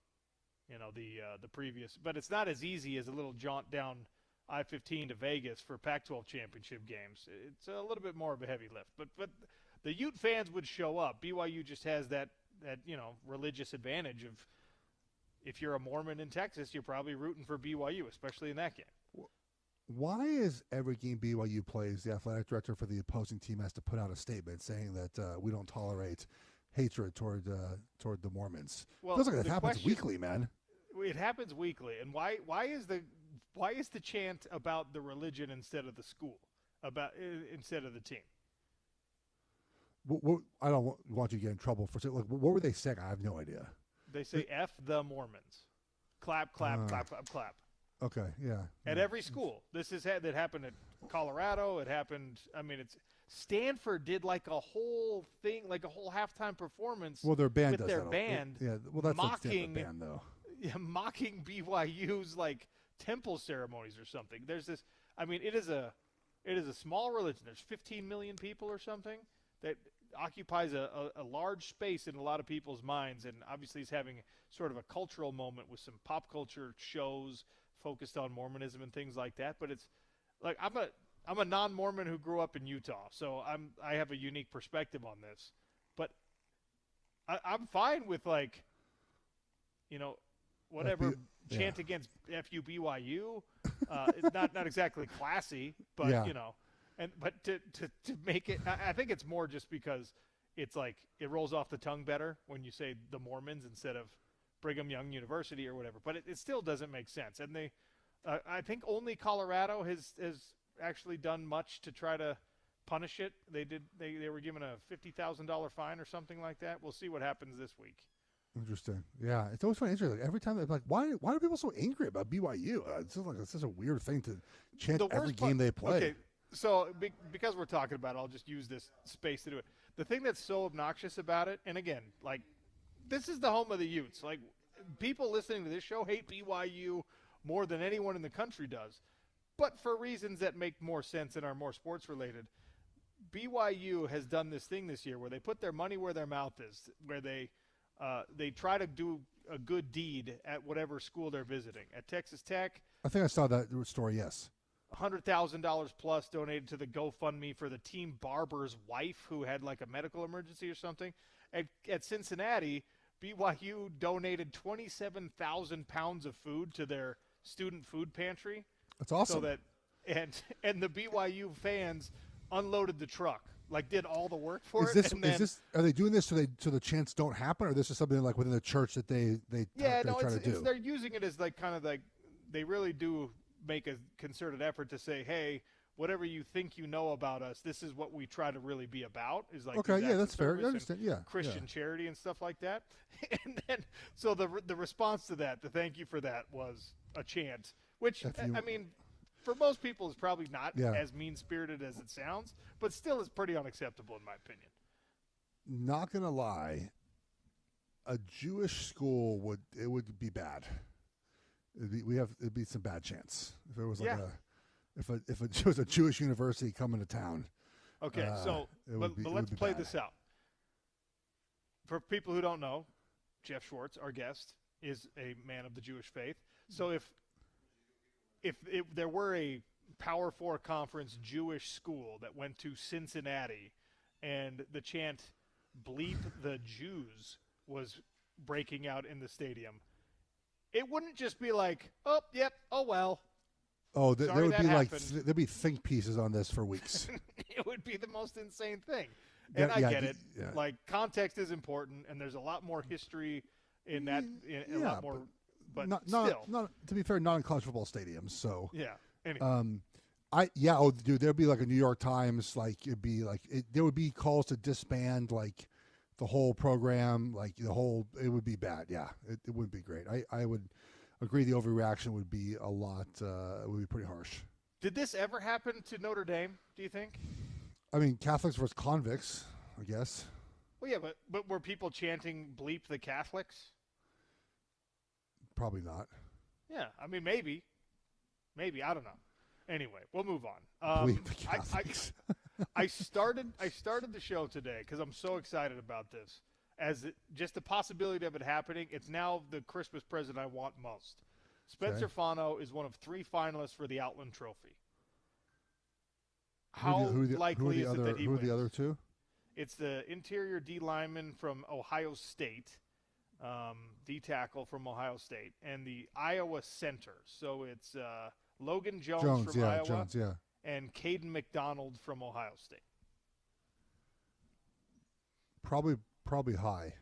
the previous. But it's not as easy as a little jaunt down I-15 to Vegas for Pac-12 championship games. It's a little bit more of a heavy lift. But the Ute fans would show up. BYU just has that religious advantage of, if you're a Mormon in Texas, you're probably rooting for BYU, especially in that game. Why is every game BYU plays, the athletic director for the opposing team has to put out a statement saying that we don't tolerate hatred toward the Mormons? Well, it feels like it happens weekly, man. It happens weekly, and why is the chant about the religion instead of the school, instead of the team? I don't want you to get in trouble for saying. Like, what were they saying? I have no idea. They say F the Mormons. Clap, clap, clap, clap, clap. Okay, yeah. At every school. That happened at Colorado. It happened, Stanford did like a whole thing, like a whole halftime performance. Well, their band with does their that. band. Yeah, well, that's mocking the band, though. Yeah, mocking BYU's like temple ceremonies or something. There's this, it is a small religion. There's 15 million people or something that occupies a large space in a lot of people's minds, and obviously is having sort of a cultural moment with some pop culture shows focused on Mormonism and things like that. But it's like I'm a non-Mormon who grew up in Utah, so I have a unique perspective on this. But I'm fine with whatever chant against FU BYU. It's not exactly classy, but But to make it, I think it's more just because it's like it rolls off the tongue better when you say the Mormons instead of Brigham Young University or whatever. But it still doesn't make sense. And they, I think only Colorado has actually done much to try to punish it. They were given a $50,000 fine or something like that. We'll see what happens this week. Interesting. Yeah, it's always funny. Interesting. Like, every time they're like, why are people so angry about BYU? It's just like it's such a weird thing to chant every game they play. Okay, so because we're talking about it, I'll just use this space to do it. The thing that's so obnoxious about it, and again, like, this is the home of the Utes. Like, people listening to this show hate BYU more than anyone in the country does, but for reasons that make more sense and are more sports related. BYU has done this thing this year where they put their money where their mouth is, where they try to do a good deed at whatever school they're visiting. At Texas Tech, I think I saw that story, yes. $100,000 plus donated to the GoFundMe for the team barber's wife who had like a medical emergency or something. At Cincinnati, BYU donated 27,000 pounds of food to their student food pantry. That's awesome. So that and the BYU fans unloaded the truck, like did all the work for it. Are they doing this so the chants don't happen, or this is something like within the church that they try to do? They're using it as like kind of like they really do make a concerted effort to say, hey, whatever you think you know about us, this is what we try to really be about. Is like okay, yeah, that's fair. I understand. Yeah, Christian charity and stuff like that. And then so the response to that, the thank you for that, was a chant, which I mean, for most people is probably not as mean-spirited as it sounds, but still is pretty unacceptable in my opinion. Not gonna lie, a Jewish school would be bad. It'd be some bad chants if it was like if it was a Jewish university coming to town. Okay, but let's play this out. For people who don't know, Jeff Schwartz, our guest, is a man of the Jewish faith. So if there were a Power 4 conference Jewish school that went to Cincinnati and the chant "Bleep the Jews" was breaking out in the stadium, it wouldn't just be like, oh, yep, oh, well. Oh, there would be like there'd be think pieces on this for weeks. It would be the most insane thing. And I get it. Yeah. Like, context is important, and there's a lot more history in that. A lot more, but still. Not, to be fair, not in college football stadiums. So yeah. Anyway. Dude, there'd be like a New York Times, like it'd be like there would be calls to disband like the whole program, like it would be bad. Yeah, it wouldn't be great. I would agree the overreaction would be a lot, it would be pretty harsh. Did this ever happen to Notre Dame, do you think? I mean, Catholics versus convicts, I guess. Well, yeah, but were people chanting "Bleep the Catholics"? Probably not. Yeah, I mean, maybe, I don't know. Anyway, we'll move on. Bleep the Catholics. I started the show today because I'm so excited about this. Just the possibility of it happening, it's now the Christmas present I want most. Spencer Fano is one of 3 finalists for the Outland Trophy. How likely is it that he wins? Who are the other 2? It's the interior D lineman from Ohio State, D tackle from Ohio State, and the Iowa center. So it's Logan Jones from Iowa and Caden McDonald from Ohio State. Probably high.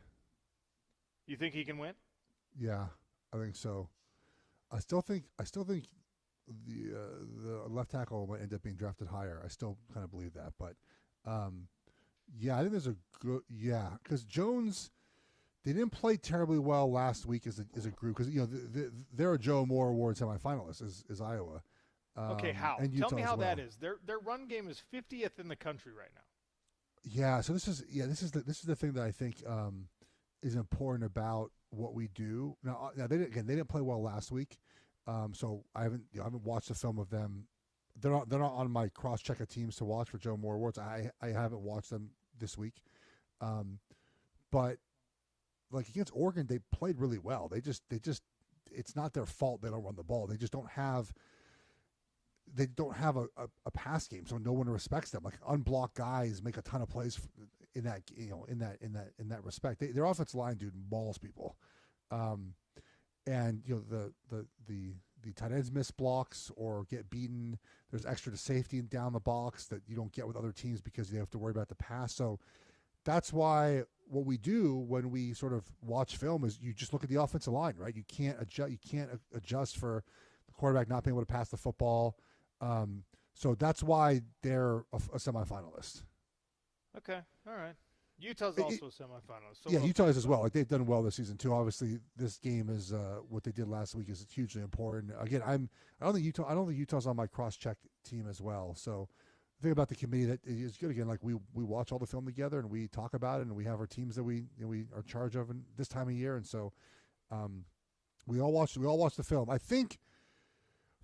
You think he can win? Yeah, I think so. I still think the left tackle might end up being drafted higher. I still kind of believe that, but I think there's a good because Jones, they didn't play terribly well last week as a group because they're a Joe Moore Award semifinalist is Iowa. Okay, how? And Utah Tell me how well. that is. Their run game is 50th in the country right now. Yeah, so this is the thing that I think is important about what we do. Now they didn't play well last week, so I haven't watched the film of them. They're not on my cross-check of teams to watch for Joe Moore Awards. I haven't watched them this week, but like against Oregon, they played really well. They just it's not their fault they don't run the ball. They just don't have. They don't have a pass game, so no one respects them. Like unblocked guys make a ton of plays in that respect. Their offensive line, dude, mauls people, and the the tight ends miss blocks or get beaten. There's extra to safety down the box that you don't get with other teams because they have to worry about the pass. So that's why what we do when we sort of watch film is you just look at the offensive line, right? You can't adjust for the quarterback not being able to pass the football. So that's why they're a semifinalist. Okay, all right. Utah's also a semifinalist. So yeah, Utah is as well. Like they've done well this season too. Obviously, this game is what they did last week is hugely important. Again, I don't think Utah's on my cross-check team as well. So the thing about the committee that is good. Again, like we watch all the film together and we talk about it, and we have our teams that we are in charge of in this time of year, and so we all watch the film. I think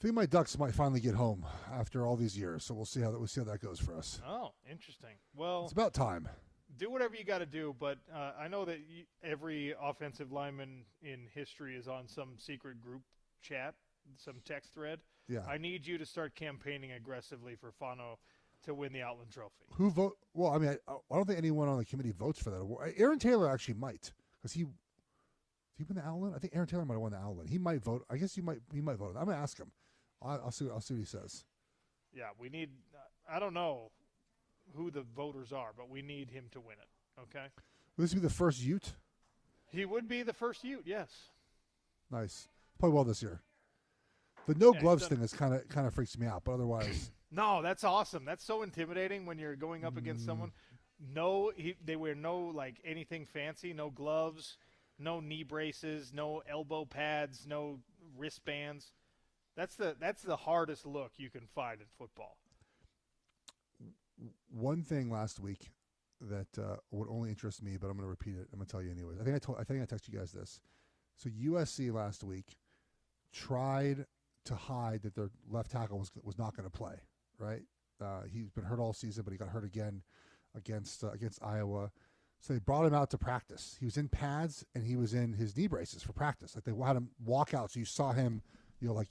my Ducks might finally get home after all these years. So we'll see how that goes for us. Oh, interesting. Well, it's about time. Do whatever you got to do, but I know that every offensive lineman in history is on some secret group chat, some text thread. Yeah. I need you to start campaigning aggressively for Fano to win the Outland Trophy. Who vote? Well, I mean, I don't think anyone on the committee votes for that award. Aaron Taylor actually might, because he win the Outland. I think Aaron Taylor might have won the Outland. He might vote. I guess he might vote. I'm gonna ask him. I'll see what he says. Yeah, we need. I don't know who the voters are, but we need him to win it. Okay. Will this be the first Ute? He would be the first Ute. Yes. Nice. Played well this year. The gloves thing is kind of freaks me out, but otherwise. No, that's awesome. That's so intimidating when you're going up against someone. They wear no anything fancy, no gloves, no knee braces, no elbow pads, no wristbands. That's the hardest look you can find in football. One thing last week that would only interest me, but I'm going to repeat it. I'm going to tell you anyways. I think I texted you guys this. So USC last week tried to hide that their left tackle was not going to play. Right? He's been hurt all season, but he got hurt again against Iowa. So they brought him out to practice. He was in pads and he was in his knee braces for practice. Like they had him walk out, so you saw him,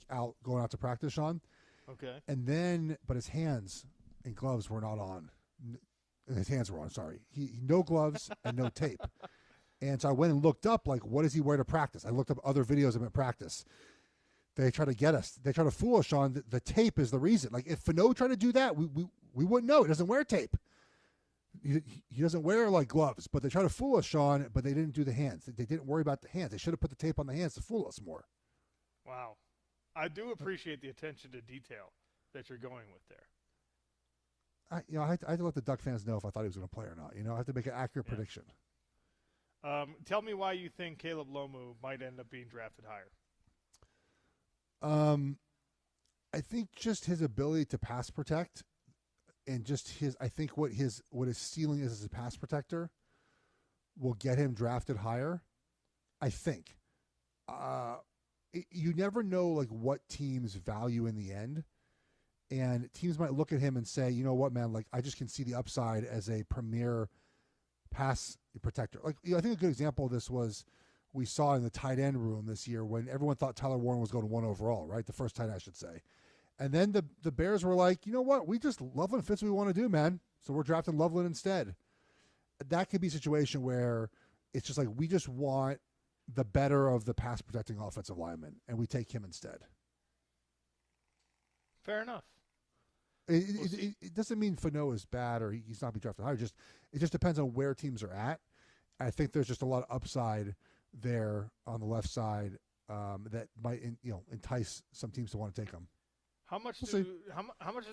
out going out to practice, Sean. Okay. And then, but his hands and gloves were not on. His hands were on. Sorry, he no gloves and no tape. And so I went and looked up what does he wear to practice? I looked up other videos of him at practice. They try to get us. They try to fool us, Sean. The tape is the reason. Like if Fano tried to do that, we wouldn't know. He doesn't wear tape. He doesn't wear gloves. But they try to fool us, Sean. But they didn't do the hands. They didn't worry about the hands. They should have put the tape on the hands to fool us more. Wow, I do appreciate the attention to detail that you're going with there. I had to let the Duck fans know if I thought he was going to play or not. I have to make an accurate prediction. Tell me why you think Caleb Lomu might end up being drafted higher. I think just his ability to pass protect, and just what his ceiling is as a pass protector, will get him drafted higher. I think. You never know what teams value in the end. And teams might look at him and say, you know what, man, I just can see the upside as a premier pass protector. I think a good example of this was we saw in the tight end room this year when everyone thought Tyler Warren was going to 1 overall, right? The first tight end, I should say. And then the Bears were like, you know what? Loveland fits what we want to do, man. So we're drafting Loveland instead. That could be a situation where it's just we just want the better of the pass protecting offensive lineman, and we take him instead. Fair enough. It doesn't mean Fano is bad or he's not be drafted higher. It just depends on where teams are at. I think there's just a lot of upside there on the left side that might entice some teams to want to take him. How much is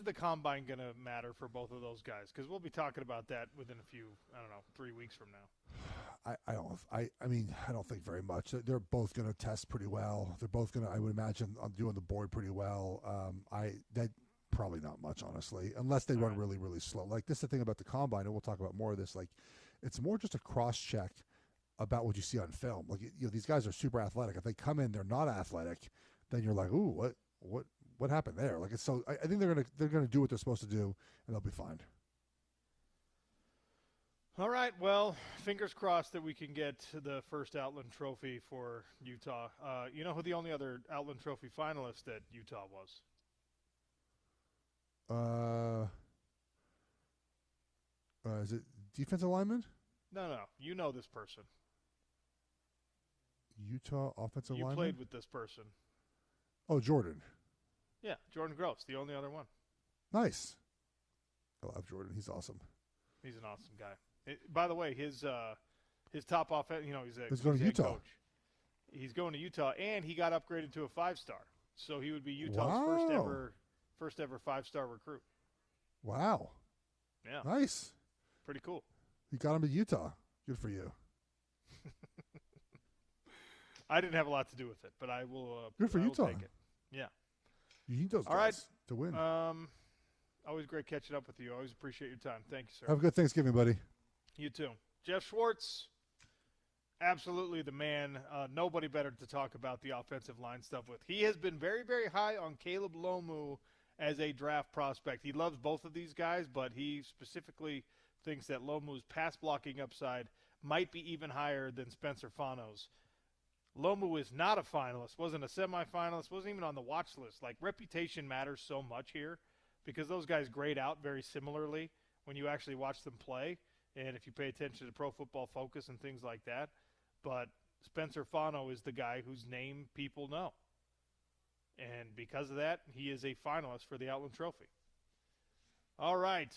the combine going to matter for both of those guys? Because we'll be talking about that within a few, 3 weeks from now. I don't think very much. They're both going to test pretty well. They're both going to, I would imagine, doing the board pretty well. That probably not much, honestly, unless they run really, really slow. This is the thing about the combine, and we'll talk about more of this. It's more just a cross check about what you see on film. These guys are super athletic. If they come in, they're not athletic, then you're like, ooh, what happened there? I think they're gonna do what they're supposed to do, and they'll be fine. All right. Well, fingers crossed that we can get the first Outland Trophy for Utah. You know who the only other Outland Trophy finalist at Utah was? Is it defensive lineman? No. You know this person. Utah offensive lineman? You played with this person. Oh, Jordan. Yeah, Jordan Gross, the only other one. Nice. I love Jordan. He's awesome. He's an awesome guy. By the way, his top offense, he's going to head Utah. coach. He's going to Utah, and he got upgraded to a 5-star. So he would be Utah's first ever 5-star recruit. Wow. Yeah. Nice. Pretty cool. You got him to Utah. Good for you. I didn't have a lot to do with it, but I will. Good for Utah. Take it. Yeah. You need those guys All right. to win. Always great catching up with you. Always appreciate your time. Thank you, sir. Have a good Thanksgiving, buddy. You too. Jeff Schwartz, absolutely the man. Nobody better to talk about the offensive line stuff with. He has been very, very high on Caleb Lomu as a draft prospect. He loves both of these guys, but he specifically thinks that Lomu's pass blocking upside might be even higher than Spencer Fano's. Lomu is not a finalist, wasn't a semifinalist, wasn't even on the watch list. Like, reputation matters so much here because those guys grade out very similarly when you actually watch them play and if you pay attention to Pro Football Focus and things like that. But Spencer Fano is the guy whose name people know. And because of that, he is a finalist for the Outland Trophy. All right.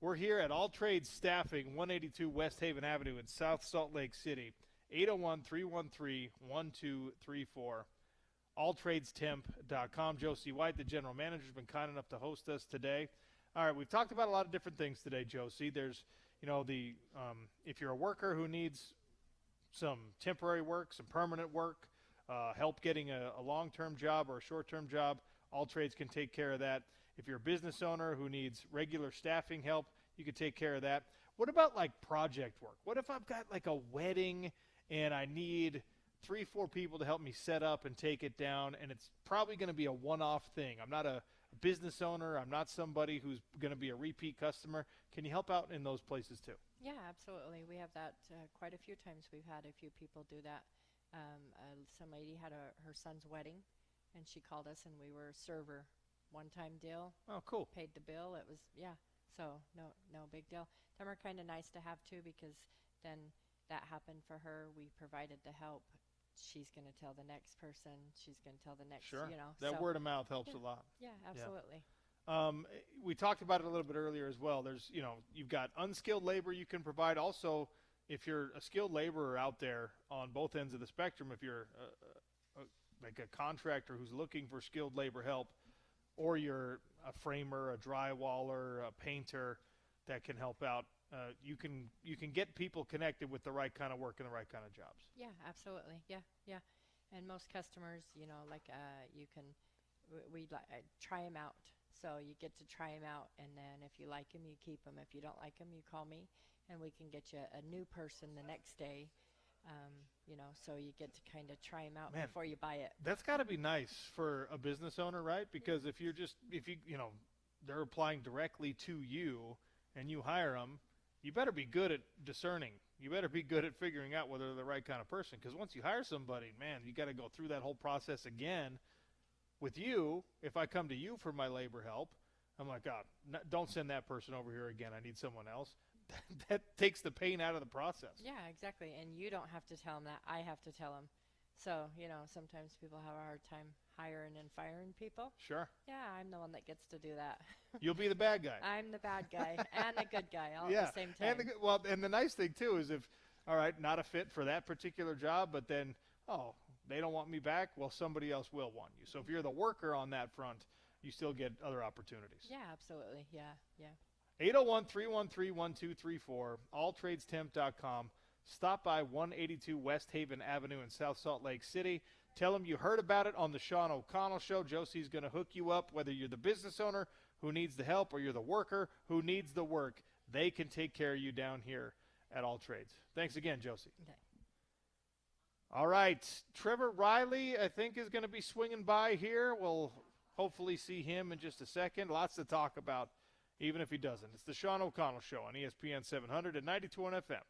We're here at All Trades Staffing, 182 West Haven Avenue in South Salt Lake City. 801-313-1234. alltradestemp.com. Josie White, the general manager, has been kind enough to host us today. All right, we've talked about a lot of different things today, Josie. There's, if you're a worker who needs some temporary work, some permanent work, help getting a long-term job or a short-term job, All Trades can take care of that. If you're a business owner who needs regular staffing help, you can take care of that. What about, like, project work? What if I've got, like, a wedding and I need 3-4 people to help me set up and take it down, and it's probably going to be a one-off thing. I'm not a business owner. I'm not somebody who's going to be a repeat customer. Can you help out in those places too? Yeah, absolutely. We have that quite a few times. We've had a few people do that. Some lady had her son's wedding, and she called us, and we were a server. One-time deal. Oh, cool. Paid the bill. It was, so no big deal. Them are kind of nice to have too because then that happened for her. We provided the help. She's going to tell the next person. She's going to tell the next, Sure. That word of mouth helps a lot. Yeah, absolutely. We talked about it a little bit earlier as well. There's, you've got unskilled labor you can provide. Also, if you're a skilled laborer out there on both ends of the spectrum, if you're like a contractor who's looking for skilled labor help, or you're a framer, a drywaller, a painter that can help out, you can get people connected with the right kind of work and the right kind of jobs. Yeah, absolutely. Yeah. And most customers, you can try them out. So you get to try them out, and then if you like them, you keep them. If you don't like them, you call me, and we can get you a new person the next day. So you get to kind of try them out before you buy it. That's got to be nice for a business owner, right? Because if they're applying directly to you and you hire them, you better be good at discerning. You better be good at figuring out whether they're the right kind of person. Because once you hire somebody, man, you got to go through that whole process again. With you, if I come to you for my labor help, I'm like, God, don't send that person over here again. I need someone else. That takes the pain out of the process. Yeah, exactly. And you don't have to tell them that. I have to tell them. So, sometimes people have a hard time hiring and firing people. Sure. Yeah, I'm the one that gets to do that. You'll be the bad guy. I'm the bad guy and the good guy all at the same time. And the nice thing, too, is if, all right, not a fit for that particular job, but then, they don't want me back, well, somebody else will want you. So if you're the worker on that front, you still get other opportunities. Yeah, absolutely. Yeah. 801-313-1234, alltradestemp.com. Stop by 182 West Haven Avenue in South Salt Lake City. Tell them you heard about it on the Sean O'Connell Show. Josie's going to hook you up, whether you're the business owner who needs the help or you're the worker who needs the work. They can take care of you down here at All Trades. Thanks again, Josie. Okay. All right. Trevor Riley, I think, is going to be swinging by here. We'll hopefully see him in just a second. Lots to talk about, even if he doesn't. It's the Sean O'Connell Show on ESPN 700 and 92.1 FM.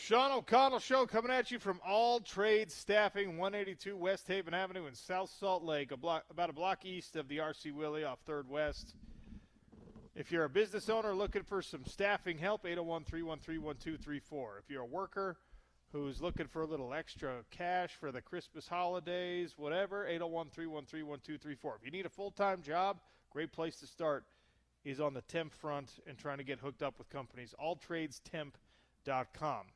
Sean O'Connell Show coming at you from All Trades Staffing, 182 West Haven Avenue in South Salt Lake, about a block east of the R.C. Willey off 3rd West. If you're a business owner looking for some staffing help, 801-313-1234. If you're a worker who's looking for a little extra cash for the Christmas holidays, whatever, 801-313-1234. If you need a full-time job, great place to start is on the temp front and trying to get hooked up with companies, alltradestemp.com.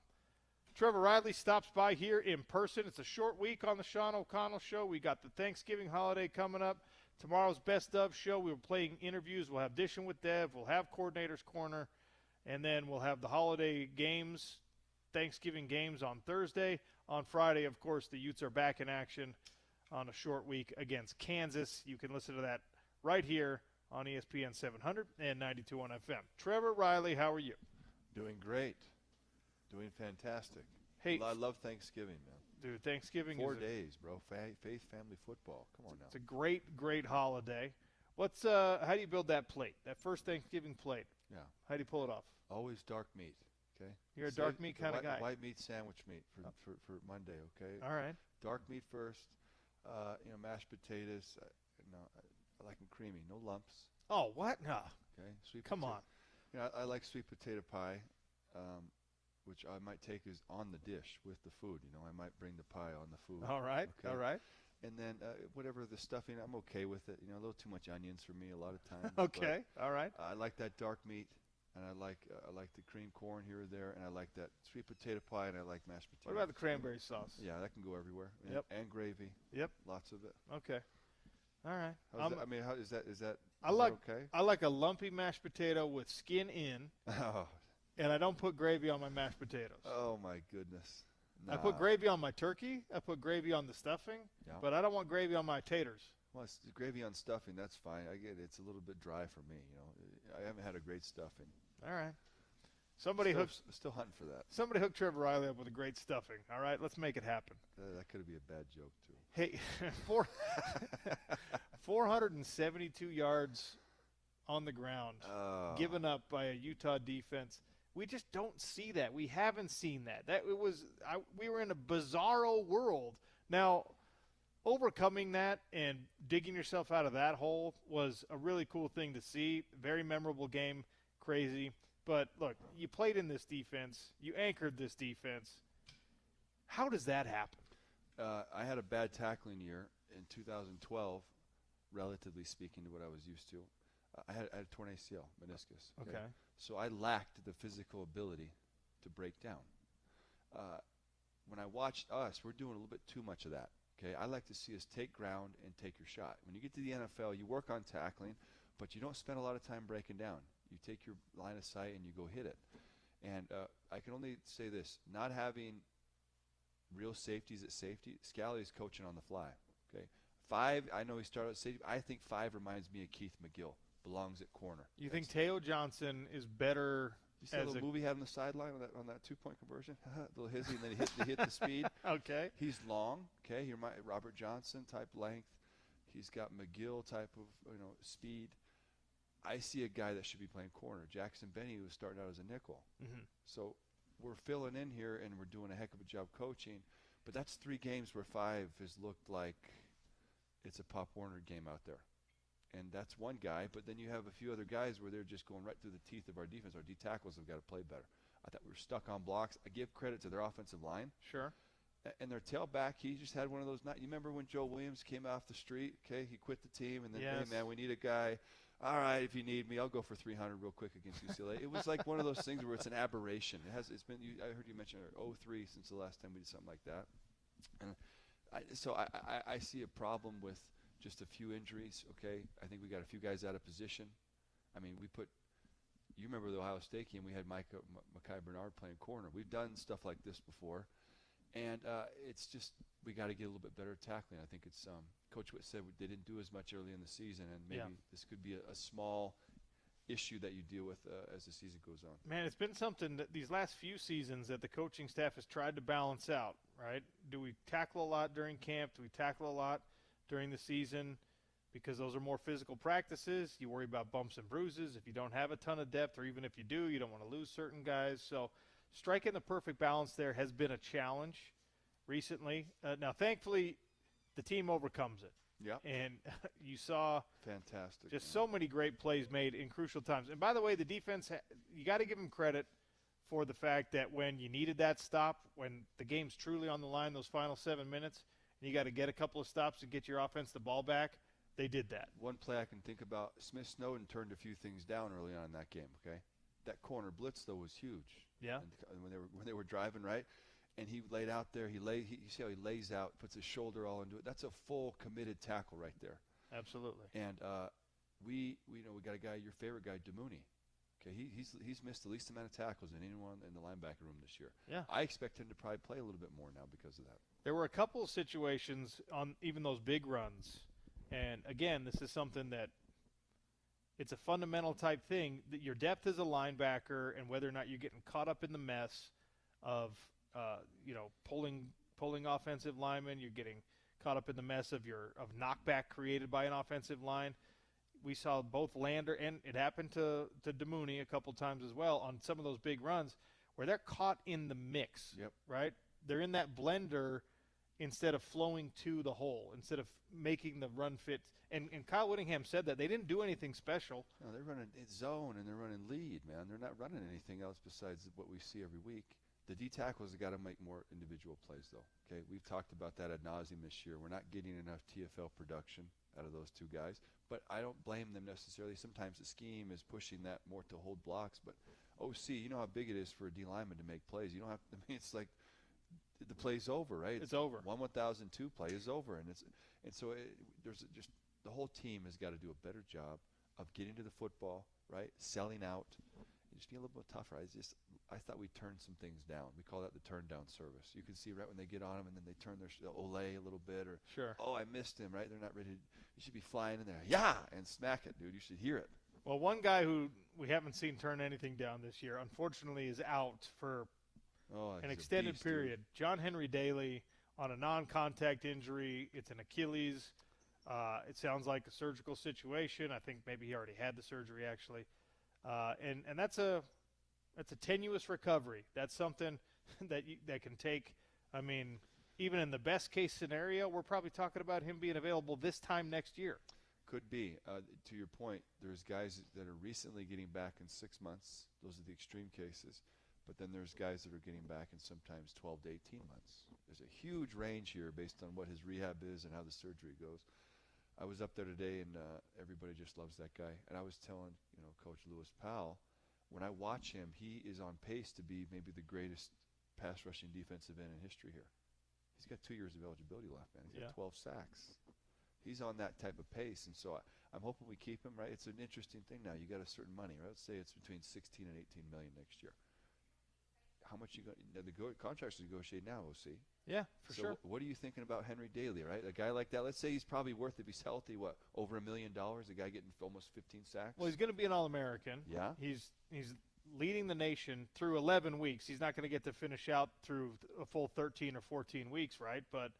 Trevor Riley stops by here in person. It's a short week on the Sean O'Connell Show. We got the Thanksgiving holiday coming up. Tomorrow's Best Of show, we're playing interviews. We'll have Dishing with Dev. We'll have Coordinator's Corner. And then we'll have the holiday games, Thanksgiving games on Thursday. On Friday, of course, the Utes are back in action on a short week against Kansas. You can listen to that right here on ESPN 700 and 92.1 FM. Trevor Riley, how are you? Doing great. Doing fantastic. Hey, I love Thanksgiving, man. Dude, Thanksgiving 4 is days, bro. Faith, family, football. Come on now. It's a great holiday. What's how do you build that plate? That first Thanksgiving plate? Yeah. How do you pull it off? Always dark meat. Okay. You're a dark meat kind of guy. White meat sandwich meat for Monday. Okay. All right. Dark meat first. Mashed potatoes. I like them creamy, no lumps. Oh, what? No. Okay. Come on. I like sweet potato pie. Which I might take is on the dish with the food. I might bring the pie on the food. All right. Okay? All right. And then whatever the stuffing, I'm okay with it. A little too much onions for me a lot of times. Okay. All right. I like that dark meat, and I like the cream corn here or there, and I like that sweet potato pie, and I like mashed potatoes. What about the cranberry sauce? Yeah, that can go everywhere. Yep. And gravy. Yep. Lots of it. Okay. All right. How is that? I like okay? I like a lumpy mashed potato with skin in. Oh. And I don't put gravy on my mashed potatoes. Oh, my goodness. Nah. I put gravy on my turkey. I put gravy on the stuffing. Yeah. But I don't want gravy on my taters. Well, it's gravy on stuffing. That's fine. I get it. It's a little bit dry for me. I haven't had a great stuffing. All right. Still hunting for that. Somebody hooked Trevor Riley up with a great stuffing. All right, let's make it happen. That could be a bad joke, too. Hey, 472 yards on the ground, given up by a Utah defense. We just don't see that. We haven't seen that. We were in a bizarro world. Now, overcoming that and digging yourself out of that hole was a really cool thing to see. Very memorable game, crazy. But look, you played in this defense. You anchored this defense. How does that happen? I had a bad tackling year in 2012, relatively speaking to what I was used to. I had a torn ACL, meniscus. Okay. So I lacked the physical ability to break down. When I watched us, we're doing a little bit too much of that. Okay. I like to see us take ground and take your shot. When you get to the NFL, you work on tackling, but you don't spend a lot of time breaking down. You take your line of sight and you go hit it. And I can only say this: not having real safeties at safety, Scally's coaching on the fly. Okay. 5, I know he started at safety. I think 5 reminds me of Keith McGill. Belongs at corner. You think Teo Johnson is better? You see the movie he had on the sideline on that 2-point conversion? Little hizzy, and then he hit the speed. Okay. He's long. Okay. He reminds Robert Johnson type length. He's got McGill type of speed. I see a guy that should be playing corner. Jackson Benny was starting out as a nickel. Mm-hmm. So we're filling in here, and we're doing a heck of a job coaching. But that's 3 games where 5 has looked like it's a Pop Warner game out there. And that's one guy, but then you have a few other guys where they're just going right through the teeth of our defense. Our D tackles have got to play better. I thought we were stuck on blocks. I give credit to their offensive line. Sure. And their tailback, he just had one of those nights. You remember when Joe Williams came off the street? Okay, he quit the team, and then, yes. Hey, man, we need a guy. All right, if you need me, I'll go for 300 real quick against UCLA. It was like one of those things where it's an aberration. It's been. I heard you mention 0-3 since the last time we did something like that. And I see a problem with just a few injuries, okay? I think we got a few guys out of position. I mean, you remember the Ohio State game, we had Mekhi Bernard playing corner. We've done stuff like this before. And it's just, we got to get a little bit better at tackling. I think it's, Coach Witt said they didn't do as much early in the season, and maybe this could be a small issue that you deal with as the season goes on. Man, it's been something that these last few seasons that the coaching staff has tried to balance out, right? Do we tackle a lot during camp? Do we tackle a lot during the season? Because those are more physical practices. You worry about bumps and bruises. If you don't have a ton of depth, or even if you do, you don't want to lose certain guys. So striking the perfect balance there has been a challenge recently. Now, thankfully, the team overcomes it. Yeah. And you saw fantastic. Just so many great plays made in crucial times. And by the way, the defense, you got to give them credit for the fact that when you needed that stop, when the game's truly on the line, those final 7 minutes, and you got to get a couple of stops to get your offense the ball back, they did that. One play I can think about, Smith Snowden turned a few things down early on in that game, okay? That corner blitz, though, was huge. Yeah. And when they were driving, right? And he laid out there. You see how he lays out, puts his shoulder all into it. That's a full committed tackle right there. Absolutely. And we got a guy, your favorite guy, DeMooney. Okay, he's missed the least amount of tackles than anyone in the linebacker room this year. Yeah. I expect him to probably play a little bit more now because of that. There were a couple of situations on even those big runs. And, again, this is something that it's a fundamental type thing. That your depth as a linebacker and whether or not you're getting caught up in the mess of, pulling offensive linemen, you're getting caught up in the mess of knockback created by an offensive line. We saw both Lander, and it happened to DeMooney a couple times as well on some of those big runs where they're caught in the mix, yep. Right? They're in that blender instead of flowing to the hole, instead of making the run fit. And Kyle Whittingham said that. They didn't do anything special. No, they're running zone and they're running lead, man. They're not running anything else besides what we see every week. The D tackles have got to make more individual plays, though. Okay, we've talked about that ad nauseum this year. We're not getting enough TFL production out of those two guys, but I don't blame them necessarily. Sometimes the scheme is pushing that more to hold blocks, but OC, you know how big it is for a D lineman to make plays. You don't have. It's like the play's over, right? It's over. 1,002 play is over, and so there's just the whole team has got to do a better job of getting to the football, right? Selling out. Just be a little bit tougher. I thought we turned some things down. We call that the turn down service. You can see right when they get on them and then they turn their Olay a little bit, or sure. Oh, I missed him. Right? They're not ready. You should be flying in there, yeah, and smack it, dude. You should hear it. Well, one guy who we haven't seen turn anything down this year, unfortunately, is out for an extended period. Dude. John Henry Daly on a non-contact injury. It's an Achilles. It sounds like a surgical situation. I think maybe he already had the surgery actually. And that's a tenuous recovery. That's something that can take. I mean, even in the best case scenario, we're probably talking about him being available this time next year. Could be. To your point, there's guys that are recently getting back in 6 months. Those are the extreme cases. But then there's guys that are getting back in sometimes 12 to 18 months. There's a huge range here based on what his rehab is and how the surgery goes. I was up there today, and everybody just loves that guy. And I was telling, Coach Lewis Powell, when I watch him, he is on pace to be maybe the greatest pass rushing defensive end in history here. He's got 2 years of eligibility left, man. He's got 12 sacks. He's on that type of pace, and so I'm hoping we keep him, right? It's an interesting thing now. You got a certain money, right? Let's say it's between 16 and 18 million next year. How much you got? The contracts are negotiated now, OC. Yeah, for so sure. What are you thinking about Henry Daly, right? A guy like that, let's say he's probably worth, if he's healthy, over $1 million? A guy getting almost 15 sacks? Well, he's going to be an All-American. Yeah. He's leading the nation through 11 weeks. He's not going to get to finish out through a full 13 or 14 weeks, right? But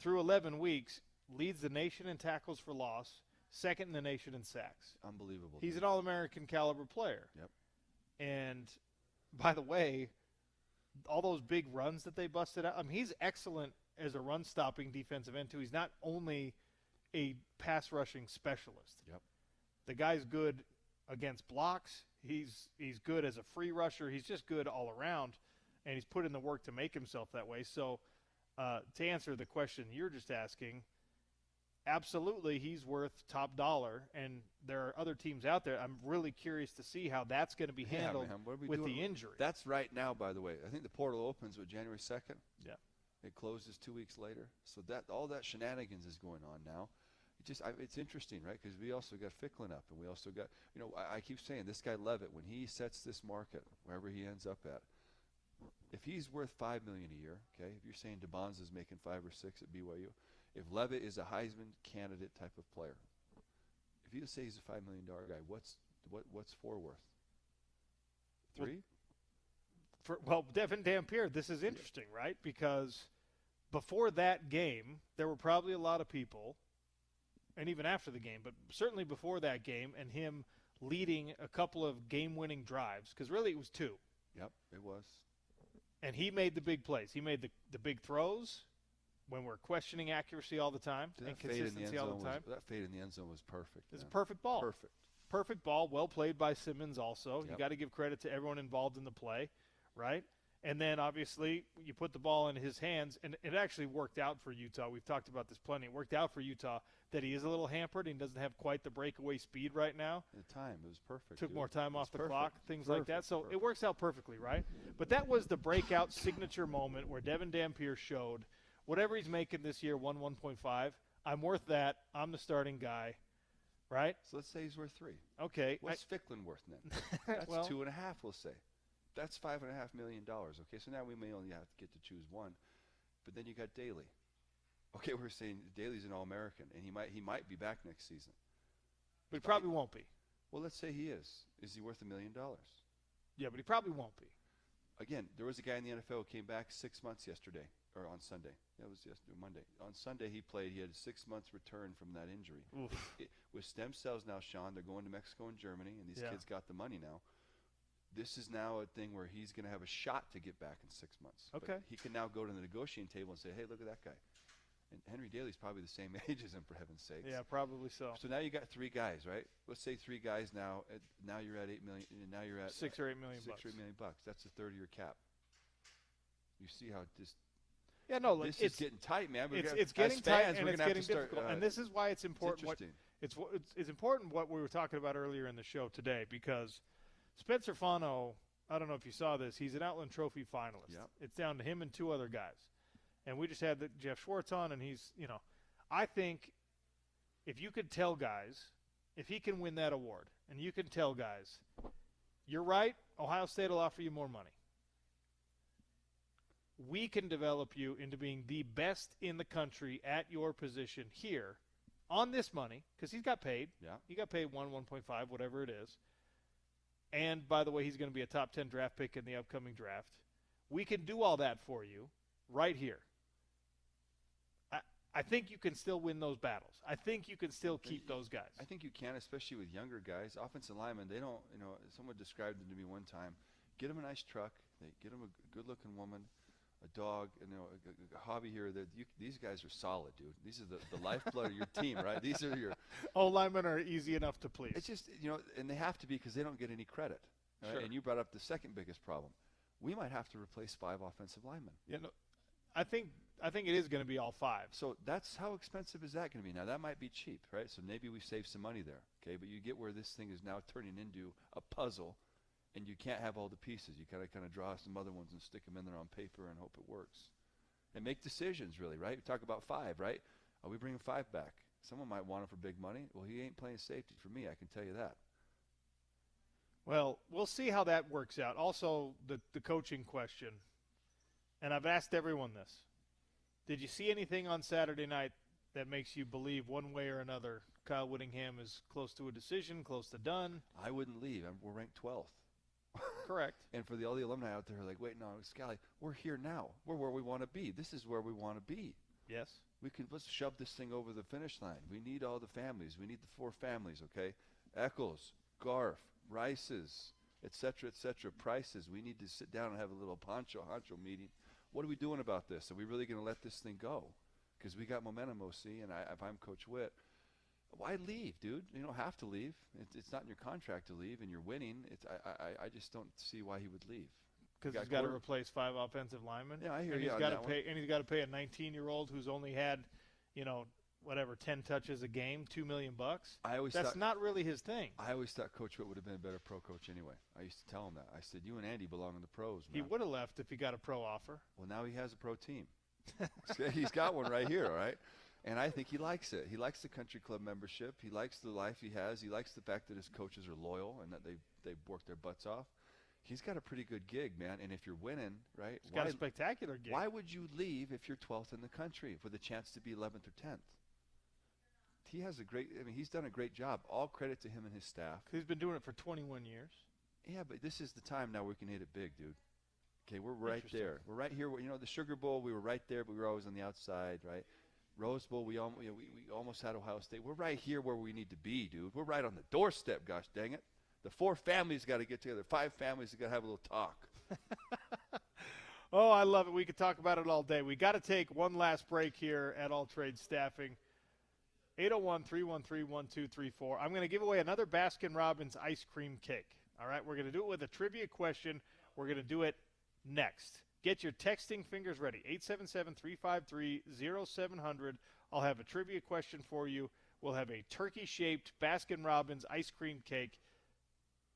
through 11 weeks, leads the nation in tackles for loss, second in the nation in sacks. Unbelievable. He's an All-American caliber player. Yep. And by the way, all those big runs that they busted out, I mean, he's excellent as a run-stopping defensive end, too. He's not only a pass-rushing specialist. Yep. The guy's good against blocks. He's good as a free rusher. He's just good all around, and he's put in the work to make himself that way. So to answer the question you're just asking, absolutely he's worth top dollar, and there are other teams out there. I'm really curious to see how that's going to be handled with the injury. That's right now, by the way. I think the portal opens with January 2nd. Yeah. It closes 2 weeks later. So that all that shenanigans is going on now. It's interesting, right? Because we also got Ficklin up, and we also got, I keep saying this guy Levitt, when he sets this market, wherever he ends up at, if he's worth $5 million a year, okay, if you're saying DeBonza is making 5 or 6 at BYU, if Levitt is a Heisman candidate type of player, if you say he's a $5 million guy, what's 4 worth? 3? Well, Devin Dampier, this is interesting, right? Because before that game, there were probably a lot of people, and even after the game, but certainly before that game, and him leading a couple of game-winning drives, because really it was 2. Yep, it was. And he made the big plays. He made the big throws when we're questioning accuracy all the time and consistency all the time. That fade in the end zone was perfect. It's a perfect ball. Perfect ball. Well played by Simmons also. Yep. You got to give credit to everyone involved in the play, right? And then, obviously, you put the ball in his hands, and it actually worked out for Utah. We've talked about this plenty. It worked out for Utah that he is a little hampered. He doesn't have quite the breakaway speed right now. The time, it was perfect. Took more time off the clock, things like that. So it works out perfectly, right? But that was the breakout signature moment where Devin Dampier showed whatever he's making this year, 1.5, I'm worth that. I'm the starting guy, right? So let's say he's worth 3. Okay. What's Ficklin worth then? That's well, 2.5, we'll say. That's $5.5 million. Okay, so now we may only have to get to choose one, but then you got Daly. Okay, we're saying Daly's an All-American, and he might be back next season. But he probably won't be. Well, let's say he is. Is he worth $1 million? Yeah, but he probably won't be. Again, there was a guy in the NFL who came back 6 months yesterday, or on Sunday. That was Monday. On Sunday he played. He had a 6 months return from that injury. With stem cells now, Sean, they're going to Mexico and Germany, and these kids got the money now. This is now a thing where he's going to have a shot to get back in 6 months. Okay. But he can now go to the negotiating table and say, hey, look at that guy. And Henry Daly's probably the same age as him, for heaven's sakes. Yeah, probably so. So now you got 3 guys, right? Let's say 3 guys now. Now you're at $8 million. And now you're at $6 or $8 million. $6 or $8 million. That's a 30-year cap. You see how this is getting tight, man. It's getting tight, and it's getting difficult. And this is why it's important. It's important what we were talking about earlier in the show today, because Spencer Fano, I don't know if you saw this, he's an Outland Trophy finalist. Yep. It's down to him and 2 other guys. And we just had Jeff Schwartz on, and he's, I think if you could tell guys, if he can win that award, and you can tell guys, you're right, Ohio State will offer you more money. We can develop you into being the best in the country at your position here on this money, because he's got paid. Yeah. He got paid 1.5, whatever it is. And, by the way, he's going to be a top 10 draft pick in the upcoming draft. We can do all that for you right here. I think you can still win those battles. I think you can still keep those guys. I think you can, especially with younger guys. Offensive linemen, they don't, someone described them to me one time. Get them a nice truck. They get them a good-looking woman, a dog, a hobby here. These guys are solid, dude. These are the lifeblood of your team, right? These are your linemen are easy enough to please. It's just, and they have to be because they don't get any credit. Right? Sure. And you brought up the second biggest problem. We might have to replace 5 offensive linemen. I think it is going to be all 5. So that's how expensive is that going to be? Now, that might be cheap, right? So maybe we save some money there, okay? But you get where this thing is now turning into a puzzle, and you can't have all the pieces. You got to kind of draw some other ones and stick them in there on paper and hope it works. And make decisions, really, right? We talk about 5, right? Are we bringing 5 back? Someone might want him for big money. Well, he ain't playing safety for me, I can tell you that. Well, we'll see how that works out. Also, the coaching question. And I've asked everyone this. Did you see anything on Saturday night that makes you believe one way or another Kyle Whittingham is close to a decision, close to done? I wouldn't leave. We're ranked 12th. Correct. And for all the alumni out there who are like, wait, no, Scally, we're here now. We're where we want to be. This is where we want to be. Yes. Let's shove this thing over the finish line. We need all the families. We need the 4 families, okay? Eccles, Garf, Rice's, et cetera, Prices. We need to sit down and have a little honcho meeting. What are we doing about this? Are we really going to let this thing go? Because we got momentum, OC, and if I'm Coach Witt, why leave, dude? You don't have to leave. It's not in your contract to leave, and you're winning. I just don't see why he would leave. Because he's got to replace 5 offensive linemen. Yeah, I hear and you. He's got to pay a 19-year-old who's only had, 10 touches a game, $2 million. That's not really his thing. I always thought Coach Witt would have been a better pro coach anyway. I used to tell him that. I said, you and Andy belong in the pros, man. He would have left if he got a pro offer. Well, now he has a pro team. He's got one right here, all right? And I think he likes it. He likes the country club membership. He likes the life he has. He likes the fact that his coaches are loyal and that they work their butts off. He's got a pretty good gig, man. And if you're winning, right? He's got a spectacular gig. Why would you leave if you're 12th in the country with a chance to be 11th or 10th? He has he's done a great job. All credit to him and his staff. He's been doing it for 21 years. Yeah, but this is the time now we can hit it big, dude. Okay, we're right there. We're right here. The Sugar Bowl, we were right there, but we were always on the outside, right? Rose Bowl, we almost had Ohio State. We're right here where we need to be, dude. We're right on the doorstep, gosh dang it. The 4 families got to get together. 5 families got to have a little talk. Oh, I love it. We could talk about it all day. We got to take one last break here at All Trade Staffing. 801-313-1234. I'm going to give away another Baskin-Robbins ice cream cake. All right, we're going to do it with a trivia question. We're going to do it next. Get your texting fingers ready. 877-353-0700. I'll have a trivia question for you. We'll have a turkey-shaped Baskin-Robbins ice cream cake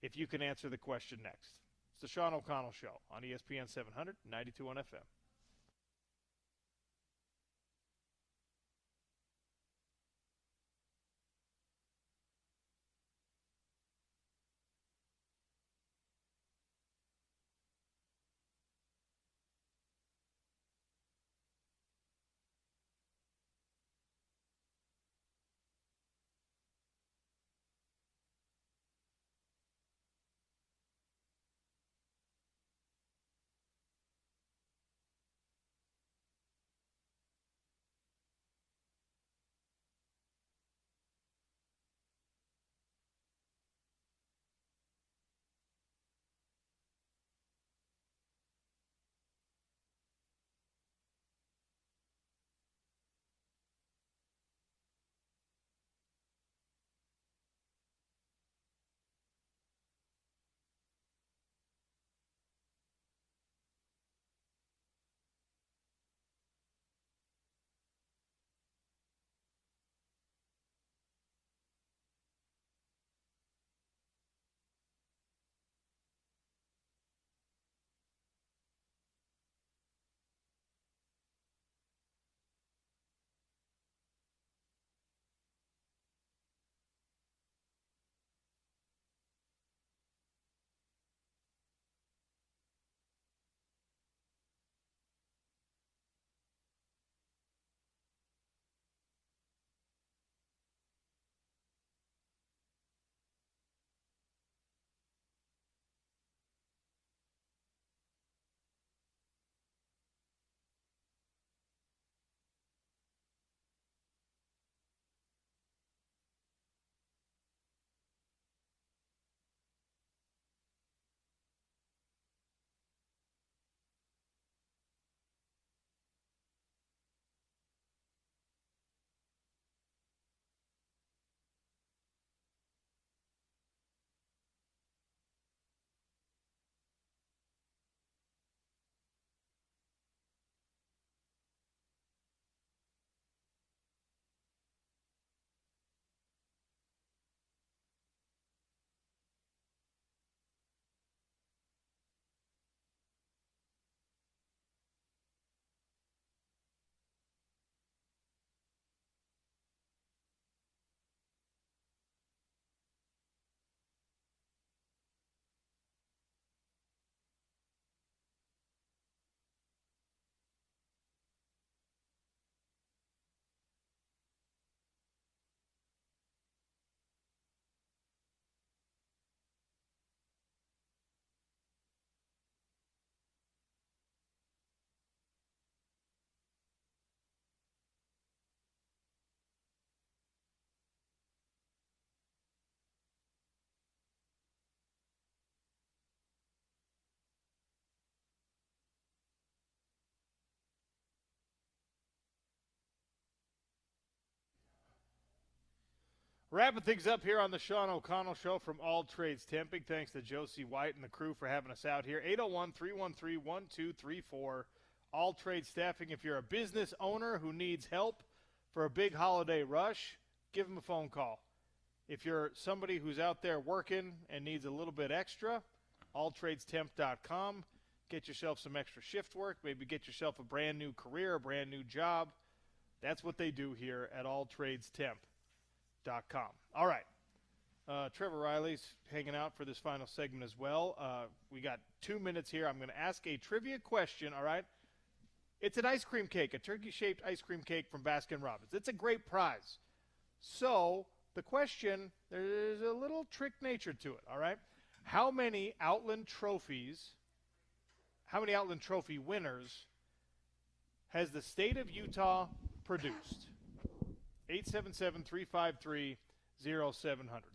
if you can answer the question next. It's the Sean O'Connell Show on ESPN 700, 92.1 FM. Wrapping things up here on the Sean O'Connell Show from All Trades Temping. Thanks to Josie White and the crew for having us out here. 801-313-1234. All Trades Staffing. If you're a business owner who needs help for a big holiday rush, give them a phone call. If you're somebody who's out there working and needs a little bit extra, alltradestemp.com. Get yourself some extra shift work. Maybe get yourself a brand new career, a brand new job. That's what they do here at alltradestemp.com. All right. Trevor Riley's hanging out for this final segment as well. We got 2 minutes here. I'm going to ask a trivia question, all right? It's an ice cream cake, a turkey-shaped ice cream cake from Baskin-Robbins. It's a great prize. So the question, there's a little trick nature to it, all right? How many Outland Trophy winners has the state of Utah produced? 877-353-0700.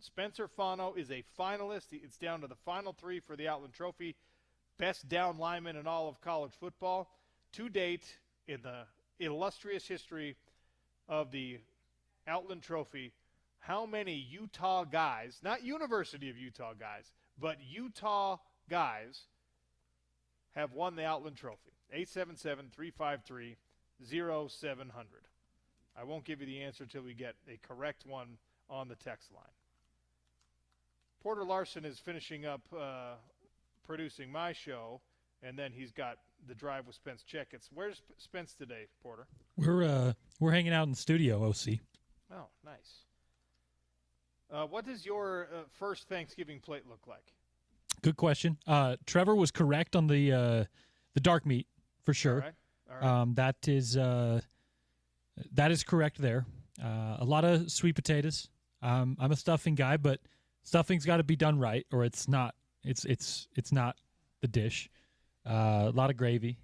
Spencer Fano is a finalist. It's down to the final three for the Outland Trophy. best down lineman in all of college football. To date, in the illustrious history of the Outland Trophy, how many Utah guys, not University of Utah guys, but Utah guys have won the Outland Trophy? 877-353-0700. I won't give you the answer until we get a correct one on the text line. Porter Larson is finishing up producing my show, and then he's got the drive with Spence Checketts. Where's Spence today, Porter? We're hanging out in the studio, OC. Oh, nice. What does your first Thanksgiving plate look like? Good question. Trevor was correct on the dark meat for sure. All right. That is correct there. A lot of sweet potatoes. I'm a stuffing guy, but stuffing's got to be done right, or it's not. It's not the dish. A lot of gravy.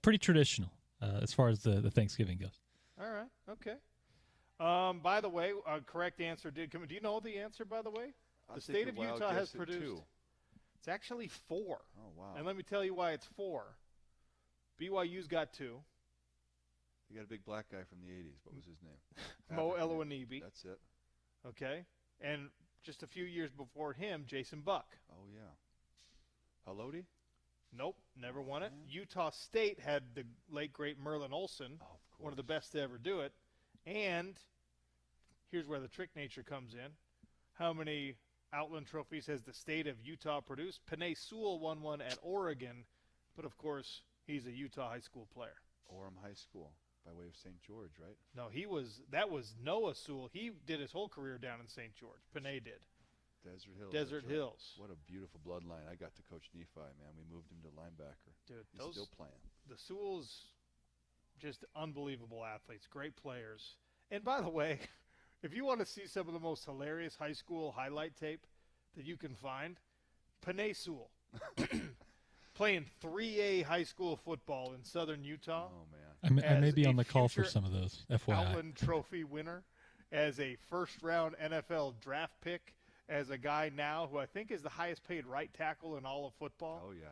Pretty traditional as far as the Thanksgiving goes. All right. Okay. By the way, a correct answer did come in. Do you know the answer, by the way? The state of Utah has produced. 2. It's actually 4. Oh, wow. And let me tell you why it's 4. BYU's got 2. You got a big black guy from the 80s. What was his name? Mo Elowanibi. That's it. Okay. And just a few years before him, Jason Buck. Oh, yeah. Haloti? Nope, never won it. Utah State had the late, great Merlin Olsen, one of the best to ever do it. And here's where the trick nature comes in. How many Outland trophies has the state of Utah produced? Panay Sewell won one at Oregon, but of course, he's a Utah high school player. Orem High School, by way of St. George, right? No, that was Noah Sewell. He did his whole career down in St. George. Panay did. Desert Hills. Desert Hills. What a beautiful bloodline. I got to coach Nephi, man. We moved him to linebacker. Dude, he's still playing. The Sewells, just unbelievable athletes, great players. And by the way, if you want to see some of the most hilarious high school highlight tape that you can find, Panay Sewell playing 3A high school football in southern Utah. Oh, man. I may be on the call for some of those, FYI. Outland Trophy winner, as a first-round NFL draft pick, as a guy now who I think is the highest-paid right tackle in all of football. Oh, yeah.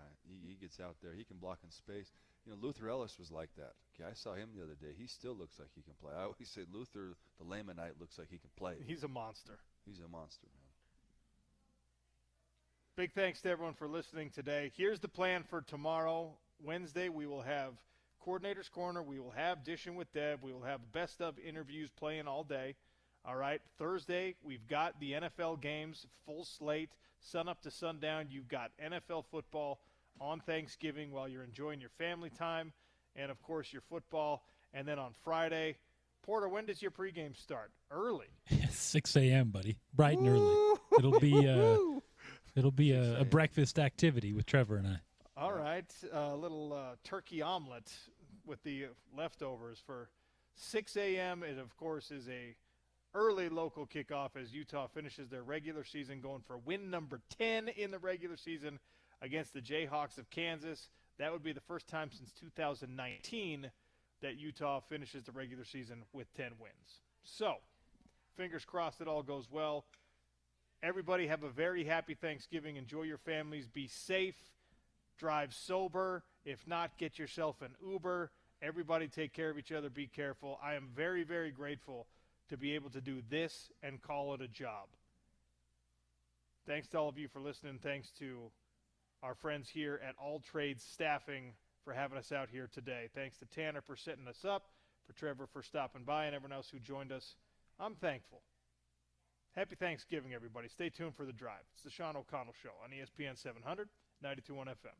He gets out there. He can block in space. You know, Luther Ellis was like that. Okay, I saw him the other day. He still looks like he can play. I always say Luther, the Lamanite, looks like he can play. He's a monster. He's a monster, man. Big thanks to everyone for listening today. Here's the plan for tomorrow. Wednesday, we will have Coordinator's Corner. We will have Dishing with Deb. We will have best of interviews playing all day. All right. Thursday, we've got the NFL games, full slate, sun up to sundown. You've got NFL football on Thanksgiving while you're enjoying your family time and, of course, your football. And then on Friday, Porter, when does your pregame start? Early. 6 a.m., buddy. Bright and early. It'll be a breakfast activity with Trevor and I. All right. A little turkey omelet with the leftovers for 6 a.m. It, of course, is a early local kickoff as Utah finishes their regular season, going for win number 10 in the regular season against the Jayhawks of Kansas. That would be the first time since 2019 that Utah finishes the regular season with 10 wins. So, fingers crossed it all goes well. Everybody have a very happy Thanksgiving. Enjoy your families. Be safe. Drive sober. If not, get yourself an Uber. Everybody take care of each other. Be careful. I am very, very grateful to be able to do this and call it a job. Thanks to all of you for listening. Thanks to our friends here at All Trades Staffing for having us out here today. Thanks to Tanner for setting us up, for Trevor for stopping by, and everyone else who joined us. I'm thankful. Happy Thanksgiving, everybody. Stay tuned for The Drive. It's the Sean O'Connell Show on ESPN 700, 92.1 FM.